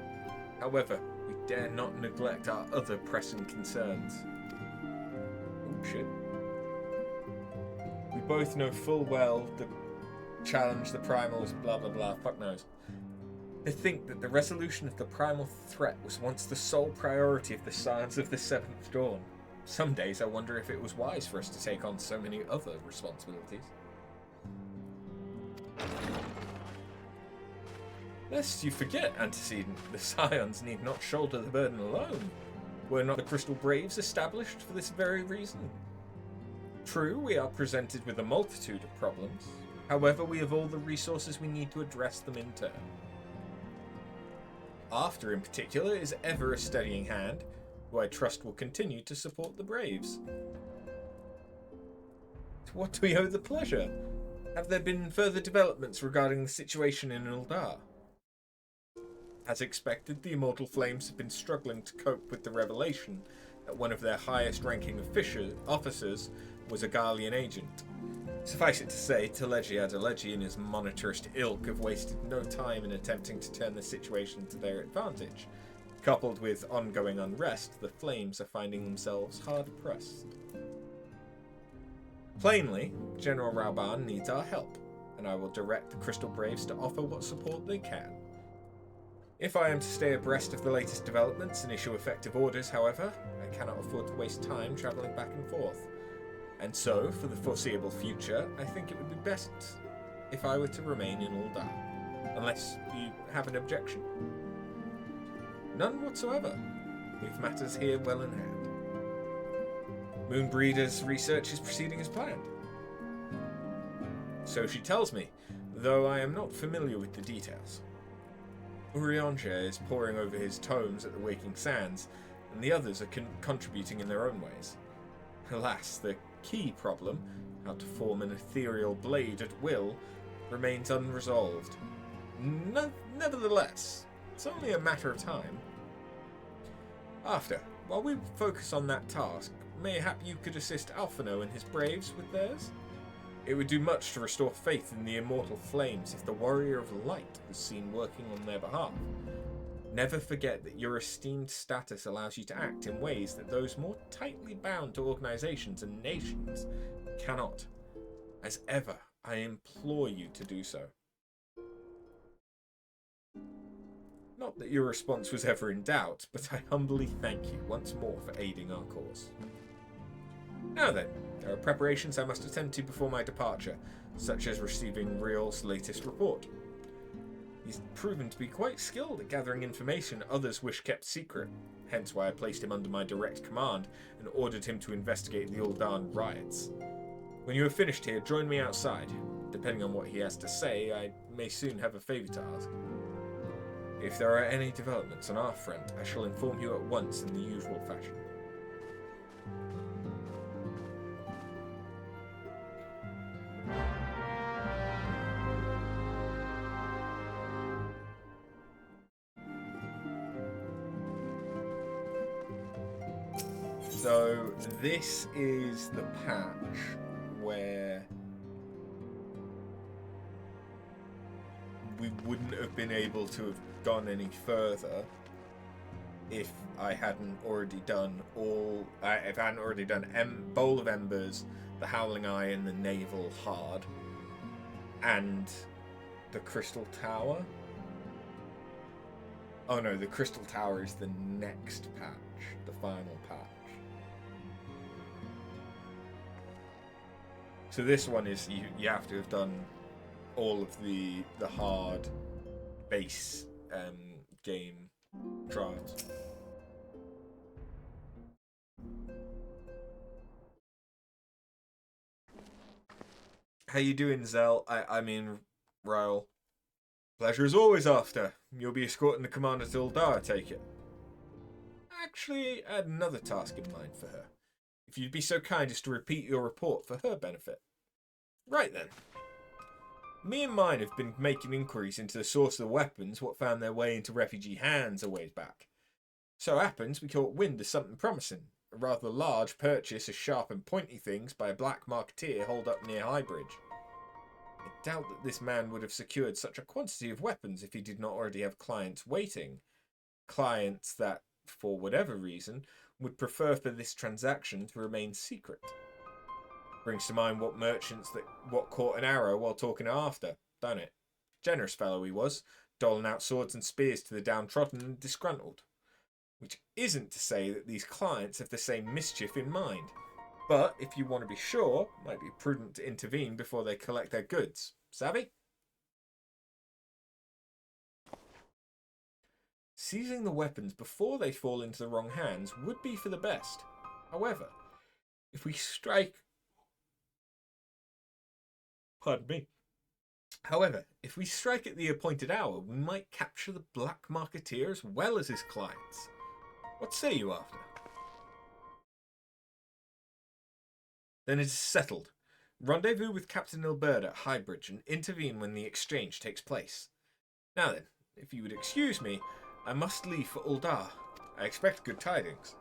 However, we dare not neglect our other pressing concerns. bullshit. We both know full well the challenge, the primals, blah blah blah, fuck knows. To think that the resolution of the primal threat was once the sole priority of the Scions of the Seventh Dawn. Some days I wonder if it was wise for us to take on so many other responsibilities. Lest you forget, Antecedent, the Scions need not shoulder the burden alone. Were not the Crystal Braves established for this very reason? True, we are presented with a multitude of problems. However, we have all the resources we need to address them in turn. After, in particular, is ever a steadying hand, who I trust will continue to support the Braves. To what do we owe the pleasure? Have there been further developments regarding the situation in Uldar? As expected, the Immortal Flames have been struggling to cope with the revelation that one of their highest-ranking officers was a Garlean agent. Suffice it to say, Teleji Adeleji and his monetarist ilk have wasted no time in attempting to turn the situation to their advantage. Coupled with ongoing unrest, the Flames are finding themselves hard-pressed. Plainly, General Rauban needs our help, and I will direct the Crystal Braves to offer what support they can. If I am to stay abreast of the latest developments and issue effective orders, however, I cannot afford to waste time travelling back and forth. And so, for the foreseeable future, I think it would be best if I were to remain in Uldar. Unless you have an objection. None whatsoever. Leave matters here well in hand. Moonbreeder's research is proceeding as planned. So she tells me, though I am not familiar with the details. Eorzea is poring over his tomes at the Waking Sands, and the others are contributing in their own ways. Alas, the key problem, how to form an ethereal blade at will, remains unresolved. Nevertheless, it's only a matter of time. While we focus on that task, mayhap you could assist Alphino and his Braves with theirs? It would do much to restore faith in the Immortal Flames if the Warrior of Light was seen working on their behalf. Never forget that your esteemed status allows you to act in ways that those more tightly bound to organizations and nations cannot. As ever, I implore you to do so. Not that your response was ever in doubt, but I humbly thank you once more for aiding our cause. Now then, there are preparations I must attend to before my departure, such as receiving Real's latest report. He's proven to be quite skilled at gathering information others wish kept secret, hence why I placed him under my direct command and ordered him to investigate the Uldan riots. When you have finished here, join me outside. Depending on what he has to say, I may soon have a favour to ask. If there are any developments on our front, I shall inform you at once in the usual fashion. So this is the patch where we wouldn't have been able to have gone any further if I hadn't already done if I hadn't already done Bowl of Embers, the Howling Eye, and the Naval Hard, and the Crystal Tower. Oh no, the Crystal Tower is the next patch, the final patch. So this one is you have to have done all of the hard base game trials. How you doing, Zell? I mean, Ryle. Pleasure as always, after. You'll be escorting the commander to Uldar, I take it. Actually, I had another task in mind for her. If you'd be so kind as to repeat your report for her benefit. Right then. Me and mine have been making inquiries into the source of the weapons what found their way into refugee hands a ways back. So happens we caught wind of something promising. A rather large purchase of sharp and pointy things by a black marketeer holed up near Highbridge. I doubt that this man would have secured such a quantity of weapons if he did not already have clients waiting. Clients that, for whatever reason, would prefer for this transaction to remain secret. Brings to mind what merchants what caught an arrow while talking after, don't it? Generous fellow he was, doling out swords and spears to the downtrodden and disgruntled. Which isn't to say that these clients have the same mischief in mind. But if you want to be sure, it might be prudent to intervene before they collect their goods. Savvy? Seizing the weapons before they fall into the wrong hands would be for the best. However, if we strike... Pardon me. However, if we strike at the appointed hour, we might capture the Black Marketeer as well as his clients. What say you after? Then it is settled. Rendezvous with Captain Ilbert at Highbridge and intervene when the exchange takes place. Now then, if you would excuse me, I must leave for Uldar. I expect good tidings.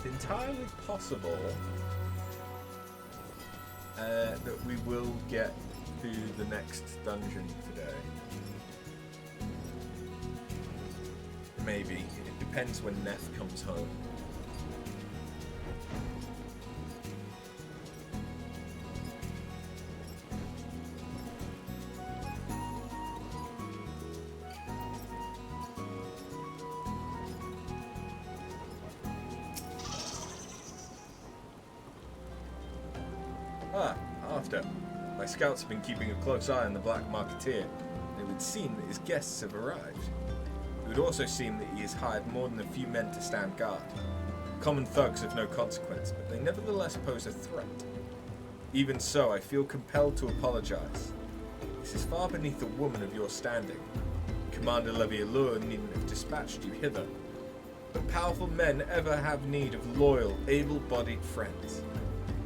Entirely possible that we will get to the next dungeon today. Maybe. It depends when Neth comes home. My scouts have been keeping a close eye on the Black Marketeer, and it would seem that his guests have arrived. It would also seem that he has hired more than a few men to stand guard. Common thugs of no consequence, but they nevertheless pose a threat. Even so, I feel compelled to apologize. This is far beneath a woman of your standing. Commander Levialur needn't have dispatched you hither. But powerful men ever have need of loyal, able-bodied friends.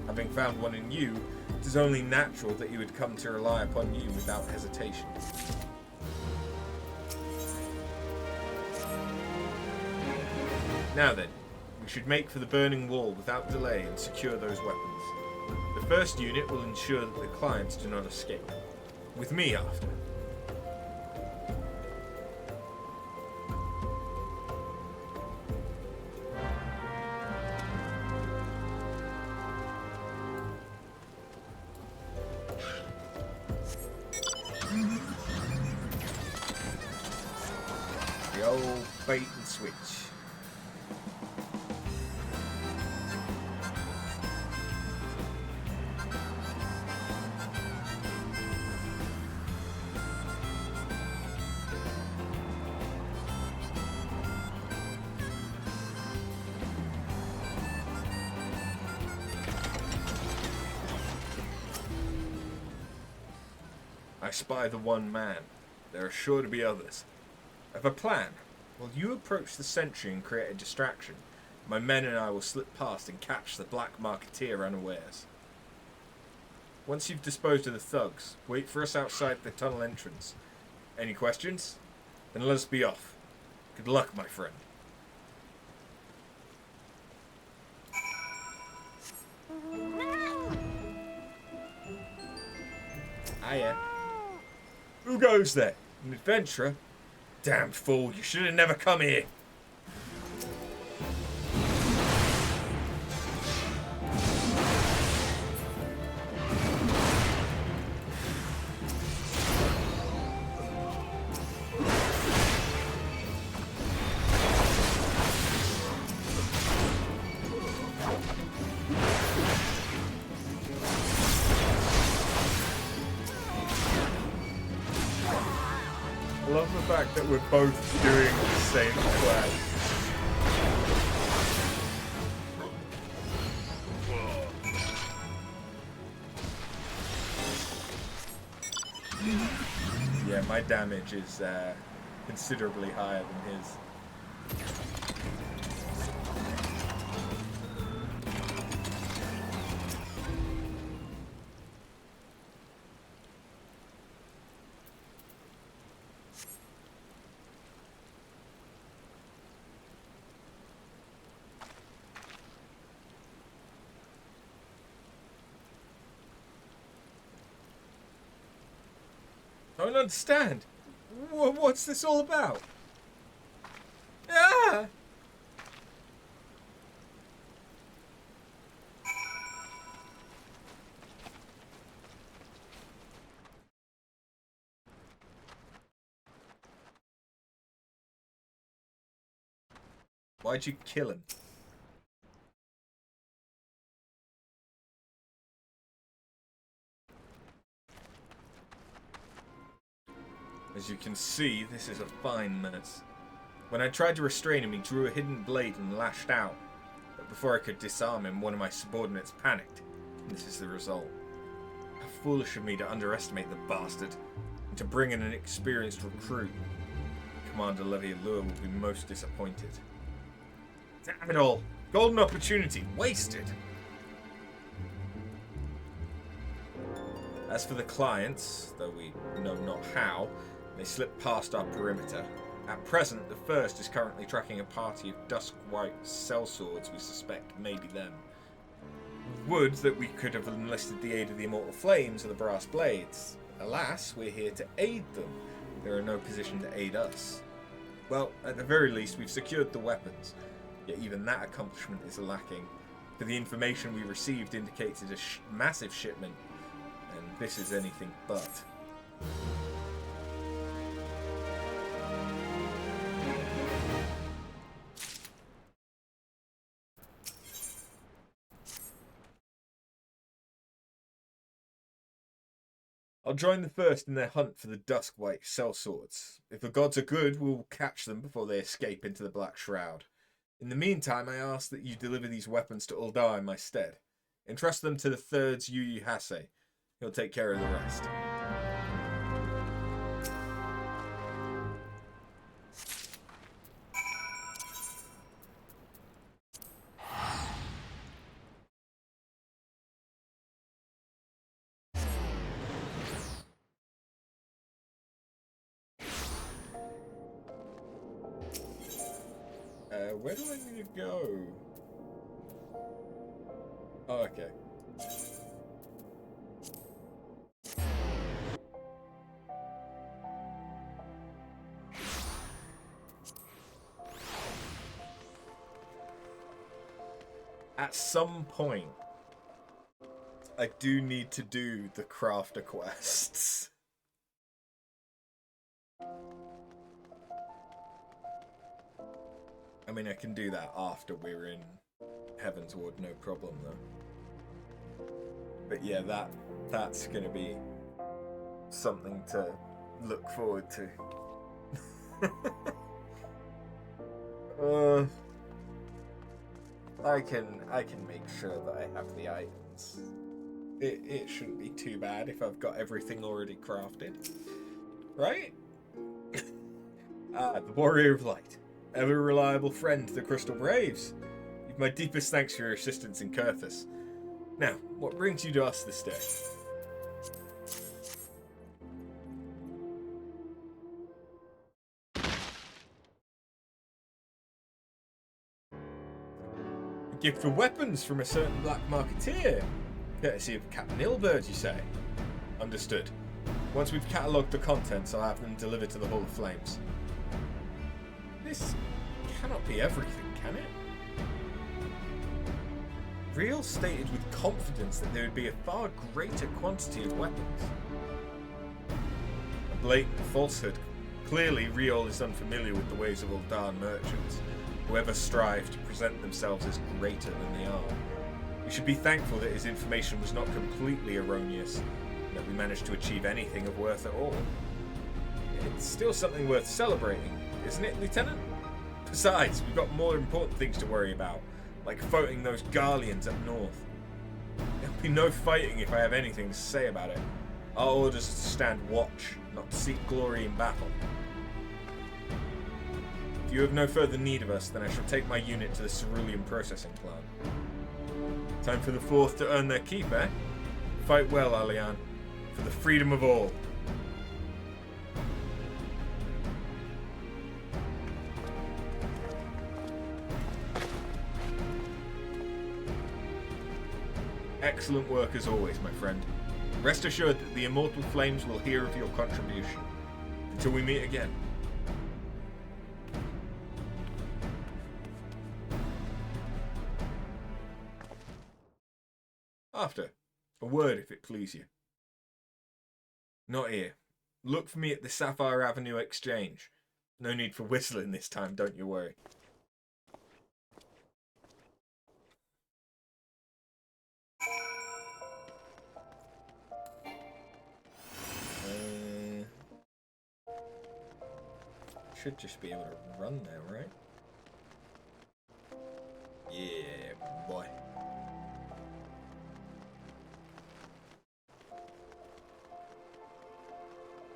Having found one in you, it is only natural that he would come to rely upon you without hesitation. Now then, we should make for the burning wall without delay and secure those weapons. The first unit will ensure that the clients do not escape. With me after. The old bait and switch. I spy the one man. There are sure to be others. I have a plan. While you approach the sentry and create a distraction, my men and I will slip past and catch the Black Marketeer unawares. Once you've disposed of the thugs, wait for us outside the tunnel entrance. Any questions? Then let us be off. Good luck, my friend. Hiya. Who goes there? An adventurer? Damned fool, you should have never come here. I love the fact that we're both doing the same quest. Yeah, my damage is considerably higher than his. don't understand. What's this all about? Ah! Why'd you kill him? As you can see, this is a fine mess. When I tried to restrain him, he drew a hidden blade and lashed out. But before I could disarm him, one of my subordinates panicked. And this is the result. How foolish of me to underestimate the bastard, and to bring in an experienced recruit. Commander Levialure will be most disappointed. Damn it all! Golden opportunity wasted! As for the clients, though we know not how, they slipped past our perimeter. At present, the first is currently tracking a party of dusk-white sellswords we suspect may be them. Would that we could have enlisted the aid of the Immortal Flames or the Brass Blades. Alas, we're here to aid them. They're in no position to aid us. Well, at the very least, we've secured the weapons. Yet even that accomplishment is lacking, for the information we received indicated a massive shipment, and this is anything but. I'll join the first in their hunt for the Duskwhite sellswords. If the gods are good, we'll catch them before they escape into the Black Shroud. In the meantime, I ask that you deliver these weapons to Uldar in my stead. Entrust them to the Third's Yu Hase. He'll take care of the rest. Where do I need to go? Oh, okay. At some point, I do need to do the crafter quests. I mean, I can do that after we're in Heaven's Ward, no problem though. But yeah, that's gonna be something to look forward to. I can make sure that I have the items. It shouldn't be too bad if I've got everything already crafted, right? The Warrior of Light. Ever reliable friend to the Crystal Braves. You've my deepest thanks for your assistance in Kurthus. Now, what brings you to us this day? A gift of weapons from a certain black marketeer. Courtesy of Captain Ilbird, you say? Understood. Once we've catalogued the contents, I'll have them delivered to the Hall of Flames. This cannot be everything, can it? Riel stated with confidence that there would be a far greater quantity of weapons. A blatant falsehood. Clearly, Riel is unfamiliar with the ways of Uldan merchants, who ever strive to present themselves as greater than they are. We should be thankful that his information was not completely erroneous, and that we managed to achieve anything of worth at all. It's still something worth celebrating, isn't it, Lieutenant? Besides, we've got more important things to worry about, like fighting those Garleans up north. There'll be no fighting if I have anything to say about it. Our orders are to stand watch, not to seek glory in battle. If you have no further need of us, then I shall take my unit to the cerulean processing plant. Time for the Fourth to earn their keep, eh? Fight well, Alian, for the freedom of all. Excellent work as always, my friend. Rest assured that the immortal flames will hear of your contribution. Until we meet again. After, a word if it please you. Not here. Look for me at the Sapphire Avenue Exchange. No need for whistling this time, don't you worry. Should just be able to run there, right? Yeah, boy.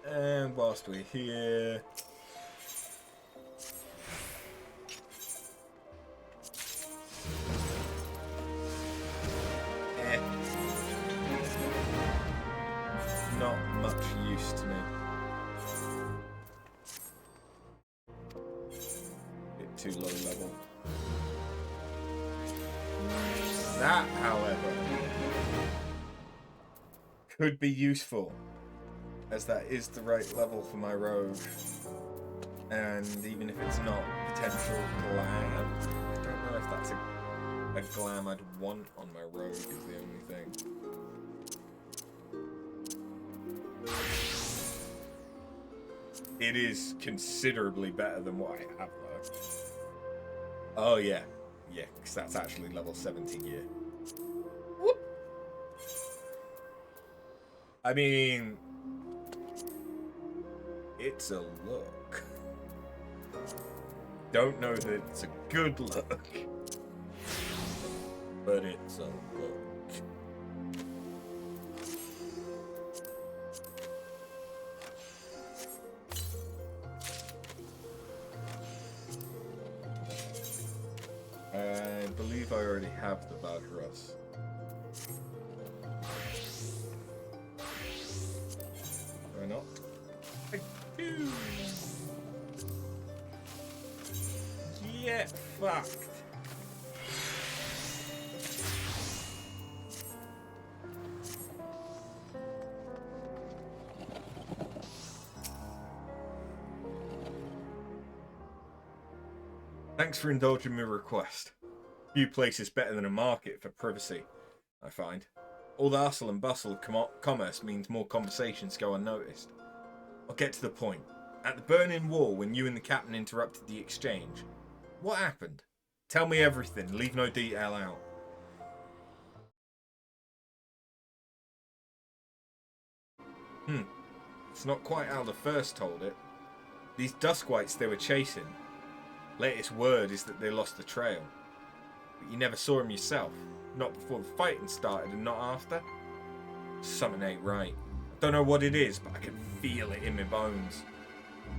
And whilst we're here... Not much use to me. Bit too low level. That, however, could be useful, as that is the right level for my rogue. And even if it's not, potential glam. I don't know if that's a glam I'd want on my rogue is the only thing. It is considerably better than what I have though. Oh yeah. Yeah, because that's actually level 70 gear. Whoop. I mean, it's a look. Don't know that it's a good look, but it's a look. I believe I already have the Valkyros. Why not? I do. Get fucked. Thanks for indulging my request. Few places better than a market for privacy, I find. All the hustle and bustle of commerce means more conversations go unnoticed. I'll get to the point. At the Burning Wall, when you and the captain interrupted the exchange, what happened? Tell me everything, leave no detail out. It's not quite how the first told it. These Duskwights they were chasing. Latest word is that they lost the trail. But you never saw him yourself. Not before the fighting started and not after. Something ain't right. I don't know what it is, but I can feel it in my bones.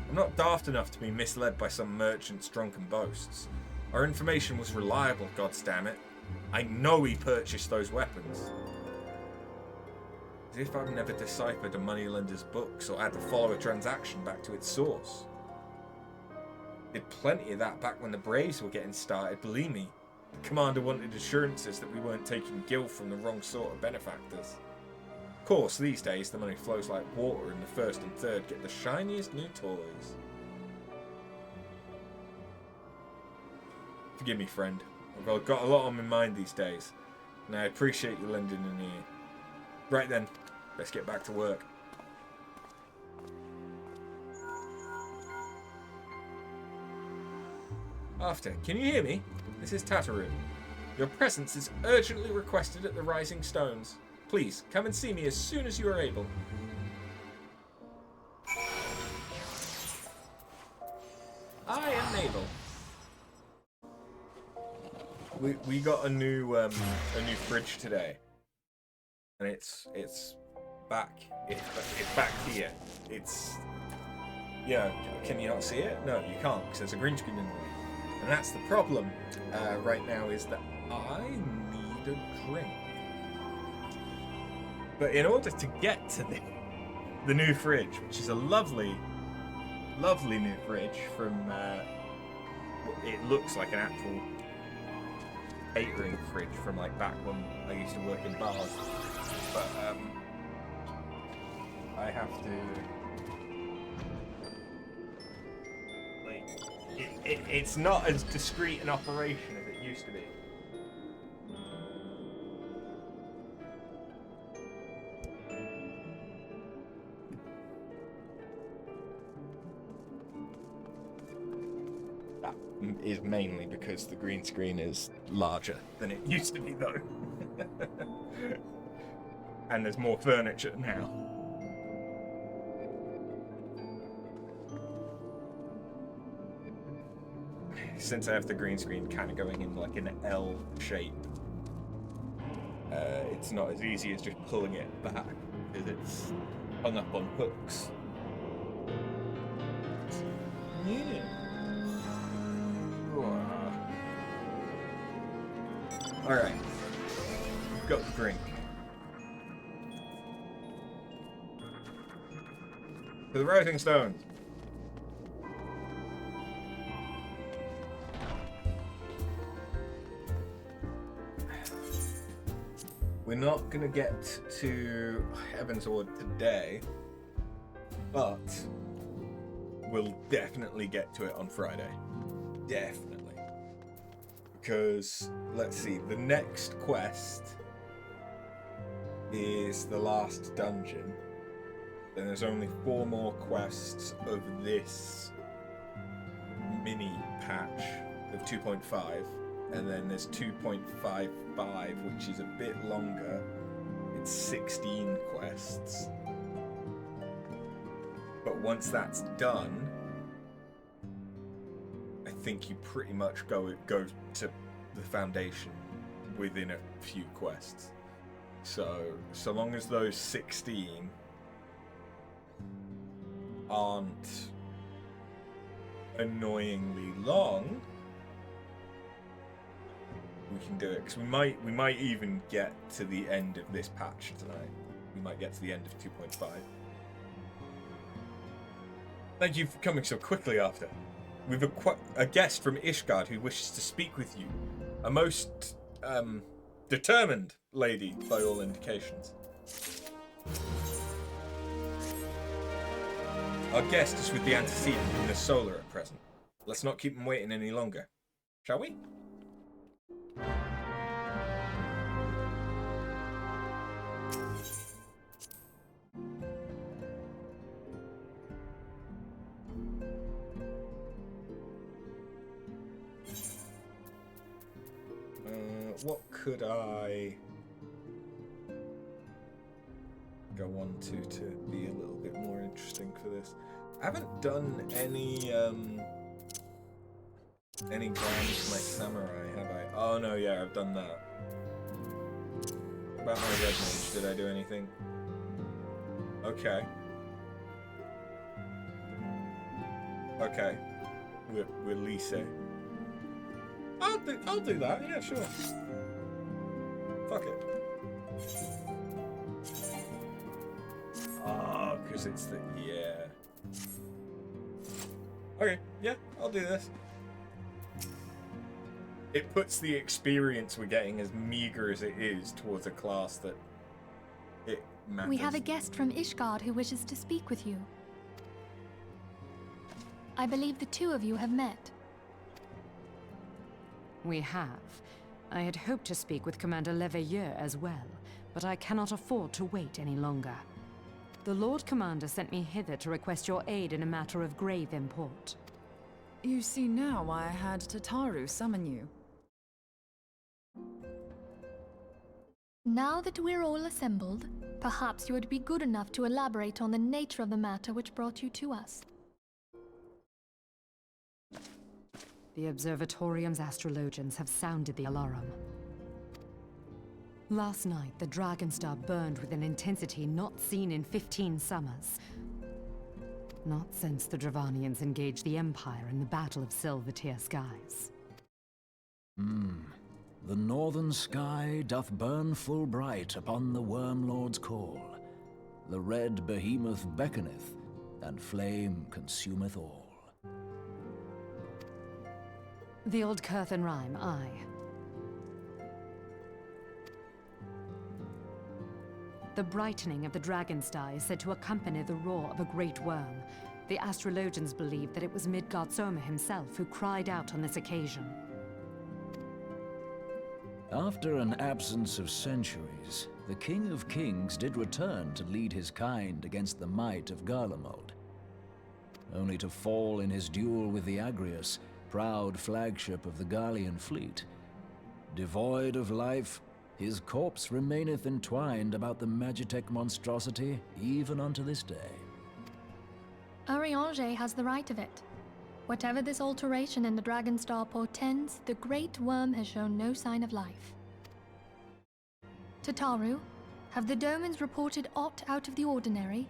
I'm not daft enough to be misled by some merchant's drunken boasts. Our information was reliable, goddammit. I know he purchased those weapons. As if I've never deciphered a moneylender's books or had to follow a transaction back to its source. Did plenty of that back when the Braves were getting started, believe me. The commander wanted assurances that we weren't taking gil from the wrong sort of benefactors. Of course, these days the money flows like water and the first and third get the shiniest new toys. Forgive me, friend. I've got a lot on my mind these days, and I appreciate you lending an ear. Right then, let's get back to work. After, can you hear me? This is Tataru. Your presence is urgently requested at the Rising Stones. Please, come and see me as soon as you are able. I am Mabel. We got a new fridge today, and it's back. It's back here. It's can you not see it? No, you can't because there's a green screen in the way. And that's the problem right now is that I need a drink. But in order to get to the new fridge, which is a lovely, lovely new fridge from, it looks like an actual catering fridge from like back when I used to work in bars. But I have to... Like, it's not as discreet an operation as it used to be. That is mainly because the green screen is larger than it used to be, though. And there's more furniture now. Since I have the green screen kind of going in like an L shape, it's not as easy as just pulling it back because it's hung up on hooks. Yeah. Alright. We've got the drink. To the Rising Stones. We're not gonna get to Heaven's Ward today, but we'll definitely get to it on Friday. Definitely. Because, let's see, the next quest is the last dungeon. Then there's only 4 more quests of this mini patch of 2.5. And then there's 2.55, which is a bit longer. It's 16 quests. But once that's done, I think you pretty much go to the Foundation within a few quests. So long as those 16 aren't annoyingly long, we can do it. Because we might even get to the end of this patch tonight. We might get to the end of 2.5. Thank you for coming so quickly after. We've a guest from Ishgard who wishes to speak with you. A most determined lady, by all indications. Our guest is with the antecedent and the solar at present. Let's not keep him waiting any longer, shall we? What could I go on to be a little bit more interesting for this? I haven't done any grand to my samurai, have I? Oh no, yeah, I've done that. What about my red mage? Did I do anything? Okay. Okay. We're Lise. I'll do that, yeah, sure. Fuck it. Oh, because it's the... yeah. Okay, yeah, I'll do this. It puts the experience we're getting, as meager as it is, towards a class that it matters. We have a guest from Ishgard who wishes to speak with you. I believe the two of you have met. We have. I had hoped to speak with Commander Leveilleur as well, but I cannot afford to wait any longer. The Lord Commander sent me hither to request your aid in a matter of grave import. You see now why I had Tataru summon you. Now that we're all assembled, perhaps you would be good enough to elaborate on the nature of the matter which brought you to us. The Observatorium's astrologians have sounded the alarm. Last night, the Dragonstar burned with an intensity not seen in 15 summers. Not since the Dravanians engaged the Empire in the Battle of Silvertear Skies. The northern sky doth burn full bright upon the Wormlord's call. The red behemoth beckoneth, and flame consumeth all. The old Curthan rhyme, aye. The brightening of the dragon's star is said to accompany the roar of a great worm. The astrologians believe that it was Midgard Soma himself who cried out on this occasion. After an absence of centuries, the King of Kings did return to lead his kind against the might of Dalamud, only to fall in his duel with the Agrius, proud flagship of the Garlean fleet. Devoid of life, his corpse remaineth entwined about the Magitech monstrosity even unto this day. Eorzea has the right of it. Whatever this alteration in the Dragon Star portends, the Great Worm has shown no sign of life. Tataru, have the Domans reported aught out of the ordinary?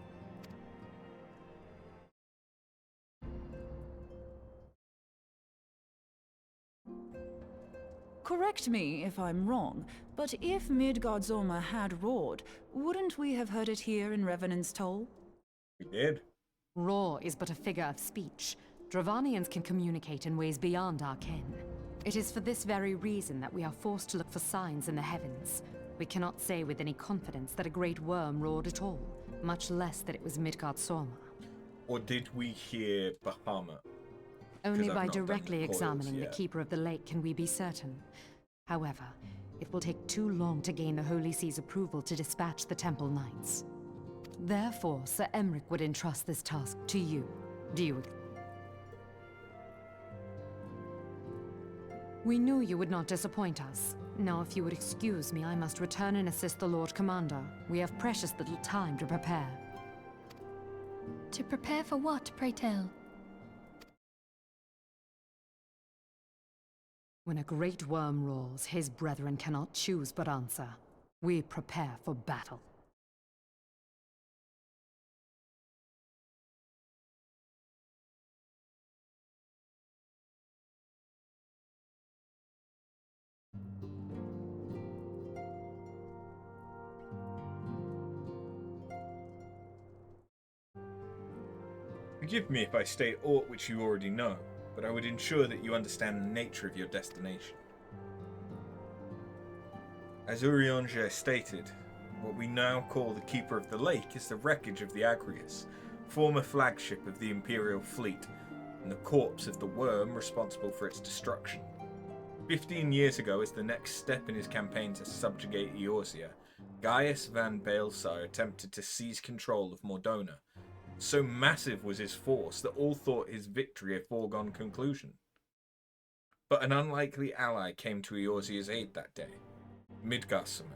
Correct me if I'm wrong, but if Midgard Soma had roared, wouldn't we have heard it here in Revenant's Toll? We did. Roar is but a figure of speech. Dravanians can communicate in ways beyond our ken. It is for this very reason that we are forced to look for signs in the heavens. We cannot say with any confidence that a great worm roared at all, much less that it was Midgard Soma. Or did we hear Bahamut? Only by directly examining the Keeper of the Lake can we be certain. However, it will take too long to gain the Holy See's approval to dispatch the Temple Knights. Therefore, Sir Emric would entrust this task to you. Do you agree? We knew you would not disappoint us. Now, if you would excuse me, I must return and assist the Lord Commander. We have precious little time to prepare. To prepare for what, pray tell? When a great worm roars, his brethren cannot choose but answer. We prepare for battle. Forgive me if I state aught which you already know, but I would ensure that you understand the nature of your destination. As Eorzea stated, what we now call the Keeper of the Lake is the wreckage of the Agrius, former flagship of the Imperial fleet, and the corpse of the worm responsible for its destruction. 15 years ago, as the next step in his campaign to subjugate Eorzea, Gaius van Baelsar attempted to seize control of Mordona. So massive was his force that all thought his victory a foregone conclusion. But an unlikely ally came to Eorzea's aid that day. Midgard Soma,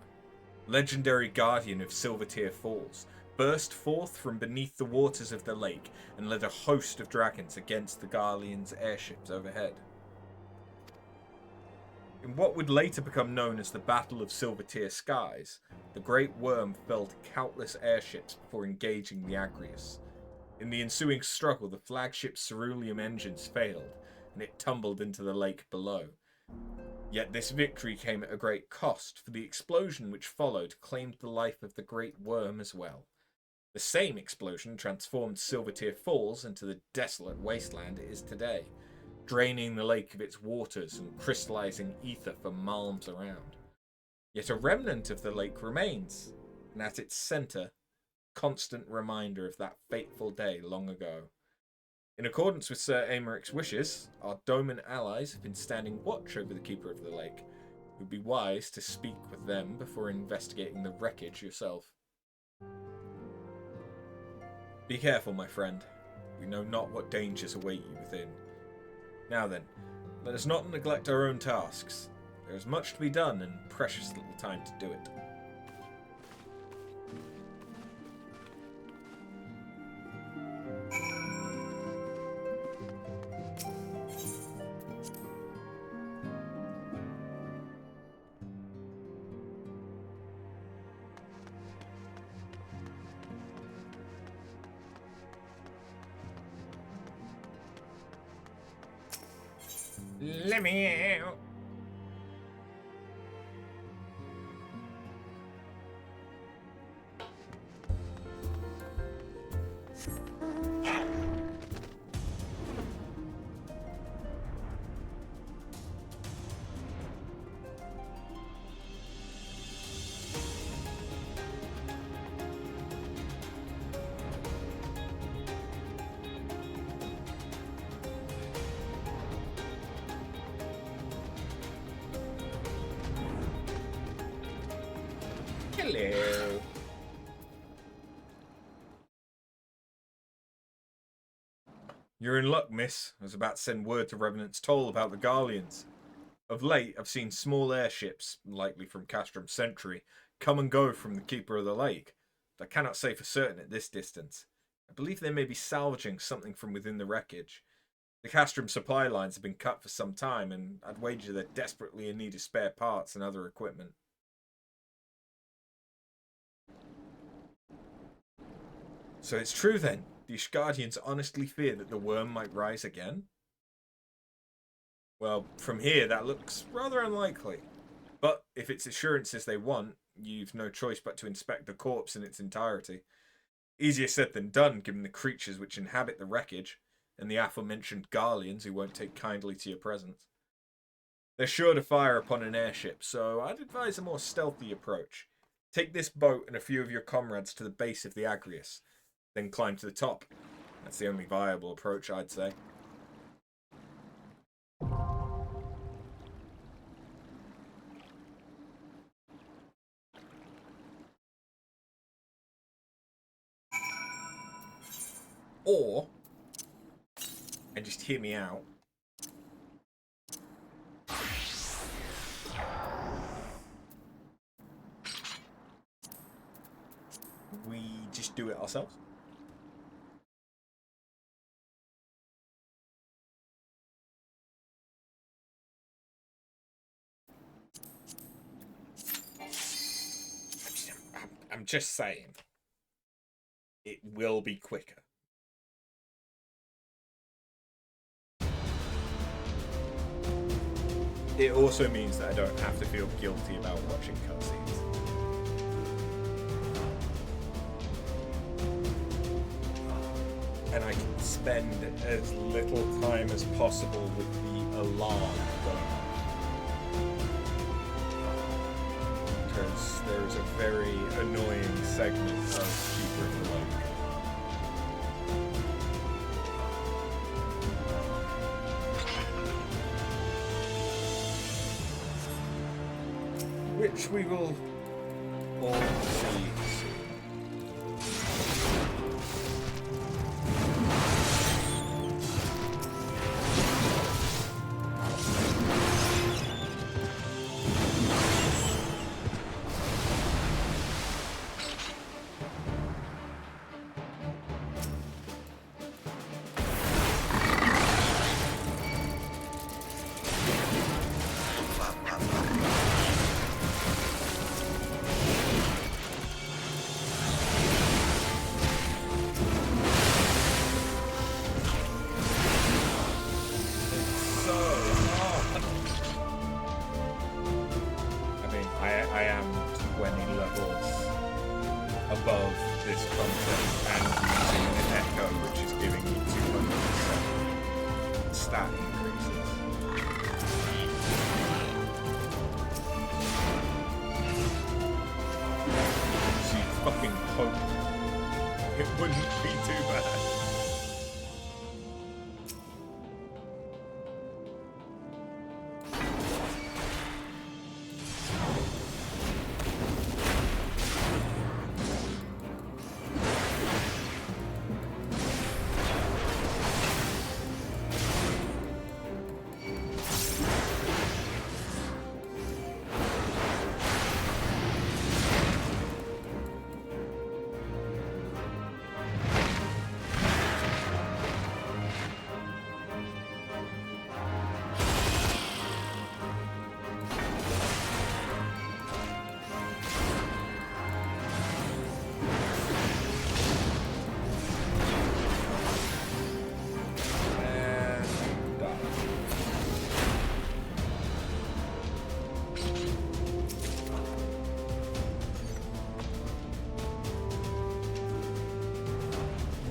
legendary guardian of Silvertear Falls, burst forth from beneath the waters of the lake and led a host of dragons against the Garleans' airships overhead. In what would later become known as the Battle of Silvertear Skies, the Great Worm felled countless airships before engaging the Agrius. In the ensuing struggle, the flagship's ceruleum engines failed, and it tumbled into the lake below. Yet this victory came at a great cost, for the explosion which followed claimed the life of the Great Worm as well. The same explosion transformed Silvertear Falls into the desolate wasteland it is today, draining the lake of its waters and crystallizing ether for miles around. Yet a remnant of the lake remains, and at its center, constant reminder of that fateful day long ago. In accordance with Sir Amaric's wishes, our Doman allies have been standing watch over the Keeper of the Lake. It would be wise to speak with them before investigating the wreckage yourself. Be careful, my friend. We know not what dangers await you within. Now then, let us not neglect our own tasks. There is much to be done and precious little time to do it. Let me out. Hello. You're in luck, miss. I was about to send word to Revenant's Toll about the Garleans. Of late, I've seen small airships, likely from Castrum Sentry, come and go from the Keeper of the Lake. But I cannot say for certain at this distance. I believe they may be salvaging something from within the wreckage. The Castrum supply lines have been cut for some time, and I'd wager they're desperately in need of spare parts and other equipment. So it's true then. The Ishgardians honestly fear that the worm might rise again? Well, from here that looks rather unlikely. But if it's assurances they want, you've no choice but to inspect the corpse in its entirety. Easier said than done, given the creatures which inhabit the wreckage, and the aforementioned Garleans who won't take kindly to your presence. They're sure to fire upon an airship, so I'd advise a more stealthy approach. Take this boat and a few of your comrades to the base of the Agrius, then climb to the top. That's the only viable approach, I'd say. Or, and just hear me out, we just do it ourselves. I'm just saying, it will be quicker. It also means that I don't have to feel guilty about watching cutscenes. And I can spend as little time as possible with the alarm going on. Because there is a very annoying segment of Keeper of the Lake. Which we will all see soon. I am 20 levels above this content and using an echo which is giving me 200% stat increases. So you fucking hope it wouldn't be too bad.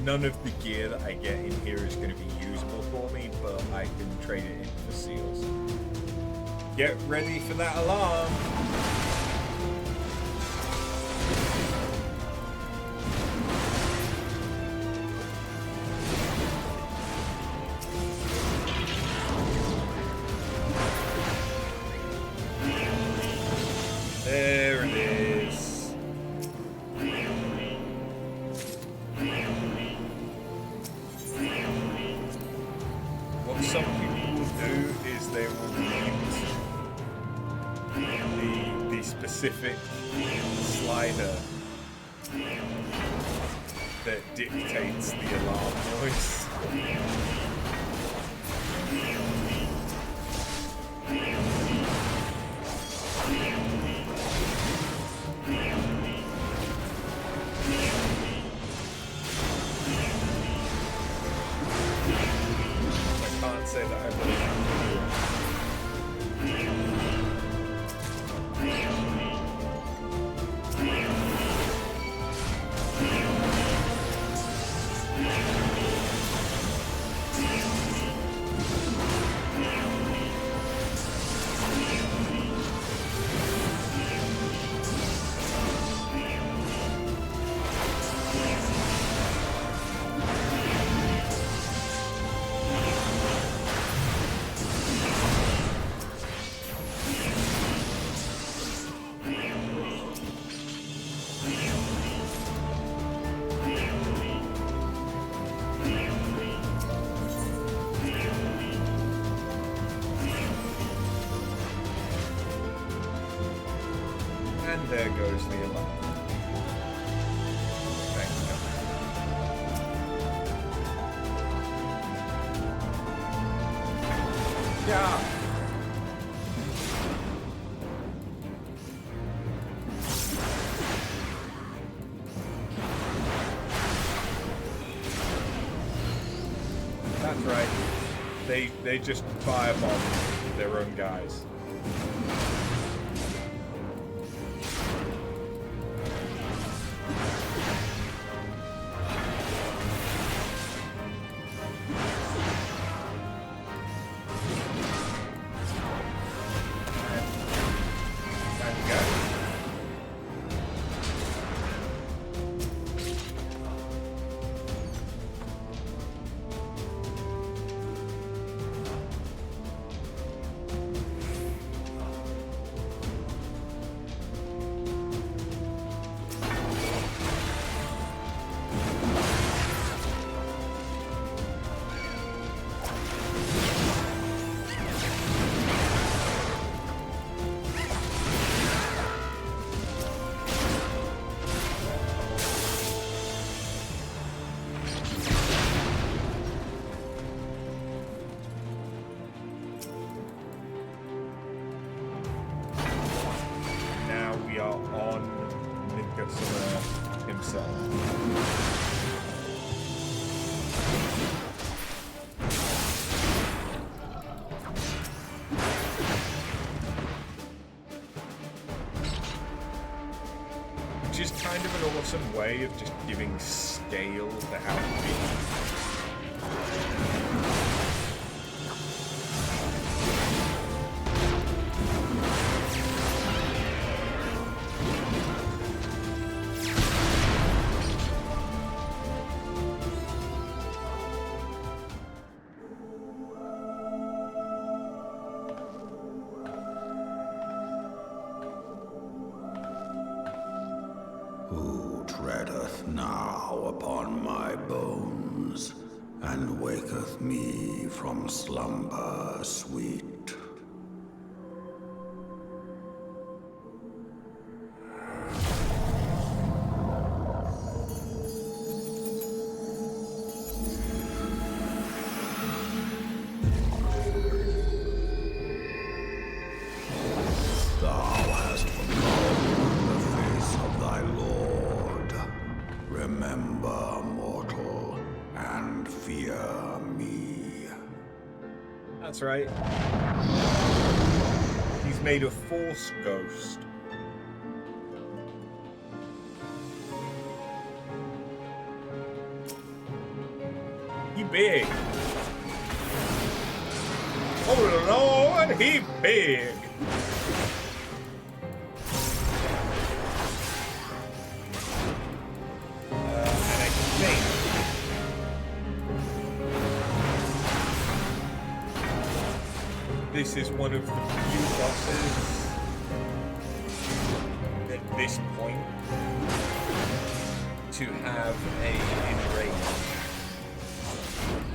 None of the gear that I get in here is going to be usable for me, but I can trade it in for seals. Get ready for that alarm! There it is. specific slider that dictates the alarm noise. I can't say that I really And there goes the alarm. Thanks, yeah. That's right. They just firebomb their own guys. Which is kind of an awesome way of just giving scale to how big. Who treadeth now upon my bones, and waketh me from slumber sweet? That's right. He's made a force ghost. He big. Oh Lord, he big. And I think this is one of the few bosses at this point to have a enrage,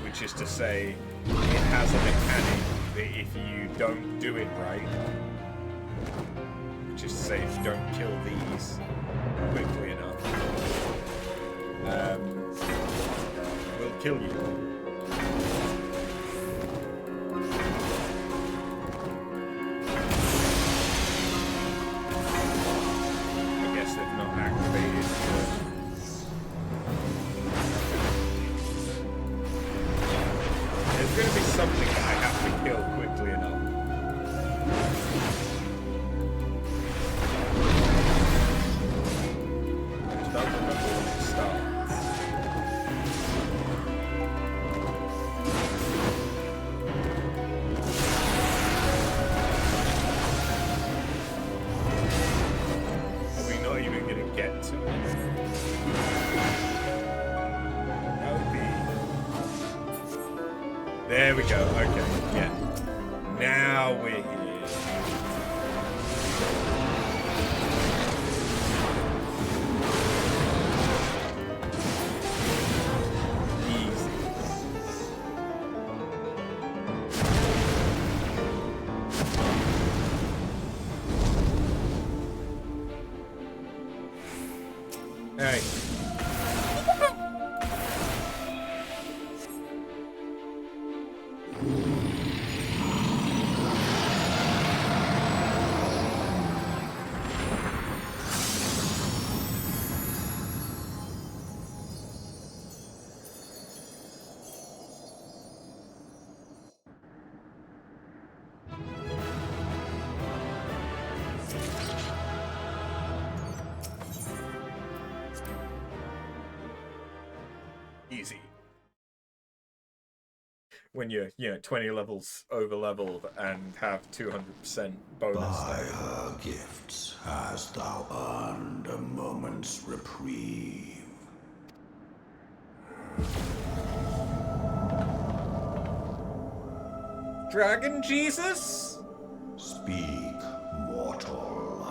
which is to say, it has a mechanic that if you don't do it right, which just say if you don't kill these quickly enough, we'll kill you. I guess they've not activated. There's going to be something that I have to kill quickly enough. I don't remember when it starts. Are we not even going to get to it? That would be... There we go, okay, yeah. Now we're here. Hey. Easy. When you're, 20 levels over leveled and have 200% bonus. By her gifts hast thou earned a moment's reprieve. Dragon Jesus? Speak, mortal,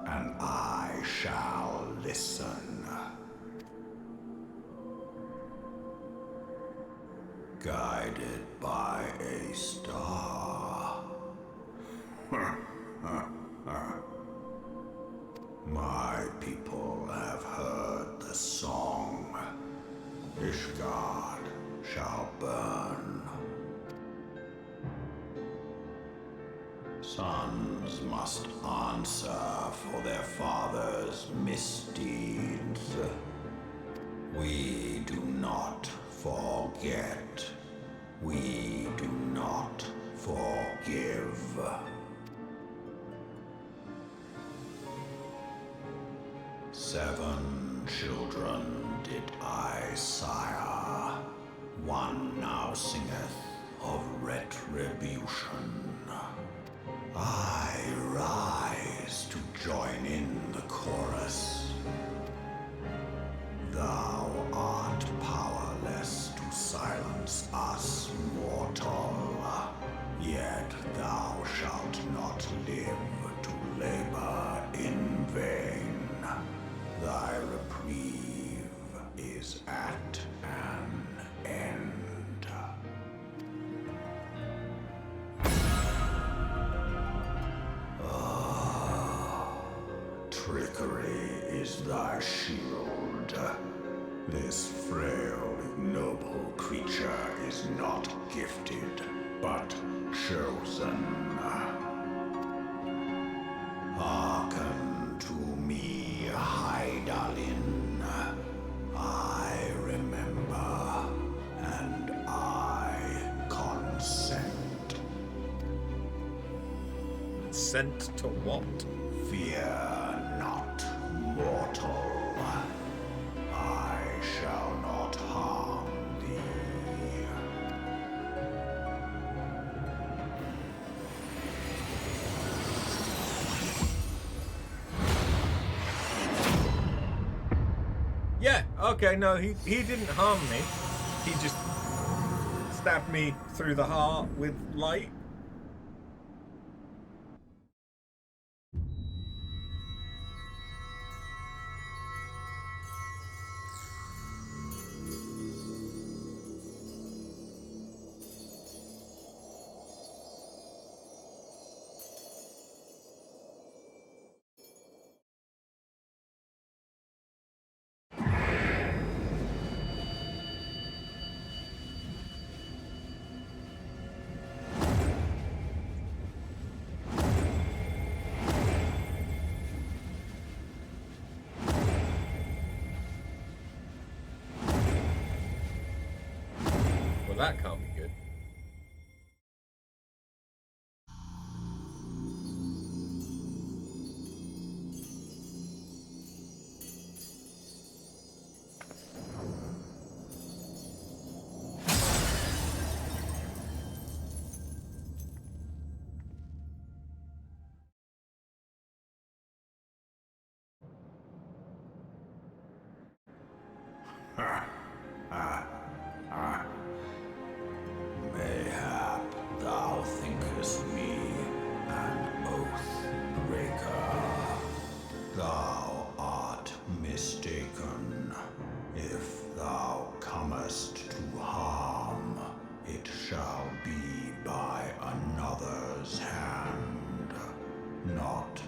and I shall listen. Guided by a star. My people have heard the song. Ishgard shall burn. Sons must answer for their father's misdeeds. We do not forget. We do not forgive. Seven children did I sire. One now singeth of retribution. I rise to join in the chorus. Thou art powerless to silence us, mortal. Yet thou shalt not live to labor in vain. Thy reprieve is at an end. Trickery is thy shield. This frail, ignoble creature is not gifted, but chosen. Hearken to me, Hydaelyn. I remember, and I consent. Consent to what? Fear not, mortal. I shall not harm thee. Yeah, okay, no, he didn't harm me. He just stabbed me through the heart with light. that can't be good. Mayhap thou thinkest me an oath breaker. Thou art mistaken. If thou comest to harm, it shall be by another's hand, not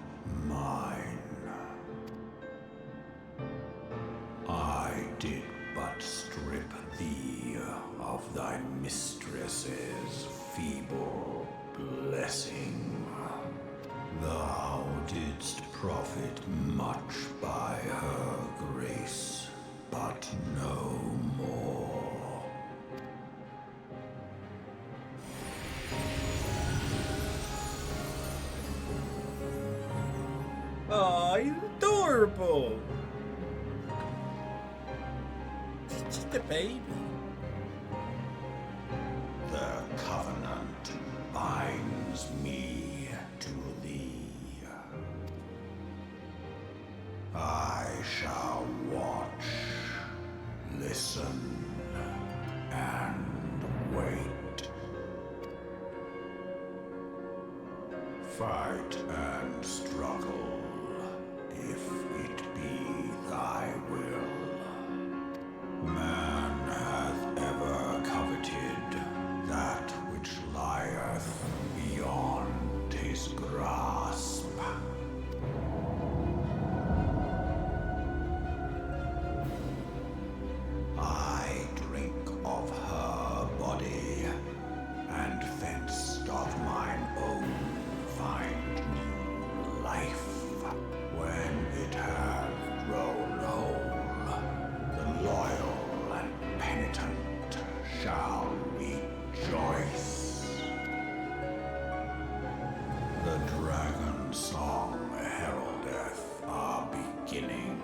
mine. I did but strip thee of thy mistress's feeble blessing. Thou didst profit much by her grace, but no more. Aw, he's adorable! He's just a baby. The covenant binds me to thee. I shall watch, listen, and wait. Fight and struggle, if it be thy will. Man hath ever coveted that which lieth beyond his grasp. I drink of her body, and thence doth mine own find new life. When it hath grown whole, the loyal and penitent shall rejoice. The dragon song heraldeth our beginning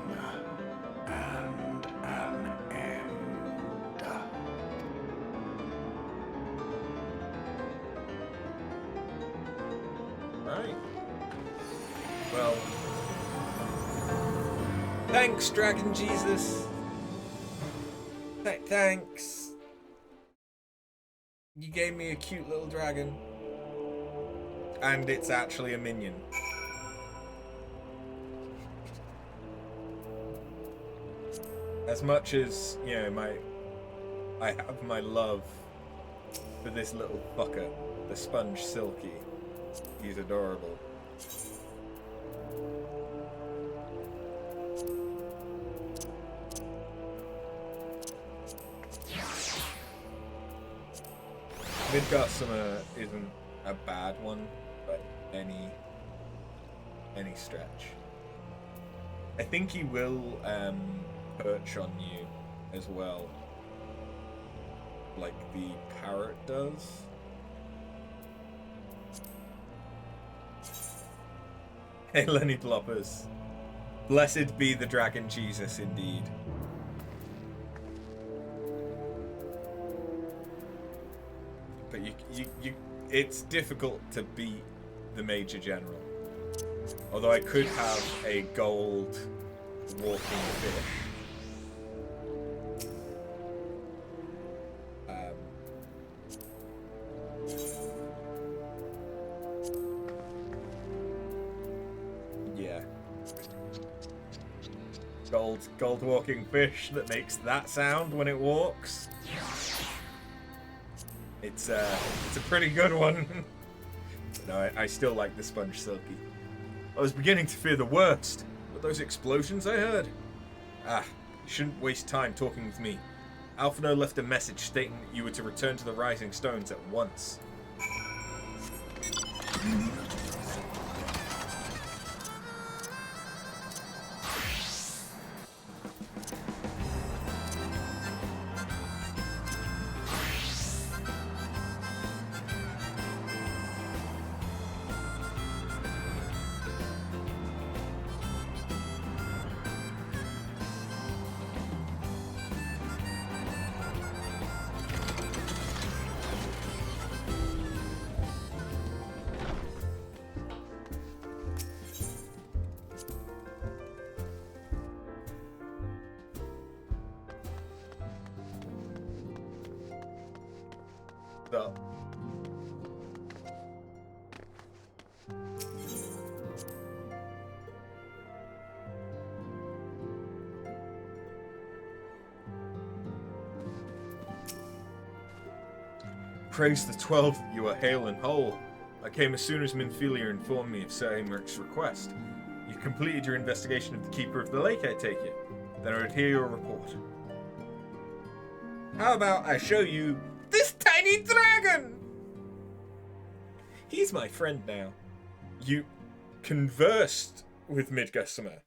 and an end. Right. Well, thanks, Dragon Jesus. Thanks. You gave me a cute little dragon. And it's actually a minion. As much as, you know, I have my love for this little fucker, the Sponge Silky. He's adorable. Midgard Summer isn't a bad one, but any stretch. I think he will perch on you as well, like the parrot does. Hey Lenny Ploppers. Blessed be the Dragon Jesus indeed. But you it's difficult to beat the Major General. Although I could have a gold walking fish. Yeah. Gold walking fish that makes that sound when it walks. It's a pretty good one. No, I still like the Sponge Silky. I was beginning to fear the worst, but those explosions I heard. You shouldn't waste time talking with me. Alphino left a message stating that you were to return to the Rising Stones at once. The... Praise the 12 that you are hale and whole. I came as soon as Minfilia informed me of Sir Americ's request. You completed your investigation of the Keeper of the Lake, I take it. Then I would hear your report. How about I show you this tiny dragon? He's my friend now. You conversed with Midgussamer.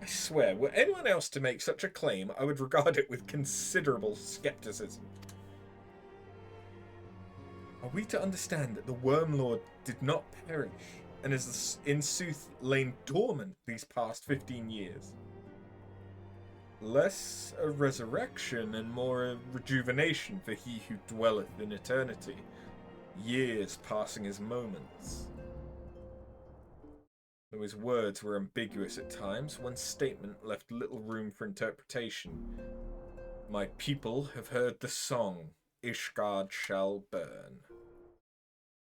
I swear, were anyone else to make such a claim, I would regard it with considerable skepticism. Are we to understand that the Worm Lord did not perish, and has in sooth lain dormant these past 15 years? Less a resurrection and more a rejuvenation for he who dwelleth in eternity, years passing as moments. Though his words were ambiguous at times, one statement left little room for interpretation. My people have heard the song, Ishgard shall burn.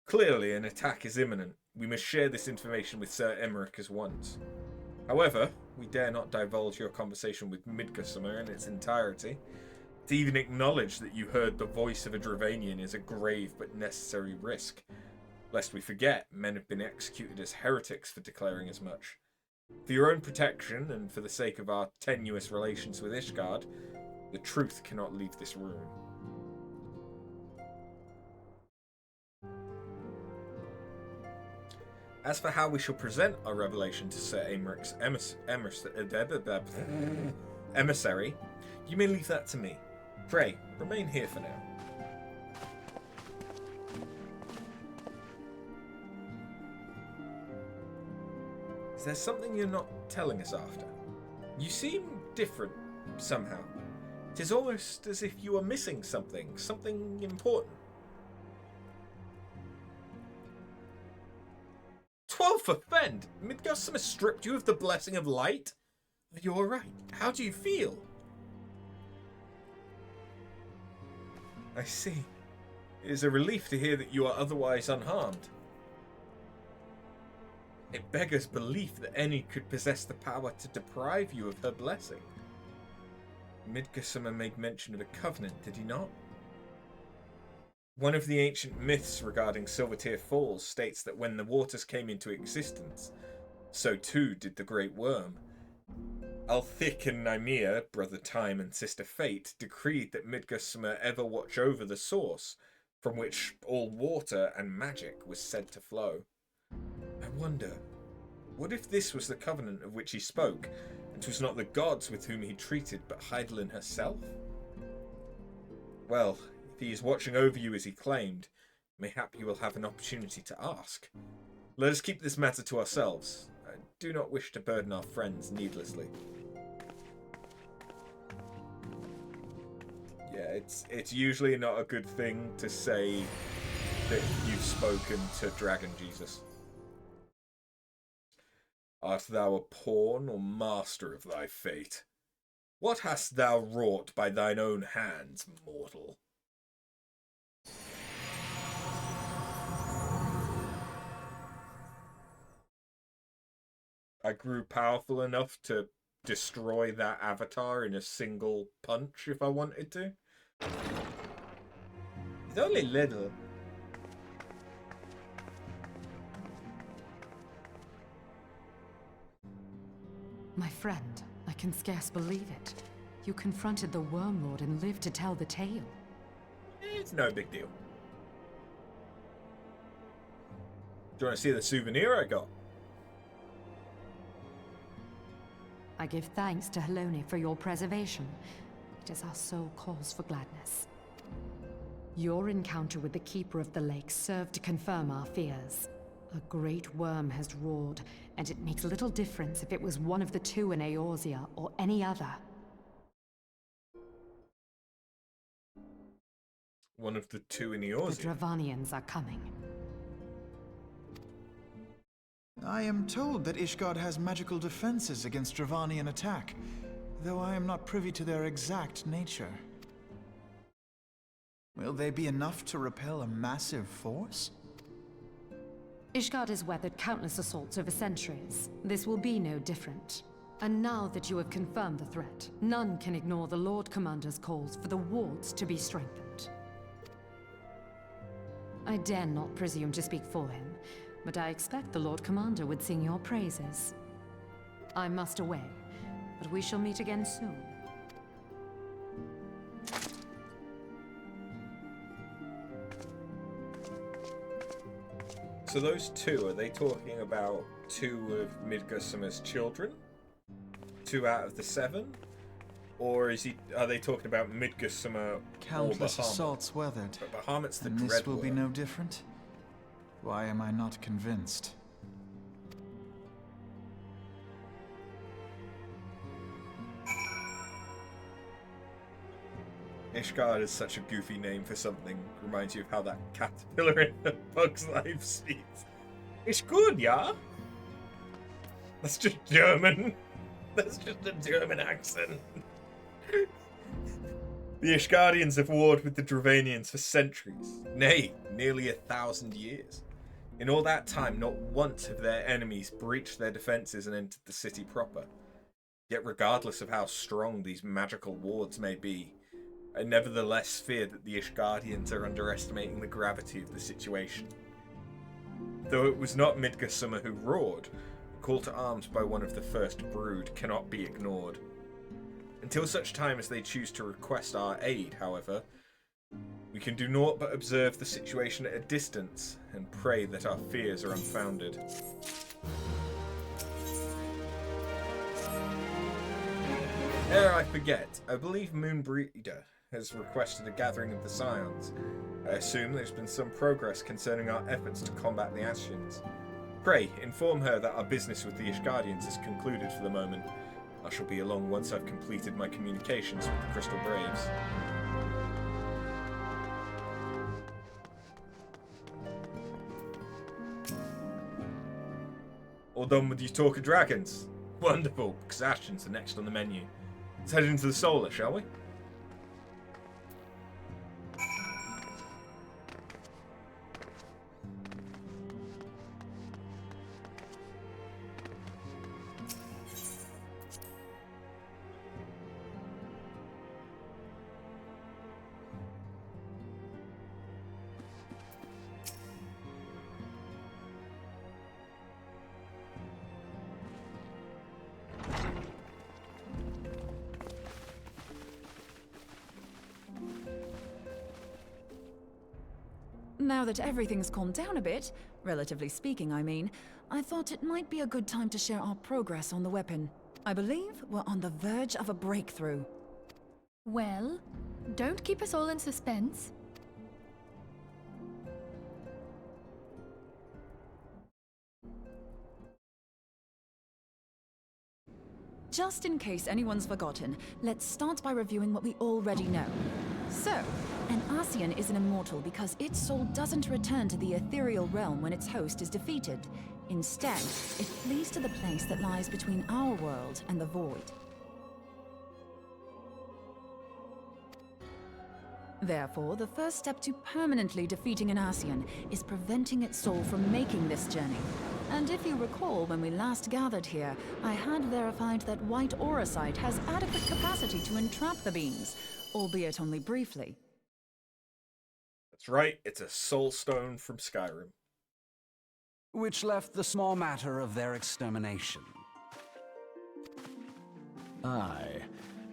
Clearly, an attack is imminent. We must share this information with Sir Emeric at once. However, we dare not divulge your conversation with Midgussamer in its entirety. To even acknowledge that you heard the voice of a Dravanian is a grave but necessary risk. Lest we forget, men have been executed as heretics for declaring as much. For your own protection, and for the sake of our tenuous relations with Ishgard, the truth cannot leave this room. As for how we shall present our revelation to Sir Americ's emissary, you may leave that to me. Pray, remain here for now. Is there something you're not telling us after? You seem different, somehow. It is almost as if you are missing something important. 12 for Fend! Midgussamer stripped you of the blessing of light? Are you alright? How do you feel? I see. It is a relief to hear that you are otherwise unharmed. It beggars belief that any could possess the power to deprive you of her blessing. Midgussamer made mention of a covenant, did he not? One of the ancient myths regarding Silvertear Falls states that when the waters came into existence, so too did the Great Worm. Althik and Nymea, brother Time and sister Fate, decreed that Midgussamer ever watch over the source from which all water and magic was said to flow. I wonder, what if this was the covenant of which he spoke, and 'twas not the gods with whom he treated, but Heidelin herself? Well, if he is watching over you as he claimed, mayhap you will have an opportunity to ask. Let us keep this matter to ourselves. I do not wish to burden our friends needlessly. Yeah, it's usually not a good thing to say that you've spoken to Dragon Jesus. Art thou a pawn or master of thy fate? What hast thou wrought by thine own hands, mortal? I grew powerful enough to destroy that avatar in a single punch if I wanted to. It's only little. My friend, I can scarce believe it. You confronted the Worm Lord and lived to tell the tale. It's no big deal. Do you want to see the souvenir I got? I give thanks to Helone for your preservation. It is our sole cause for gladness. Your encounter with the Keeper of the Lake served to confirm our fears. A great worm has roared, and it makes little difference if it was one of the two in Eorzea or any other. One of the two in Eorzea? The Dravanians are coming. I am told that Ishgard has magical defenses against Dravanian attack, though I am not privy to their exact nature. Will they be enough to repel a massive force? Ishgard has weathered countless assaults over centuries. This will be no different. And now that you have confirmed the threat, none can ignore the Lord Commander's calls for the wards to be strengthened. I dare not presume to speak for him, but I expect the Lord Commander would sing your praises. I must away, but we shall meet again soon. So those two, are they talking about two of Midgardsormr's children? 2 out of the 7? Or are they talking about Midgardsormr or Countless Bahamut? Assaults weathered. But Bahamut's the And this dread will be word. no different? Why am I not convinced? Ishgard is such a goofy name for something. Reminds you of how that caterpillar in the Bug's Life speaks. It's good, yeah? That's just German. That's just a German accent. The Ishgardians have warred with the Dravanians for centuries. Nay, nearly 1,000 years. In all that time, not once have their enemies breached their defences and entered the city proper. Yet regardless of how strong these magical wards may be, I nevertheless fear that the Ishgardians are underestimating the gravity of the situation. Though it was not Midgardsormr who roared, a call to arms by one of the first brood cannot be ignored. Until such time as they choose to request our aid, however, we can do naught but observe the situation at a distance and pray that our fears are unfounded. Ere I forget, I believe Moonbreeder has requested a gathering of the Scions. I assume there's been some progress concerning our efforts to combat the Ascians. Pray, inform her that our business with the Ishgardians is concluded for the moment. I shall be along once I've completed my communications with the Crystal Braves. All done with your talk of dragons? Wonderful, because Ascians are next on the menu. Let's head into the Solar, shall we? Now that everything's calmed down a bit, relatively speaking I mean, I thought it might be a good time to share our progress on the weapon. I believe we're on the verge of a breakthrough. Well, don't keep us all in suspense. Just in case anyone's forgotten, let's start by reviewing what we already know. So, an Ascian is an immortal because its soul doesn't return to the ethereal realm when its host is defeated. Instead, it flees to the place that lies between our world and the void. Therefore, the first step to permanently defeating an Ascian is preventing its soul from making this journey. And if you recall, when we last gathered here, I had verified that white auracite has adequate capacity to entrap the beings, albeit only briefly. That's right, it's a soul stone from Skyrim. Which left the small matter of their extermination. Aye.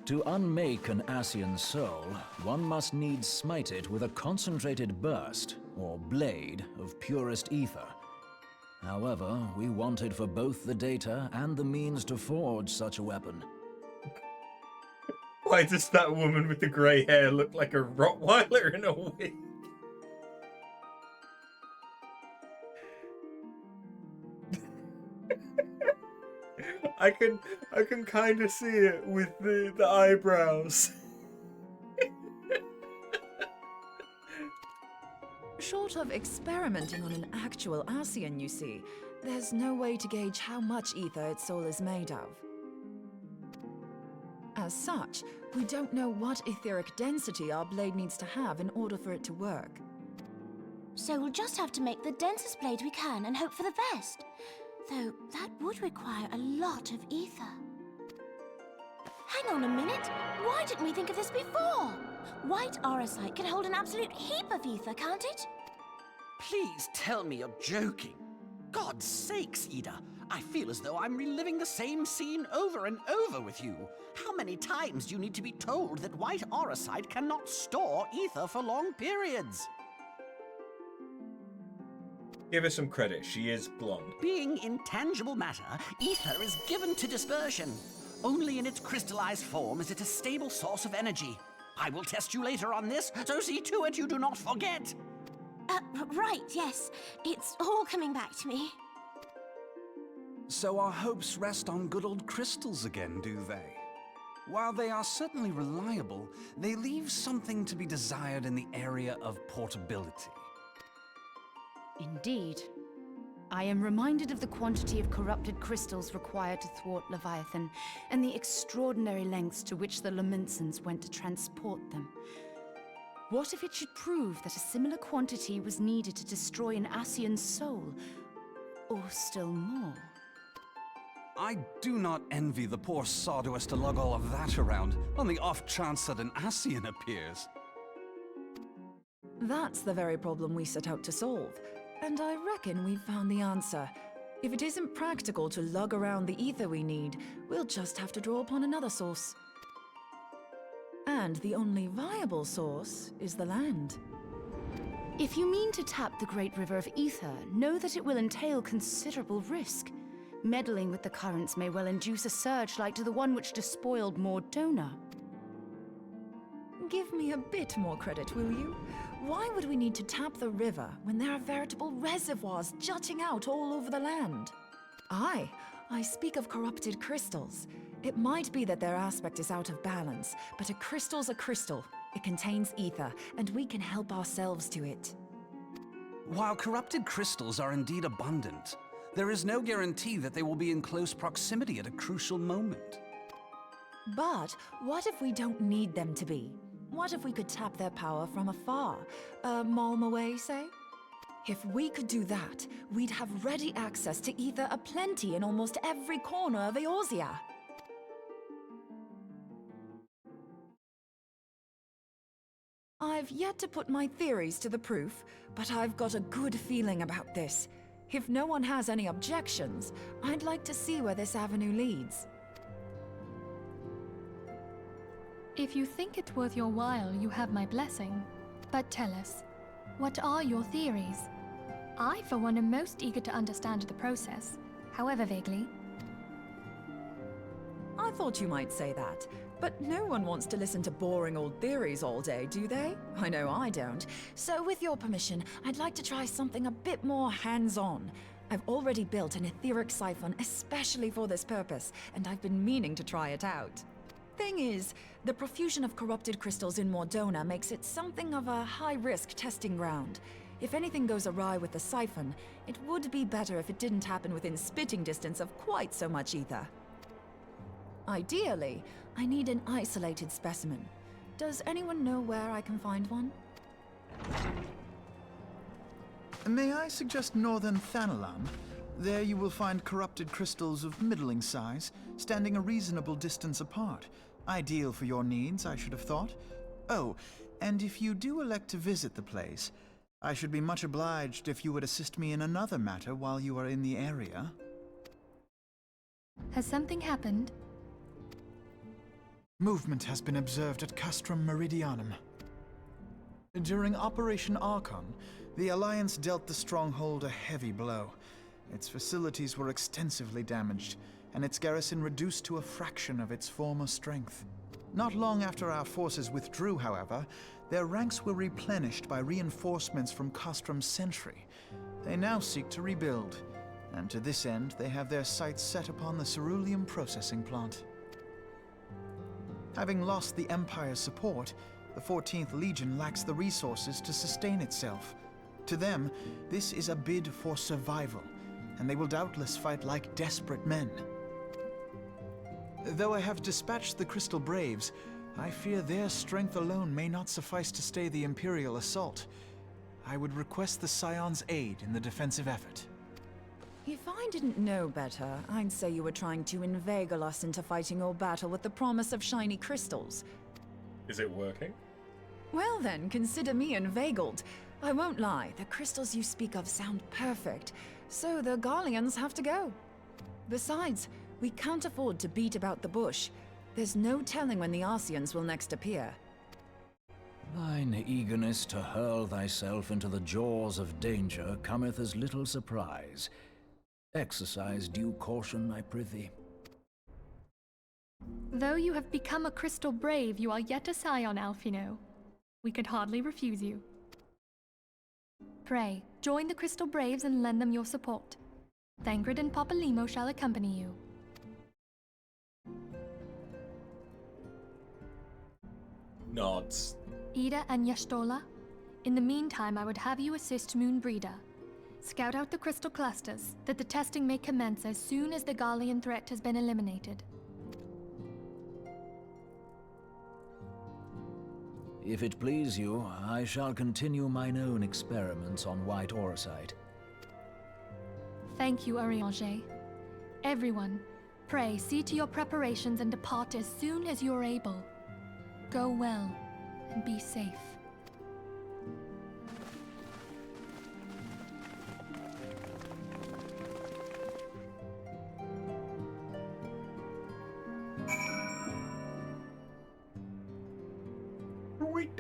To unmake an Ascian soul, one must needs smite it with a concentrated burst, or blade, of purest ether. However, we wanted for both the data and the means to forge such a weapon. Why does that woman with the grey hair look like a Rottweiler in a wig? I can kind of see it with the eyebrows. Short of experimenting on an actual Ascian, you see, there's no way to gauge how much ether its soul is made of. As such, we don't know what etheric density our blade needs to have in order for it to work. So we'll just have to make the densest blade we can and hope for the best. Though that would require a lot of ether. Hang on a minute. Why didn't we think of this before? White aurosite can hold an absolute heap of ether, can't it? Please tell me you're joking. God's sakes, Ida. I feel as though I'm reliving the same scene over and over with you. How many times do you need to be told that white aurosite cannot store ether for long periods? Give her some credit, she is blonde. Being intangible matter, ether is given to dispersion. Only in its crystallized form is it a stable source of energy. I will test you later on this, so see to it you do not forget. Right, yes. It's all coming back to me. So our hopes rest on good old crystals again, do they? While they are certainly reliable, they leave something to be desired in the area of portability. Indeed. I am reminded of the quantity of corrupted crystals required to thwart Leviathan, and the extraordinary lengths to which the Lamentsons went to transport them. What if it should prove that a similar quantity was needed to destroy an Ascian's soul? Or still more? I do not envy the poor sod who has to lug all of that around, on the off chance that an Ascian appears. That's the very problem we set out to solve. And I reckon we've found the answer. If it isn't practical to lug around the ether we need, we'll just have to draw upon another source. And the only viable source is the land. If you mean to tap the great river of ether, know that it will entail considerable risk. Meddling with the currents may well induce a surge like to the one which despoiled Mordona. Give me a bit more credit, will you? Why would we need to tap the river when there are veritable reservoirs jutting out all over the land? I speak of corrupted crystals. It might be that their aspect is out of balance, but a crystal's a crystal. It contains ether, and we can help ourselves to it. While corrupted crystals are indeed abundant, there is no guarantee that they will be in close proximity at a crucial moment. But what if we don't need them to be? What if we could tap their power from afar? A malm away, say? If we could do that, we'd have ready access to ether aplenty in almost every corner of Eorzea. I've yet to put my theories to the proof, but I've got a good feeling about this. If no one has any objections, I'd like to see where this avenue leads. If you think it worth your while, you have my blessing. But tell us, what are your theories? I, for one, am most eager to understand the process, however vaguely. I thought you might say that, but no one wants to listen to boring old theories all day, do they? I know I don't. So with your permission, I'd like to try something a bit more hands-on. I've already built an etheric siphon especially for this purpose, and I've been meaning to try it out. Thing is, the profusion of corrupted crystals in Mordona makes it something of a high-risk testing ground. If anything goes awry with the siphon, it would be better if it didn't happen within spitting distance of quite so much ether. Ideally, I need an isolated specimen. Does anyone know where I can find one? May I suggest northern Thanalan? There you will find corrupted crystals of middling size, standing a reasonable distance apart. Ideal for your needs, I should have thought. Oh, and if you do elect to visit the place, I should be much obliged if you would assist me in another matter while you are in the area. Has something happened? Movement has been observed at Castrum Meridianum. During Operation Archon, the Alliance dealt the stronghold a heavy blow. Its facilities were extensively damaged, and its garrison reduced to a fraction of its former strength. Not long after our forces withdrew, however, their ranks were replenished by reinforcements from Castrum's sentry. They now seek to rebuild, and to this end they have their sights set upon the ceruleum processing plant. Having lost the Empire's support, the 14th Legion lacks the resources to sustain itself. To them, this is a bid for survival, and they will doubtless fight like desperate men. Though I have dispatched the Crystal Braves, I fear their strength alone may not suffice to stay the Imperial assault. I would request the Scion's aid in the defensive effort. If I didn't know better, I'd say you were trying to inveigle us into fighting your battle with the promise of shiny crystals. Is it working? Well then, consider me inveigled. I won't lie, the crystals you speak of sound perfect, so the Garleans have to go. Besides, we can't afford to beat about the bush. There's no telling when the Arceans will next appear. Thine eagerness to hurl thyself into the jaws of danger cometh as little surprise. Exercise due caution, I prithee. Though you have become a crystal brave, you are yet a scion, Alphino. We could hardly refuse you. Pray, join the Crystal Braves and lend them your support. Thangred and Papalimo shall accompany you. Nods. Ida and Yashtola, in the meantime I would have you assist Moonbreeder. Scout out the crystal clusters, that the testing may commence as soon as the Garlean threat has been eliminated. If it please you, I shall continue mine own experiments on white Orsite. Thank you, Eorzea. Everyone, pray see to your preparations and depart as soon as you are able. Go well, and be safe. Wait.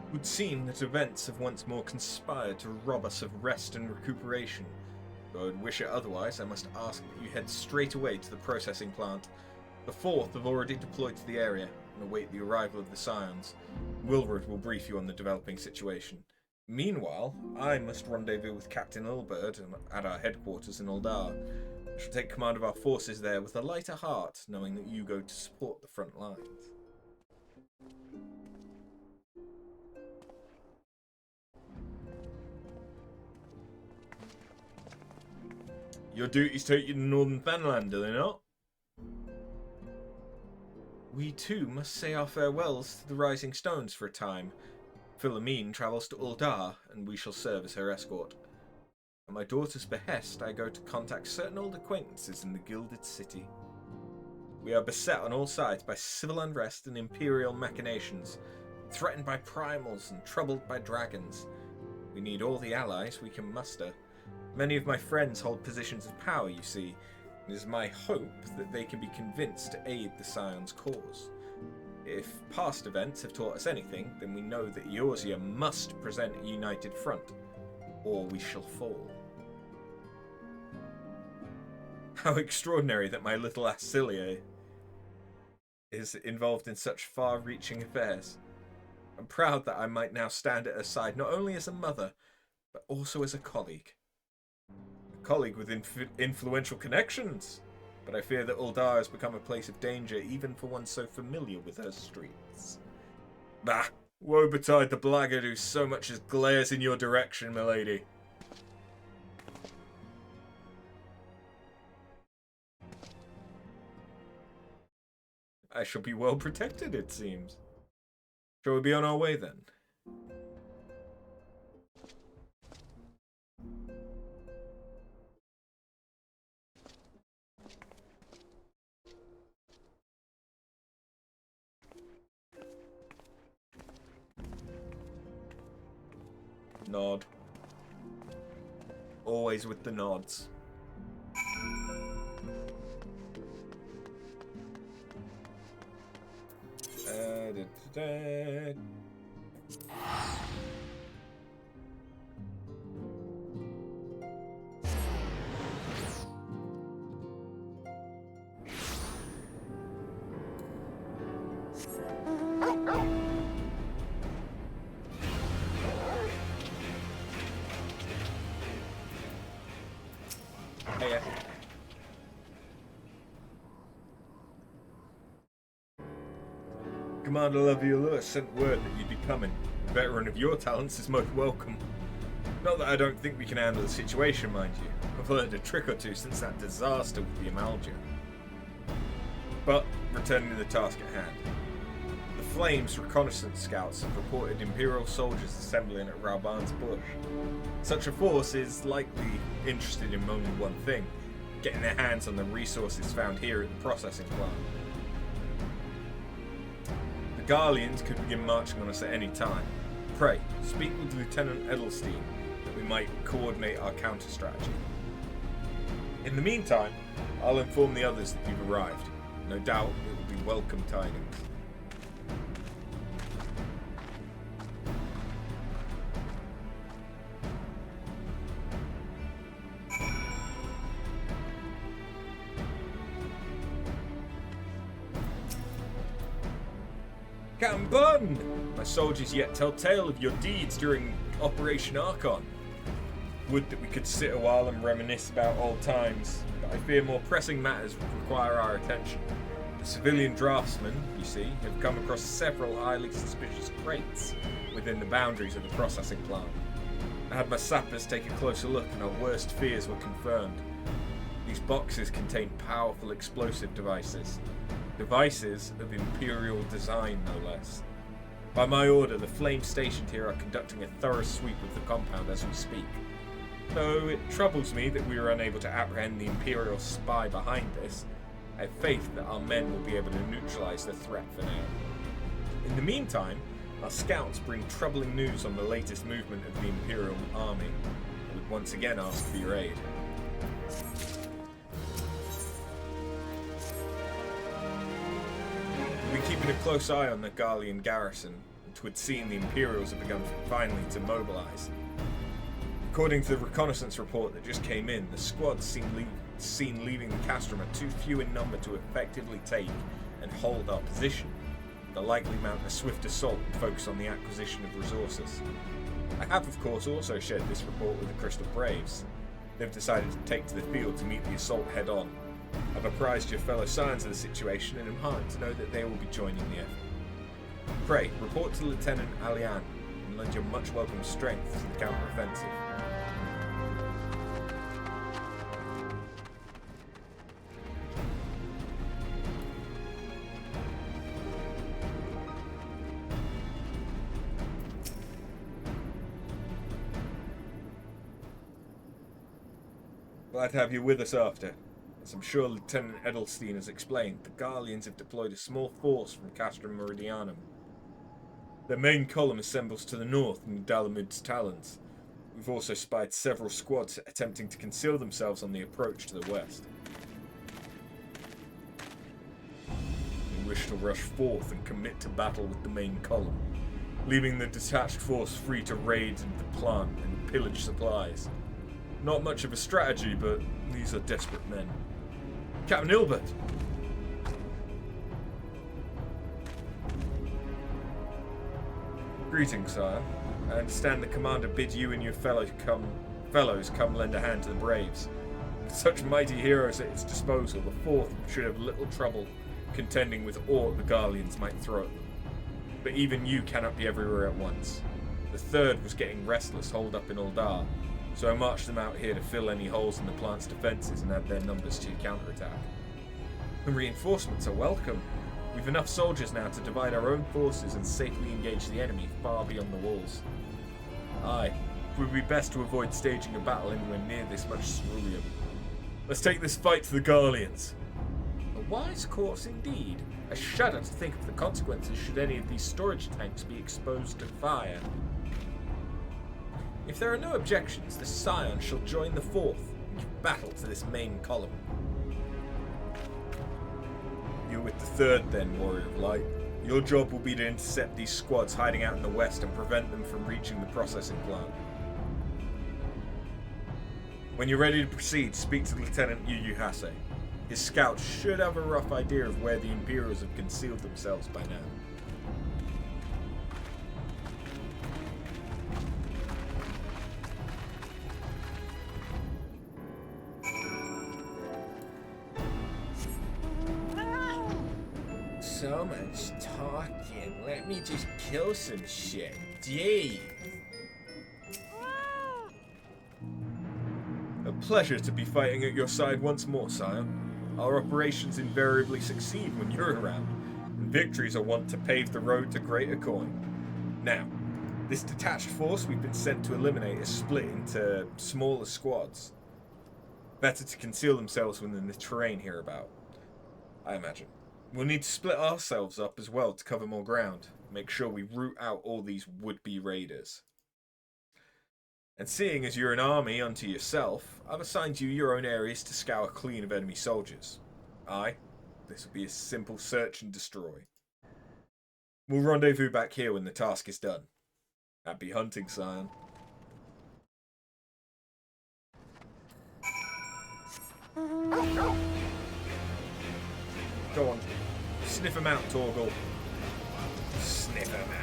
It would seem that events have once more conspired to rob us of rest and recuperation. Though I'd wish it otherwise, I must ask that you head straight away to the processing plant. The Fourth have already deployed to the area and await the arrival of the Scions. Wilrod will brief you on the developing situation. Meanwhile, I must rendezvous with Captain Ilberd at our headquarters in Uldar. I shall take command of our forces there with a lighter heart, knowing that you go to support the front lines. Your duties take you to Northern Fenland, do they not? We too must say our farewells to the Rising Stones for a time. Philomene travels to Uldar, and we shall serve as her escort. At my daughter's behest, I go to contact certain old acquaintances in the Gilded City. We are beset on all sides by civil unrest and imperial machinations, threatened by primals and troubled by dragons. We need all the allies we can muster. Many of my friends hold positions of power, you see. It is my hope that they can be convinced to aid the Scion's cause. If past events have taught us anything, then we know that Eorzea must present a united front, or we shall fall. How extraordinary that my little Acilia is involved in such far-reaching affairs. I'm proud that I might now stand at her side, not only as a mother, but also as a colleague. A colleague with influential connections. But I fear that Uldar has become a place of danger even for one so familiar with her streets. Bah! Woe betide the blackguard who so much as glares in your direction, milady. I shall be well protected, it seems. Shall we be on our way then? Nod. Always with the nods. Commander Lavioleur sent word that you'd be coming. A veteran of your talents is most welcome. Not that I don't think we can handle the situation, mind you. I've learned a trick or two since that disaster with the Amalgia. But, returning to the task at hand. The Flames reconnaissance scouts have reported Imperial soldiers assembling at Rauban's Bush. Such a force is likely interested in only one thing, getting their hands on the resources found here at the processing plant. The Garleans could begin marching on us at any time. Pray, speak with Lieutenant Edelstein that we might coordinate our counter-strategy. In the meantime, I'll inform the others that you've arrived. No doubt it will be welcome tidings. Captain Bun! My soldiers yet tell tale of your deeds during Operation Archon. Would that we could sit a while and reminisce about old times, but I fear more pressing matters require our attention. The civilian draftsmen, you see, have come across several highly suspicious crates within the boundaries of the processing plant. I had my sappers take a closer look and our worst fears were confirmed. These boxes contain powerful explosive devices. Devices of Imperial design, no less. By my order, the Flames stationed here are conducting a thorough sweep of the compound as we speak. Though it troubles me that we are unable to apprehend the Imperial spy behind this, I have faith that our men will be able to neutralize the threat for now. In the meantime, our scouts bring troubling news on the latest movement of the Imperial army. I would once again ask for your aid. We're keeping a close eye on the Garlean garrison, which would seem the Imperials have begun finally to mobilize. According to the reconnaissance report that just came in, the squads seen leaving the castrum are too few in number to effectively take and hold our position. They'll likely mount a swift assault and focus on the acquisition of resources. I have, of course, also shared this report with the Crystal Braves. They've decided to take to the field to meet the assault head-on. I've apprised your fellow Scions of the situation and am heartened to know that they will be joining the effort. Pray, report to Lieutenant Alian and lend your much welcome strength to the counter-offensive. Glad to have you with us after. As I'm sure Lieutenant Edelstein has explained, the Garleans have deployed a small force from Castrum Meridianum. Their main column assembles to the north in Dalamud's talons. We've also spied several squads attempting to conceal themselves on the approach to the west. We wish to rush forth and commit to battle with the main column, leaving the detached force free to raid the plant and pillage supplies. Not much of a strategy, but these are desperate men. Captain Ilbert! Greetings, sire. I understand the commander bids you and your fellows come lend a hand to the Braves. With such mighty heroes at its disposal, the fourth should have little trouble contending with aught the Garleans might throw at them. But even you cannot be everywhere at once. The third was getting restless holed up in Uldar, so I marched them out here to fill any holes in the plant's defences and add their numbers to your counterattack. The reinforcements are welcome. We've enough soldiers now to divide our own forces and safely engage the enemy far beyond the walls. Aye, it would be best to avoid staging a battle anywhere near this much ceruleum. Let's take this fight to the Garleans. A wise course indeed. I shudder to think of the consequences should any of these storage tanks be exposed to fire. If there are no objections, the Scion shall join the fourth and give battle to this main column. You're with the third then, Warrior of Light. Your job will be to intercept these squads hiding out in the west and prevent them from reaching the processing plant. When you're ready to proceed, speak to Lieutenant Yuyuhase. His scouts should have a rough idea of where the Imperials have concealed themselves by now. So much talking. Let me just kill some shit. Gee. A pleasure to be fighting at your side once more, sire. Our operations invariably succeed when you're around, and victories are wont to pave the road to greater coin. Now, this detached force we've been sent to eliminate is split into smaller squads. Better to conceal themselves within the terrain hereabout, I imagine. We'll need to split ourselves up as well to cover more ground. Make sure we root out all these would-be raiders. And seeing as you're an army unto yourself, I've assigned you your own areas to scour clean of enemy soldiers. Aye, this will be a simple search and destroy. We'll rendezvous back here when the task is done. Happy hunting, Scion. Go on. Sniff him out, Torgal. Sniff him out.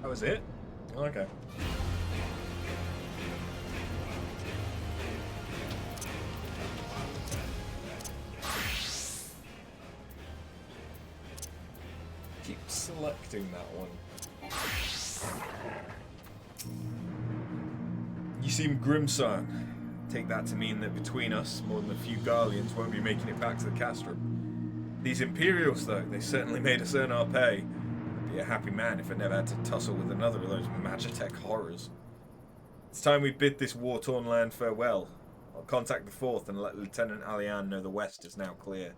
That was it? Okay. Keep selecting that one. You seem grim, son. Take that to mean that between us, more than a few Garleans won't be making it back to the castrum. These Imperials, though, they certainly made us earn our pay. I'd be a happy man if I never had to tussle with another of those Magitech horrors. It's time we bid this war-torn land farewell. I'll contact the 4th and let Lieutenant Alian know the west is now clear.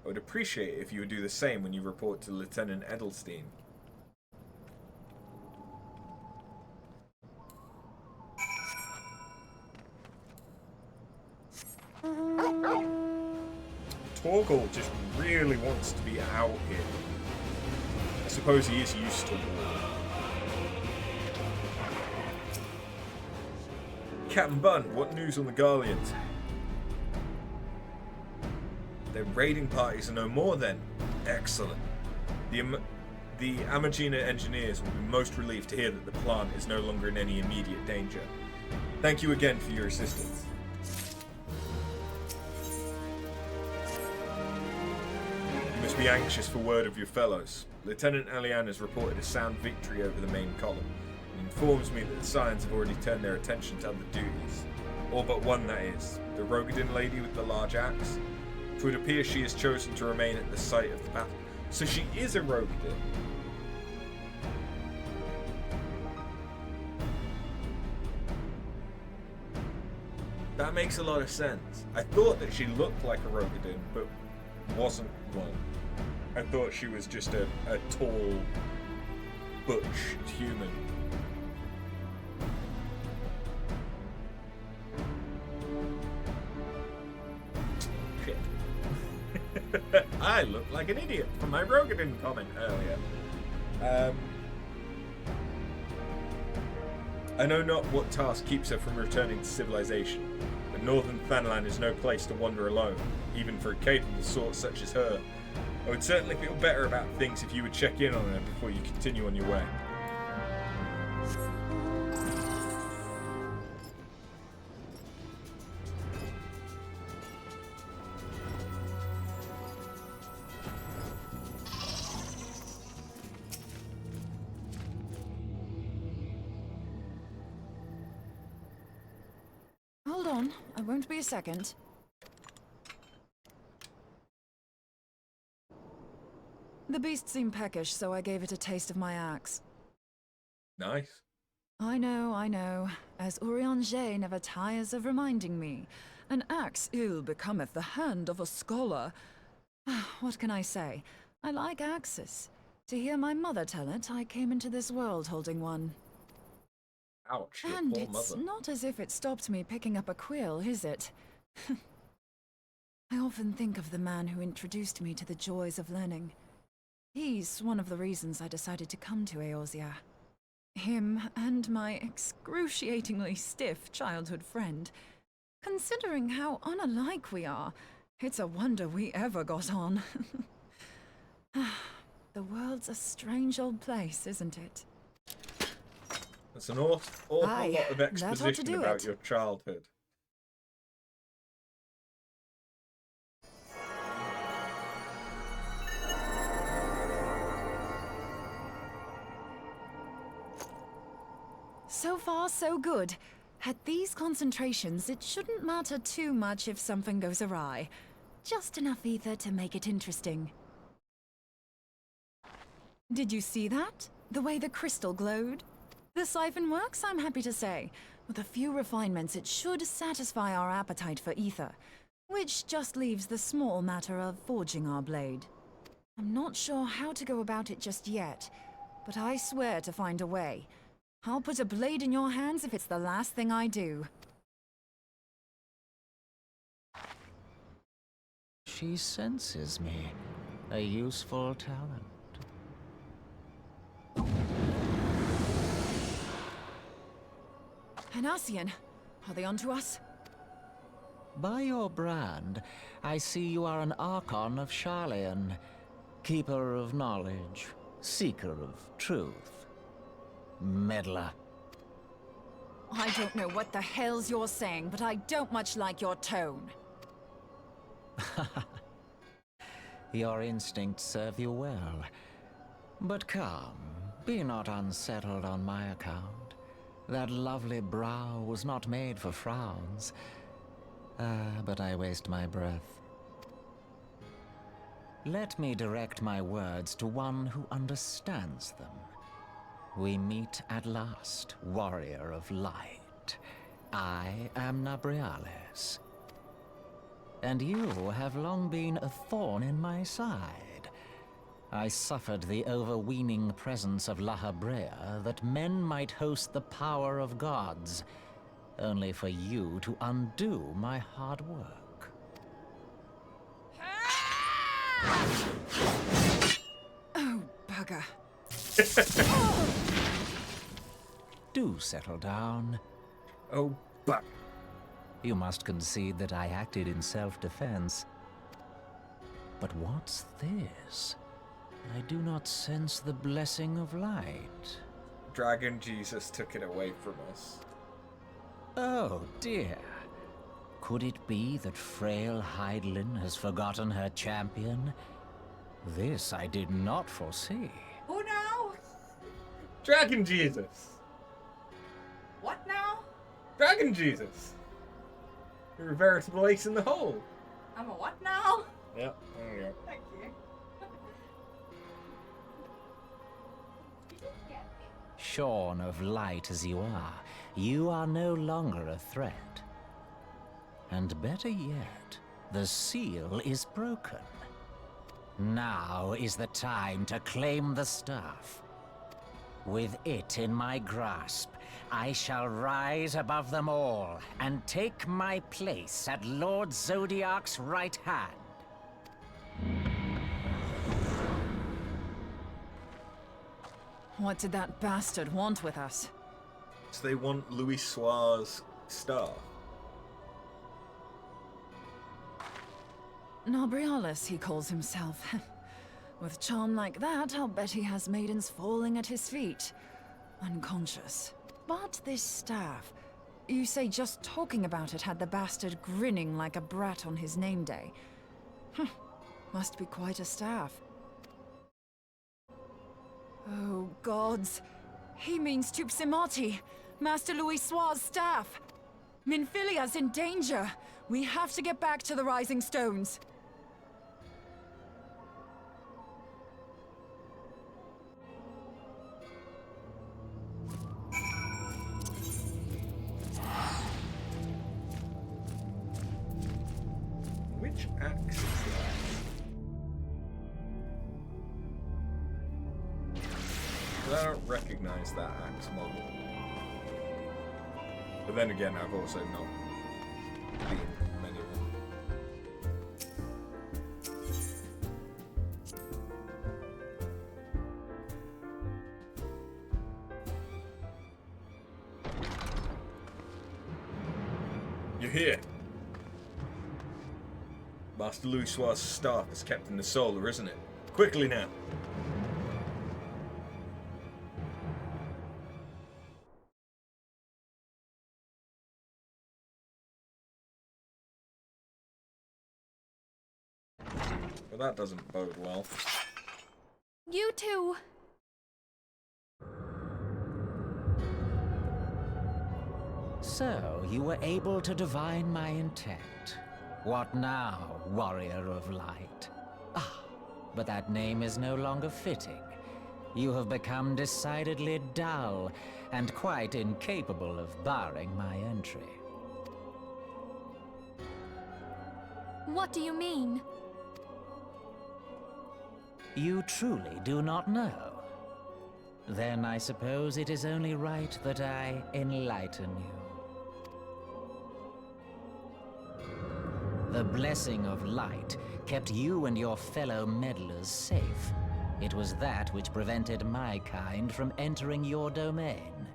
I would appreciate it if you would do the same when you report to Lieutenant Edelstein. Torgal just really wants to be out here. I suppose he is used to war. Captain Bunn, what news on the Garleans? Their raiding parties are no more then. Excellent. The Amagina engineers will be most relieved to hear that the plant is no longer in any immediate danger. Thank you again for your assistance. You must be anxious for word of your fellows. Lieutenant Alian has reported a sound victory over the main column, and informs me that the Scions have already turned their attention to other duties. All but one, that is. The Rogadin lady with the large axe. It would appear she has chosen to remain at the site of the battle. So she is a Rogadin. That makes a lot of sense. I thought that she looked like a Rogadin, but wasn't one. I thought she was just a tall, butch human. Shit. I look like an idiot from my Rogadin comment earlier. I know not what task keeps her from returning to civilization, but Northern Thanlan is no place to wander alone, even for a capable sort such as her. I would certainly feel better about things if you would check in on her before you continue on your way. Hold on, I won't be a second. The beast seemed peckish, so I gave it a taste of my axe. Nice. I know, as Eorzea never tires of reminding me. An axe ill becometh the hand of a scholar. What can I say? I like axes. To hear my mother tell it, I came into this world holding one. Ouch, your And poor it's mother. not as if it stopped me picking up a quill, is it? I often think of the man who introduced me to the joys of learning. He's one of the reasons I decided to come to Eorzea. Him and my excruciatingly stiff childhood friend. Considering how unalike we are, it's a wonder we ever got on. The world's a strange old place, isn't it? That's an awful Aye, lot of that ought to exposition do about it. your childhood. So far, so good. At these concentrations, it shouldn't matter too much if something goes awry. Just enough ether to make it interesting. Did you see that? The way the crystal glowed? The siphon works, I'm happy to say. With a few refinements, it should satisfy our appetite for ether, which just leaves the small matter of forging our blade. I'm not sure how to go about it just yet, but I swear to find a way. I'll put a blade in your hands if it's the last thing I do. She senses me. A useful talent. Hanassian, are they onto us? By your brand, I see you are an Archon of Garlean, keeper of knowledge, seeker of truth. Meddler. I don't know what the hell's you're saying, but I don't much like your tone. Your instincts serve you well. But come, be not unsettled on my account. That lovely brow was not made for frowns. But I waste my breath. Let me direct my words to one who understands them. We meet at last, warrior of light. I am Nabriales. And you have long been a thorn in my side. I suffered the overweening presence of La Habrea that men might host the power of gods, only for you to undo my hard work. Oh, bugger. Do settle down. Oh, but you must concede that I acted in self-defense. But what's this? I do not sense the blessing of light. Dragon Jesus took it away from us. Oh dear. Could it be that frail Hydelin has forgotten her champion? This I did not foresee. Who now? Dragon Jesus! What now? Dragon Jesus! You're a veritable ace in the hole. I'm a what now? Yep, there you go. Thank you. Shorn of light as you are no longer a threat. And better yet, the seal is broken. Now is the time to claim the staff. With it in my grasp, I shall rise above them all and take my place at Lord Zodiac's right hand. What did that bastard want with us? So they want Louis Soir's star. Nabriales, he calls himself. With charm like that, I'll bet he has maidens falling at his feet. Unconscious. But this staff... You say just talking about it had the bastard grinning like a brat on his name day. Must be quite a staff. Oh, gods. He means Tupsimati, Master Louis Soir's staff. Minfilia's in danger. We have to get back to the Rising Stones. recognise that axe model. But then again, I've also not been many of them. You're here. Master Louisoir's staff is kept in the solar, isn't it? Quickly now. Well, that doesn't bode well. You too. So, you were able to divine my intent. What now, warrior of light? Ah, but that name is no longer fitting. You have become decidedly dull, and quite incapable of barring my entry. What do you mean? You truly do not know? Then I suppose it is only right that I enlighten you. The blessing of light kept you and your fellow meddlers safe. It was that which prevented my kind from entering your domain.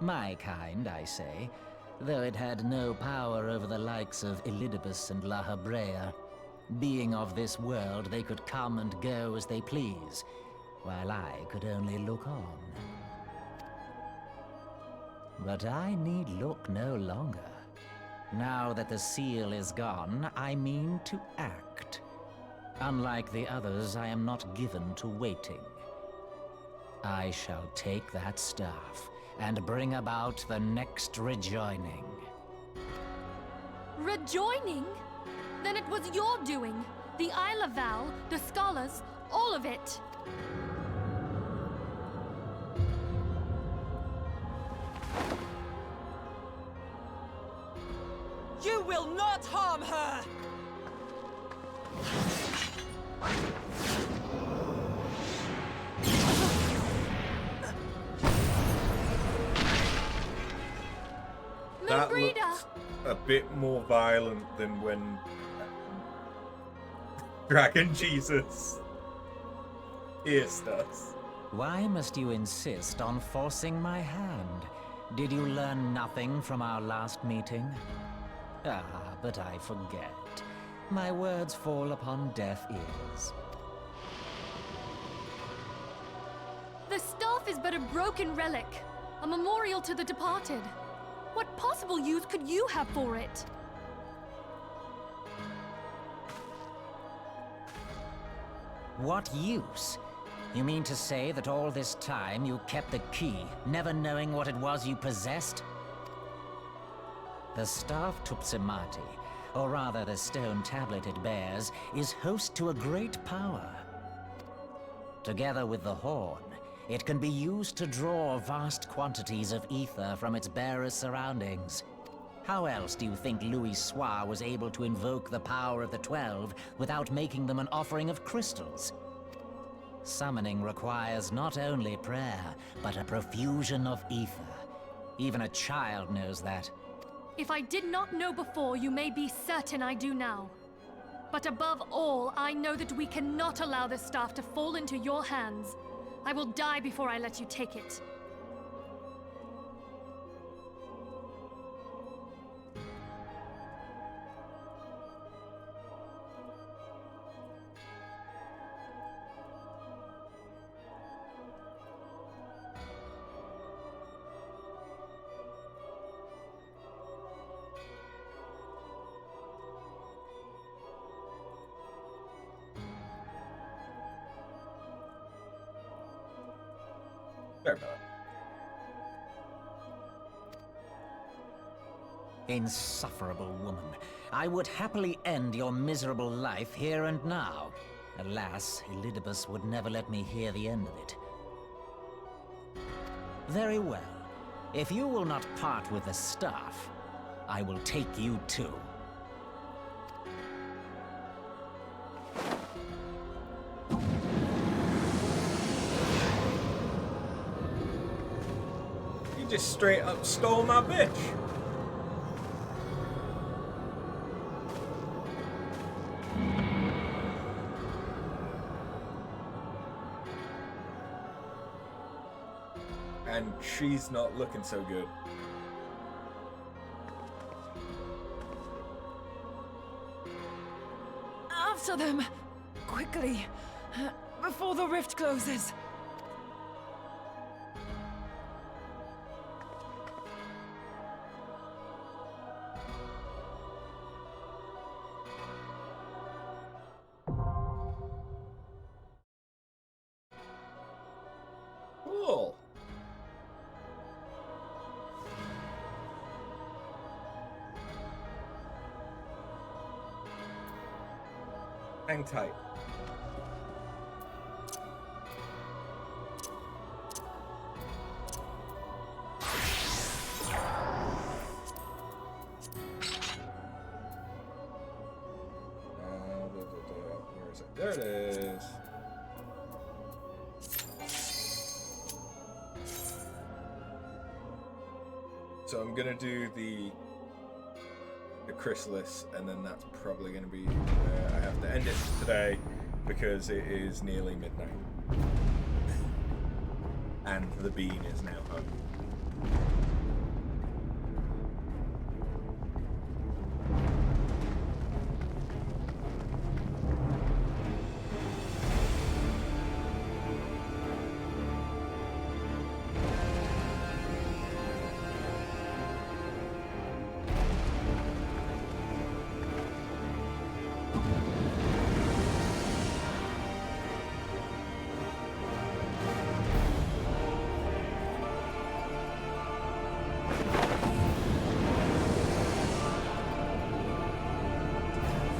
My kind, I say, though it had no power over the likes of Elidibus and La Habrea. Being of this world, they could come and go as they please, while I could only look on. But I need look no longer. Now that the seal is gone, I mean to act. Unlike the others, I am not given to waiting. I shall take that staff and bring about the next rejoining. Rejoining? Then it was your doing. The Isle of Val, the scholars, all of it. You will not harm her! That looks a bit more violent than when Dragon Jesus pierced us. Why must you insist on forcing my hand? Did you learn nothing from our last meeting? Ah, but I forget. My words fall upon deaf ears. The staff is but a broken relic, a memorial to the departed. What possible use could you have for it? What use? You mean to say that all this time you kept the key, never knowing what it was you possessed? The staff Tupsimati, or rather the stone tablet it bears, is host to a great power. Together with the horn, it can be used to draw vast quantities of ether from its bearer's surroundings. How else do you think Louisoir was able to invoke the power of the 12 without making them an offering of crystals? Summoning requires not only prayer, but a profusion of ether. Even a child knows that. If I did not know before, you may be certain I do now. But above all, I know that we cannot allow this staff to fall into your hands. I will die before I let you take it. Insufferable woman. I would happily end your miserable life here and now. Alas, Elidibus would never let me hear the end of it. Very well. If you will not part with the staff, I will take you too. You just straight up stole my bitch. And she's not looking so good. After them! Quickly! Before the rift closes! Cool. Hang tight. Where is it? There it is. So I'm gonna do the chrysalis, and then that's probably gonna be where I have to end it today because it is nearly midnight, and the bean is now home.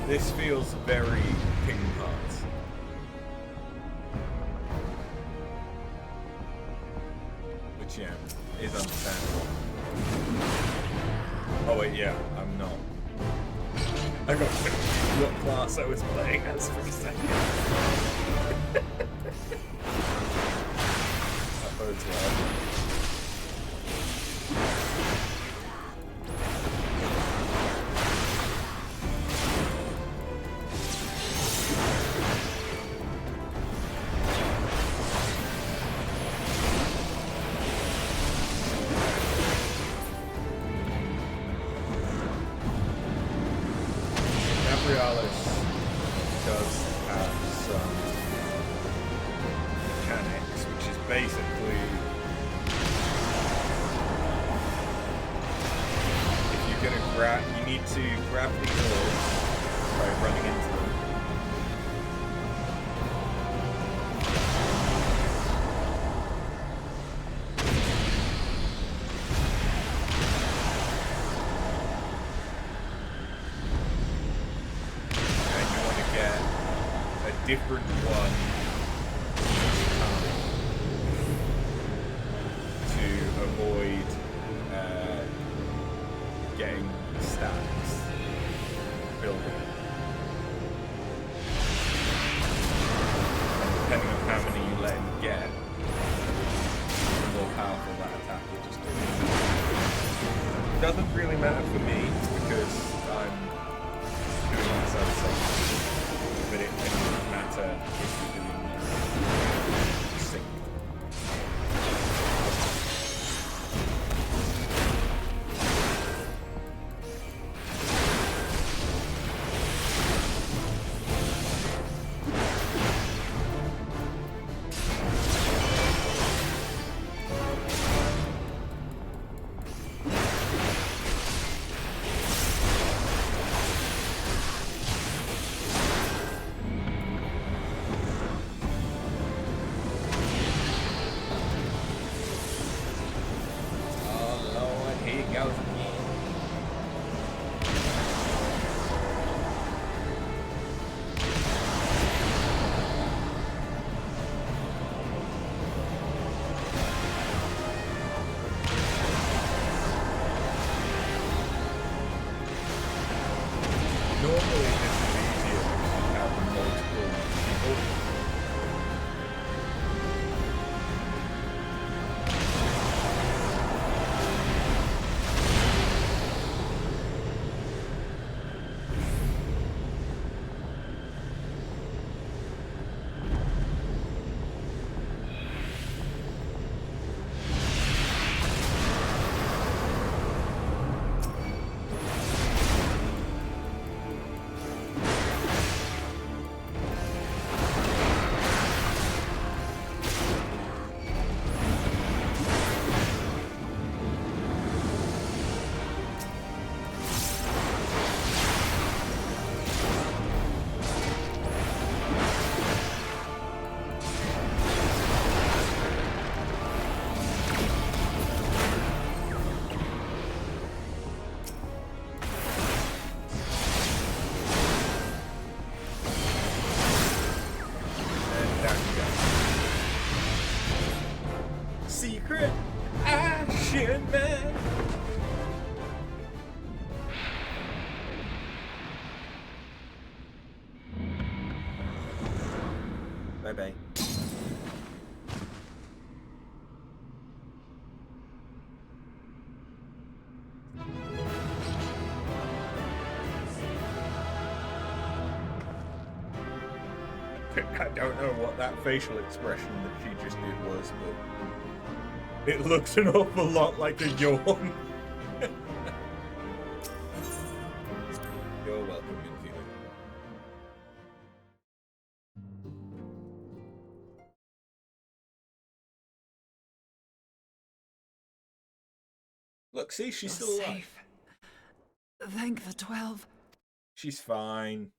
This feels very Kingdom Hearts. Which, yeah, is understandable. Oh wait, yeah, I'm not. I got confused what class I was playing as for a second. That bodes well. Different one to avoid getting stacks building. And depending on how many you let him get, the more powerful that attack will just do. It doesn't really matter for me because I'm doing myself so, but it doesn't matter if you're doing sync. secret Ashen Man. Bye-bye. I don't know what that facial expression that she just did was, but it looks an awful lot like a yawn. You're welcome, Inhuman. Look, see, she's still alive. Safe. Thank the 12. She's fine.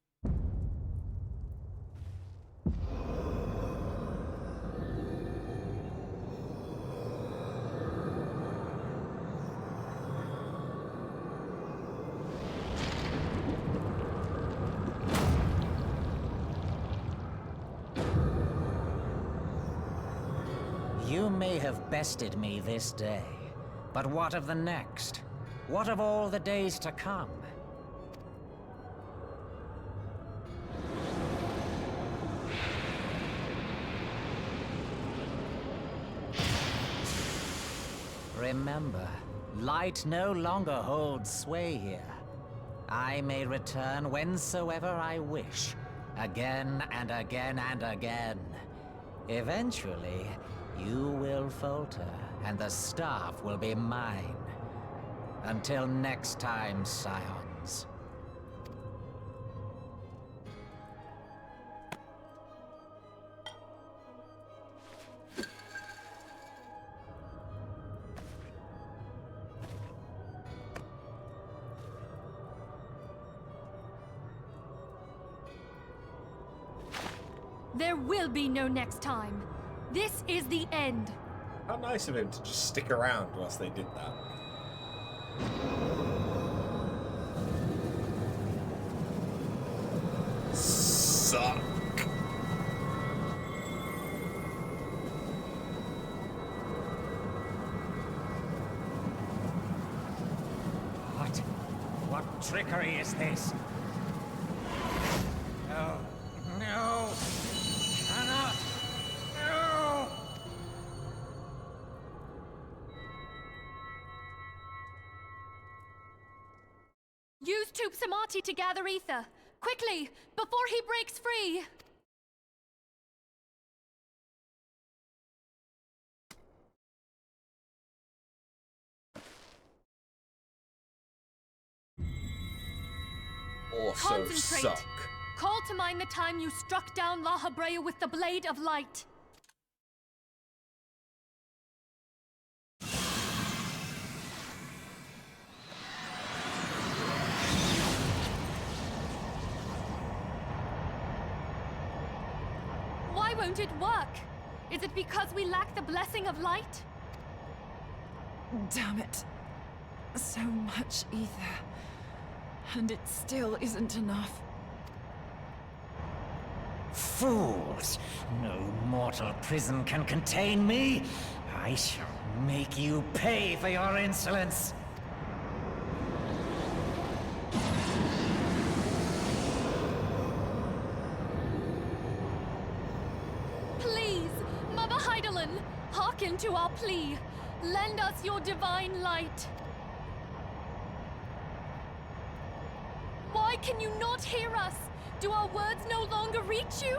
You may have bested me this day, but what of the next? What of all the days to come? Remember, light no longer holds sway here. I may return whensoever I wish, again and again and again. Eventually, you will falter, and the staff will be mine. Until next time, scions. There will be no next time. This is the end. How nice of him to just stick around whilst they did that. Suck. What trickery is this? No. No. Cannot. No. Use Tube Samati to gather ether. Quickly, before he breaks free! Also Concentrate. suck. Call to mind the time you struck down La Habrea with the Blade of Light. Why won't it work? Is it because we lack the blessing of light? Damn it. So much ether. And it still isn't enough. Fools! No mortal prison can contain me! I shall make you pay for your insolence! Please, Mother Heidelin, hearken to our plea. Lend us your divine light. Why can you not hear us? Do our words no longer reach you?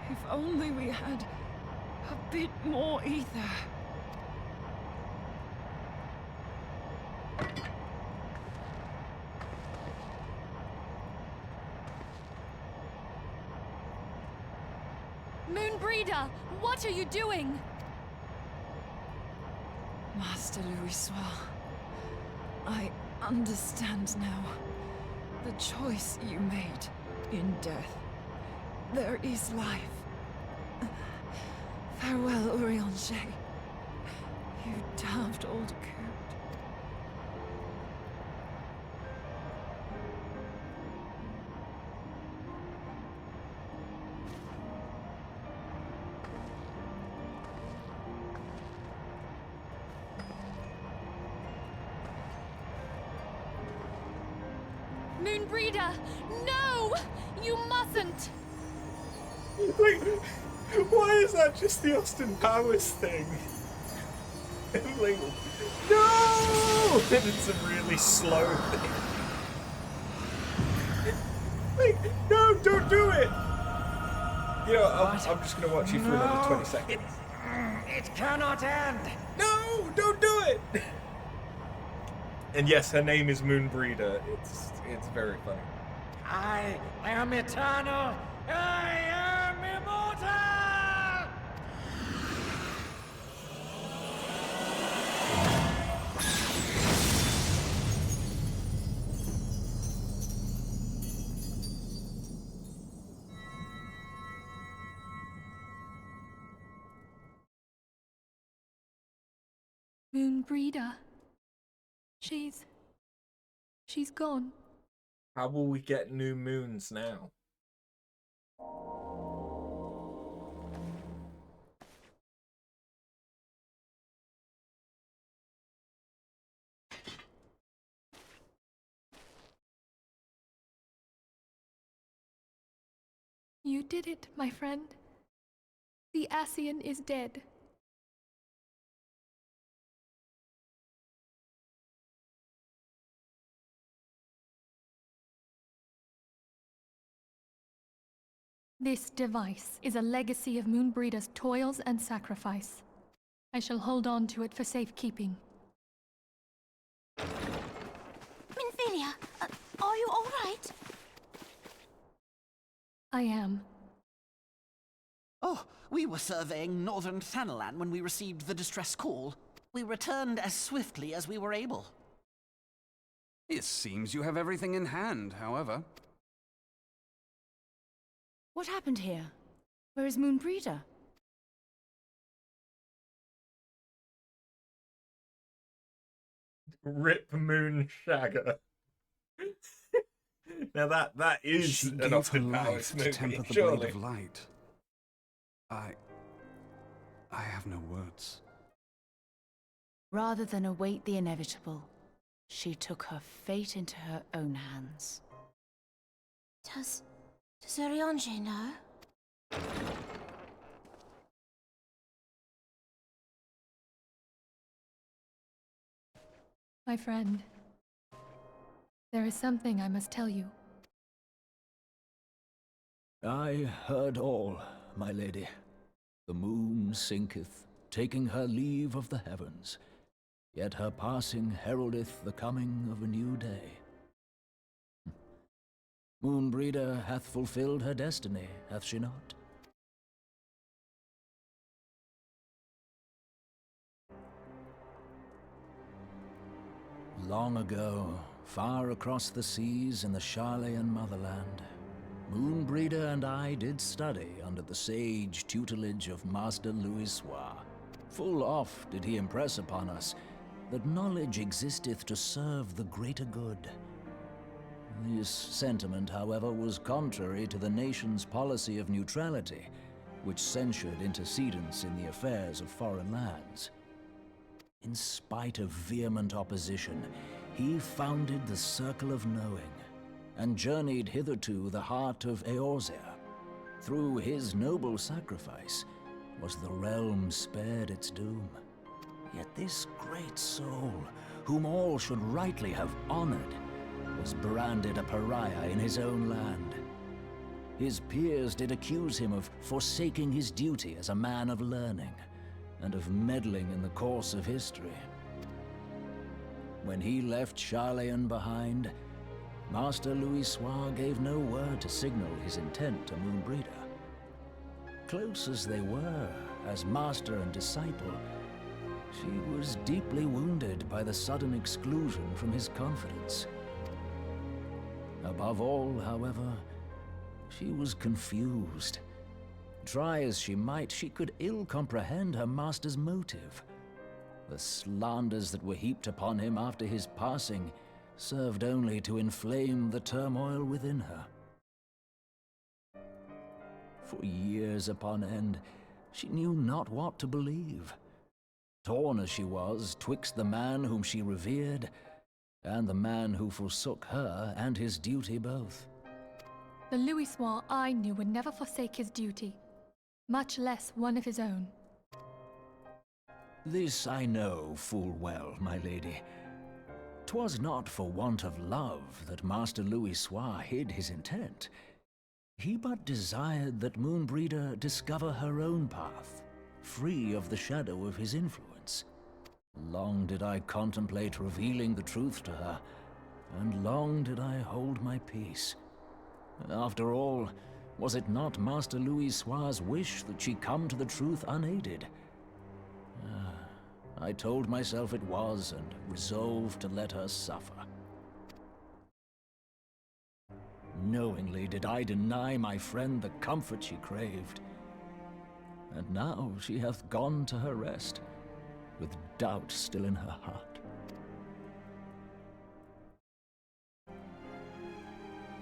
If only we had a bit more ether. Moonbreeder, what are you doing? Master Louisoix, I understand now. The choice you made in death. There is life. Farewell, Eorzea. You daft old coot. Moonbreeder, no! You mustn't! Wait, why is that just the Austin Powers thing? Like, no! And it's a really slow thing. Wait, no, don't do it! You know, I'm just gonna watch you for another 20 seconds. It cannot end! No, don't do it! And yes, her name is Moonbreeder. It's very funny. I am eternal! I am immortal! Moonbreeder. She's gone. How will we get new moons now? You did it, my friend. The Ascian is dead. This device is a legacy of Moonbreeder's toils and sacrifice. I shall hold on to it for safekeeping. Minfilia, are you all right? I am. Oh, we were surveying northern Thanalan when we received the distress call. We returned as swiftly as we were able. It seems you have everything in hand, however. What happened here? Where is Moonbreeder? Rip Moon Shagger. Now that is She an gave her Austin Powers life movie, to temper the surely. blade of light. I have no words. Rather than await the inevitable, she took her fate into her own hands. Does Oriange know? My friend, there is something I must tell you. I heard all, my lady. The moon sinketh, taking her leave of the heavens. Yet her passing heraldeth the coming of a new day. Moonbreeder hath fulfilled her destiny, hath she not? Long ago, far across the seas in the Garlean motherland, Moonbreeder and I did study under the sage tutelage of Master Louisoix. Full oft did he impress upon us that knowledge existeth to serve the greater good. This sentiment, however, was contrary to the nation's policy of neutrality, which censured intercedence in the affairs of foreign lands. In spite of vehement opposition, he founded the Circle of Knowing, and journeyed hitherto the heart of Eorzea. Through his noble sacrifice was the realm spared its doom. Yet this great soul, whom all should rightly have honored, was branded a pariah in his own land. His peers did accuse him of forsaking his duty as a man of learning, and of meddling in the course of history. When he left Garlean behind, Master Louisoix gave no word to signal his intent to Moonbreeder. Close as they were, as master and disciple, she was deeply wounded by the sudden exclusion from his confidence. Above all, however, she was confused. Try as she might, she could ill comprehend her master's motive. The slanders that were heaped upon him after his passing served only to inflame the turmoil within her. For years upon end, she knew not what to believe. Torn as she was, twixt the man whom she revered and the man who forsook her and his duty both. The Louisois I knew would never forsake his duty, much less one of his own. This I know full well, my lady. 'Twas not for want of love that Master Louisois hid his intent. He but desired that Moonbreeder discover her own path, free of the shadow of his influence. Long did I contemplate revealing the truth to her, and long did I hold my peace. After all, was it not Master Louisois' wish that she come to the truth unaided? I told myself it was, and resolved to let her suffer. Knowingly did I deny my friend the comfort she craved. And now she hath gone to her rest, with doubt still in her heart.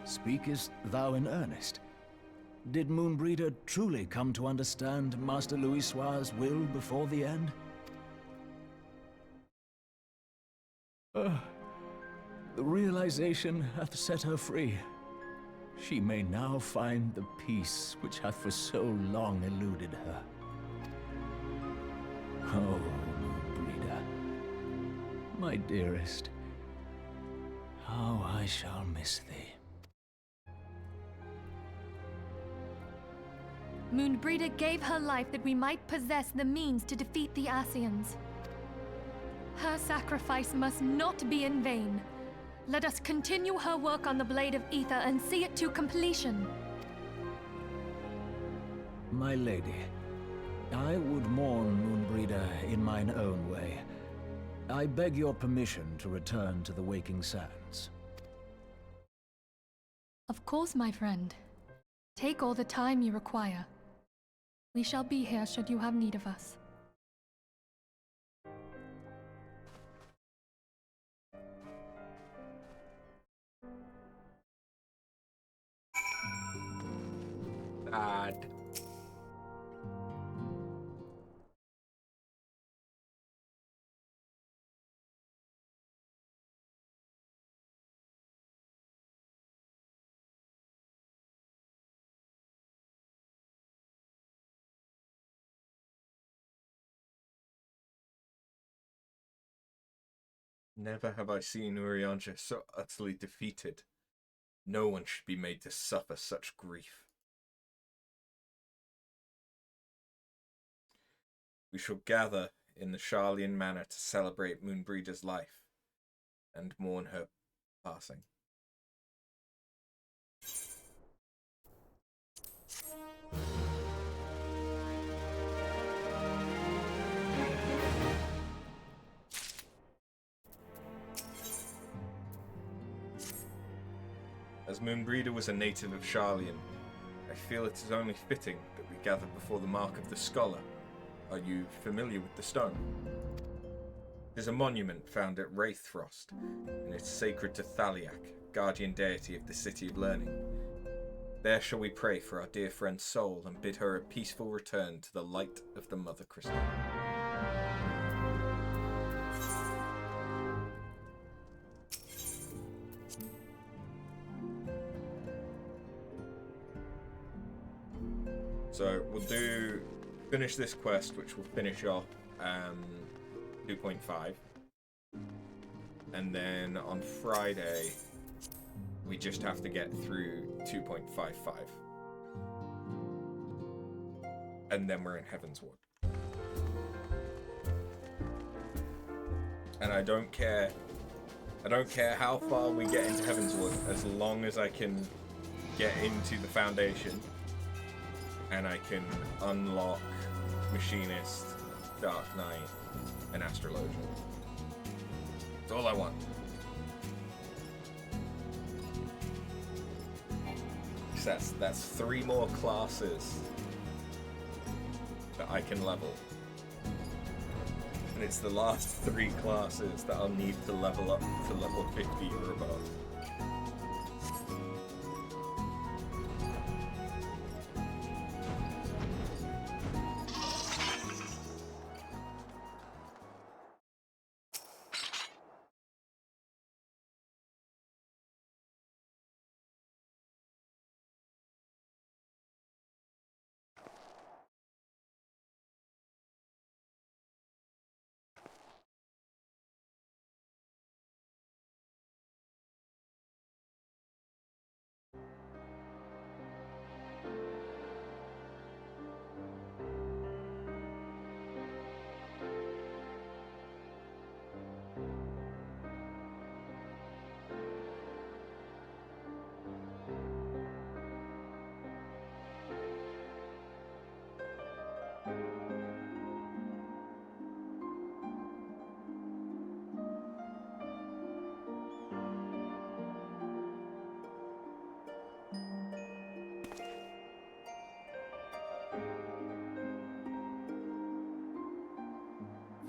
Speakest thou in earnest? Did Moonbreeder truly come to understand Master Louisois' will before the end? The realization hath set her free. She may now find the peace which hath for so long eluded her. Oh, Moonbreeder, my dearest, how I shall miss thee. Moonbreeder gave her life that we might possess the means to defeat the Ascians. Her sacrifice must not be in vain. Let us continue her work on the Blade of Ether and see it to completion. My lady, I would mourn Moonbreeder in mine own way. I beg your permission to return to the Waking Sands. Of course, my friend. Take all the time you require. We shall be here should you have need of us. Bad. Never have I seen Eorzea so utterly defeated. No one should be made to suffer such grief. We shall gather in the Garlean Manor to celebrate Moonbreeder's life and mourn her passing. As Moonbreeder was a native of Garlean, I feel it is only fitting that we gather before the Mark of the Scholar. Are you familiar with the stone? It is a monument found at Wraithfrost, and it's sacred to Thaliak, guardian deity of the City of Learning. There shall we pray for our dear friend's soul and bid her a peaceful return to the light of the Mother Crystal. So we'll finish this quest, which will finish off 2.5, and then on Friday we just have to get through 2.55, and then we're in Heavenswood. And I don't care how far we get into Heavenswood, as long as I can get into the Foundation and I can unlock Machinist, Dark Knight, and Astrologian. That's all I want. That's 3 more classes that I can level. And it's the last 3 classes that I'll need to level up to level 50 or above.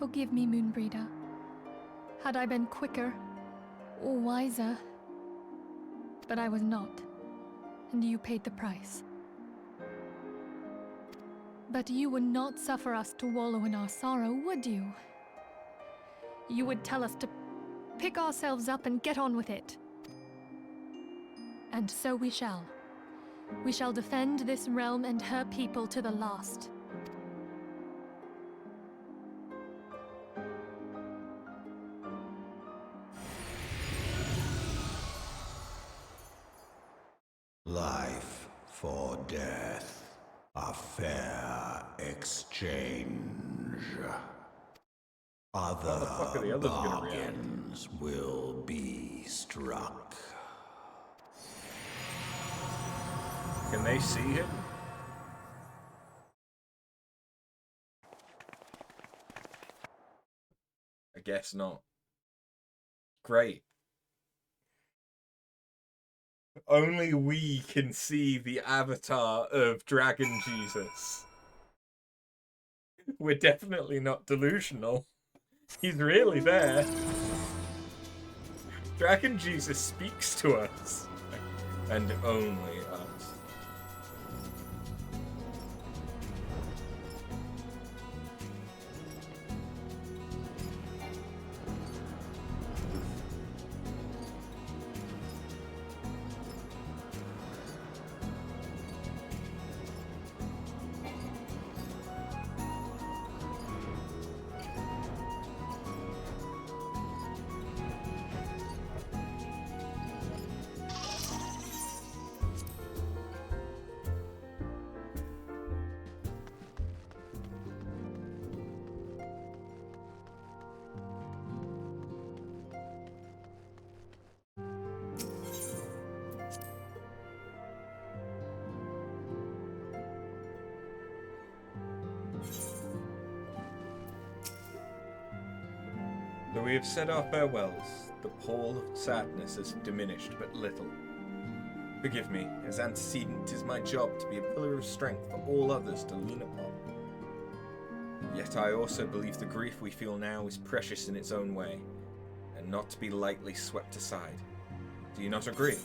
Forgive me, Moonbreeder. Had I been quicker or wiser, but I was not, and you paid the price. But you would not suffer us to wallow in our sorrow, would you? You would tell us to pick ourselves up and get on with it. And so we shall. We shall defend this realm and her people to the last. Life for death, a fair exchange. Other bargains will be struck. Can they see him? I guess not. Great. Only we can see the avatar of Dragon Jesus. We're definitely not delusional. He's really there. Dragon Jesus speaks to us. And only us. Though we have said our farewells, the pall of sadness has diminished but little. Forgive me, as antecedent, 'tis my job to be a pillar of strength for all others to lean upon. Yet I also believe the grief we feel now is precious in its own way, and not to be lightly swept aside. Do you not agree?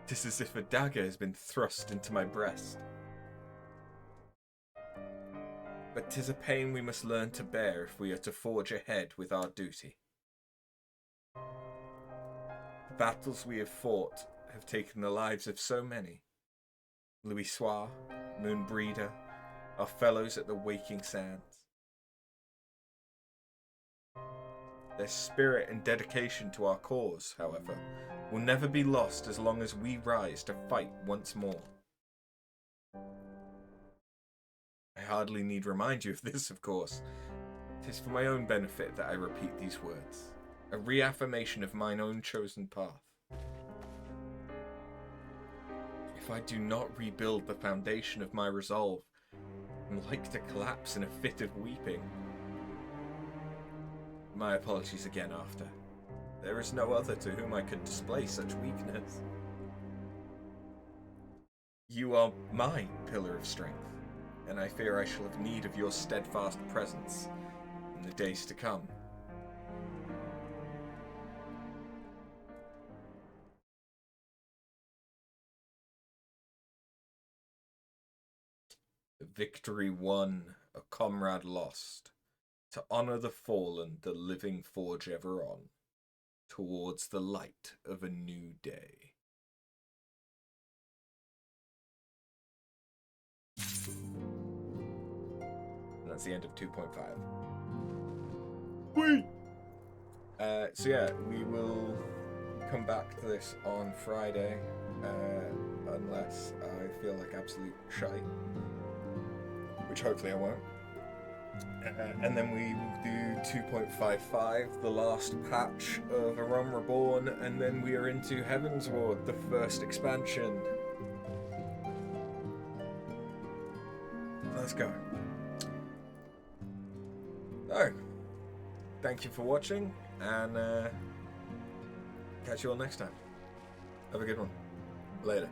Tis as if a dagger has been thrust into my breast. But 'tis a pain we must learn to bear if we are to forge ahead with our duty. The battles we have fought have taken the lives of so many. Louis Soir, Moonbreeder, our fellows at the Waking Sands. Their spirit and dedication to our cause, however, will never be lost as long as we rise to fight once more. I hardly need remind you of this, of course. It is for my own benefit that I repeat these words, a reaffirmation of mine own chosen path. If I do not rebuild the foundation of my resolve, I'm like to collapse in a fit of weeping. My apologies again after. There is no other to whom I could display such weakness. You are my pillar of strength, and I fear I shall have need of your steadfast presence in the days to come. A victory won, a comrade lost. To honor the fallen, the living forge ever on, towards the light of a new day. And that's the end of 2.5. Whee! So yeah, we will come back to this on Friday, unless I feel like absolute shite, which hopefully I won't. And then we will do 2.55, the last patch of A Realm Reborn, and then we are into Heaven's Ward, the first expansion. Let's go. So, thank you for watching, and catch you all next time. Have a good one. Later.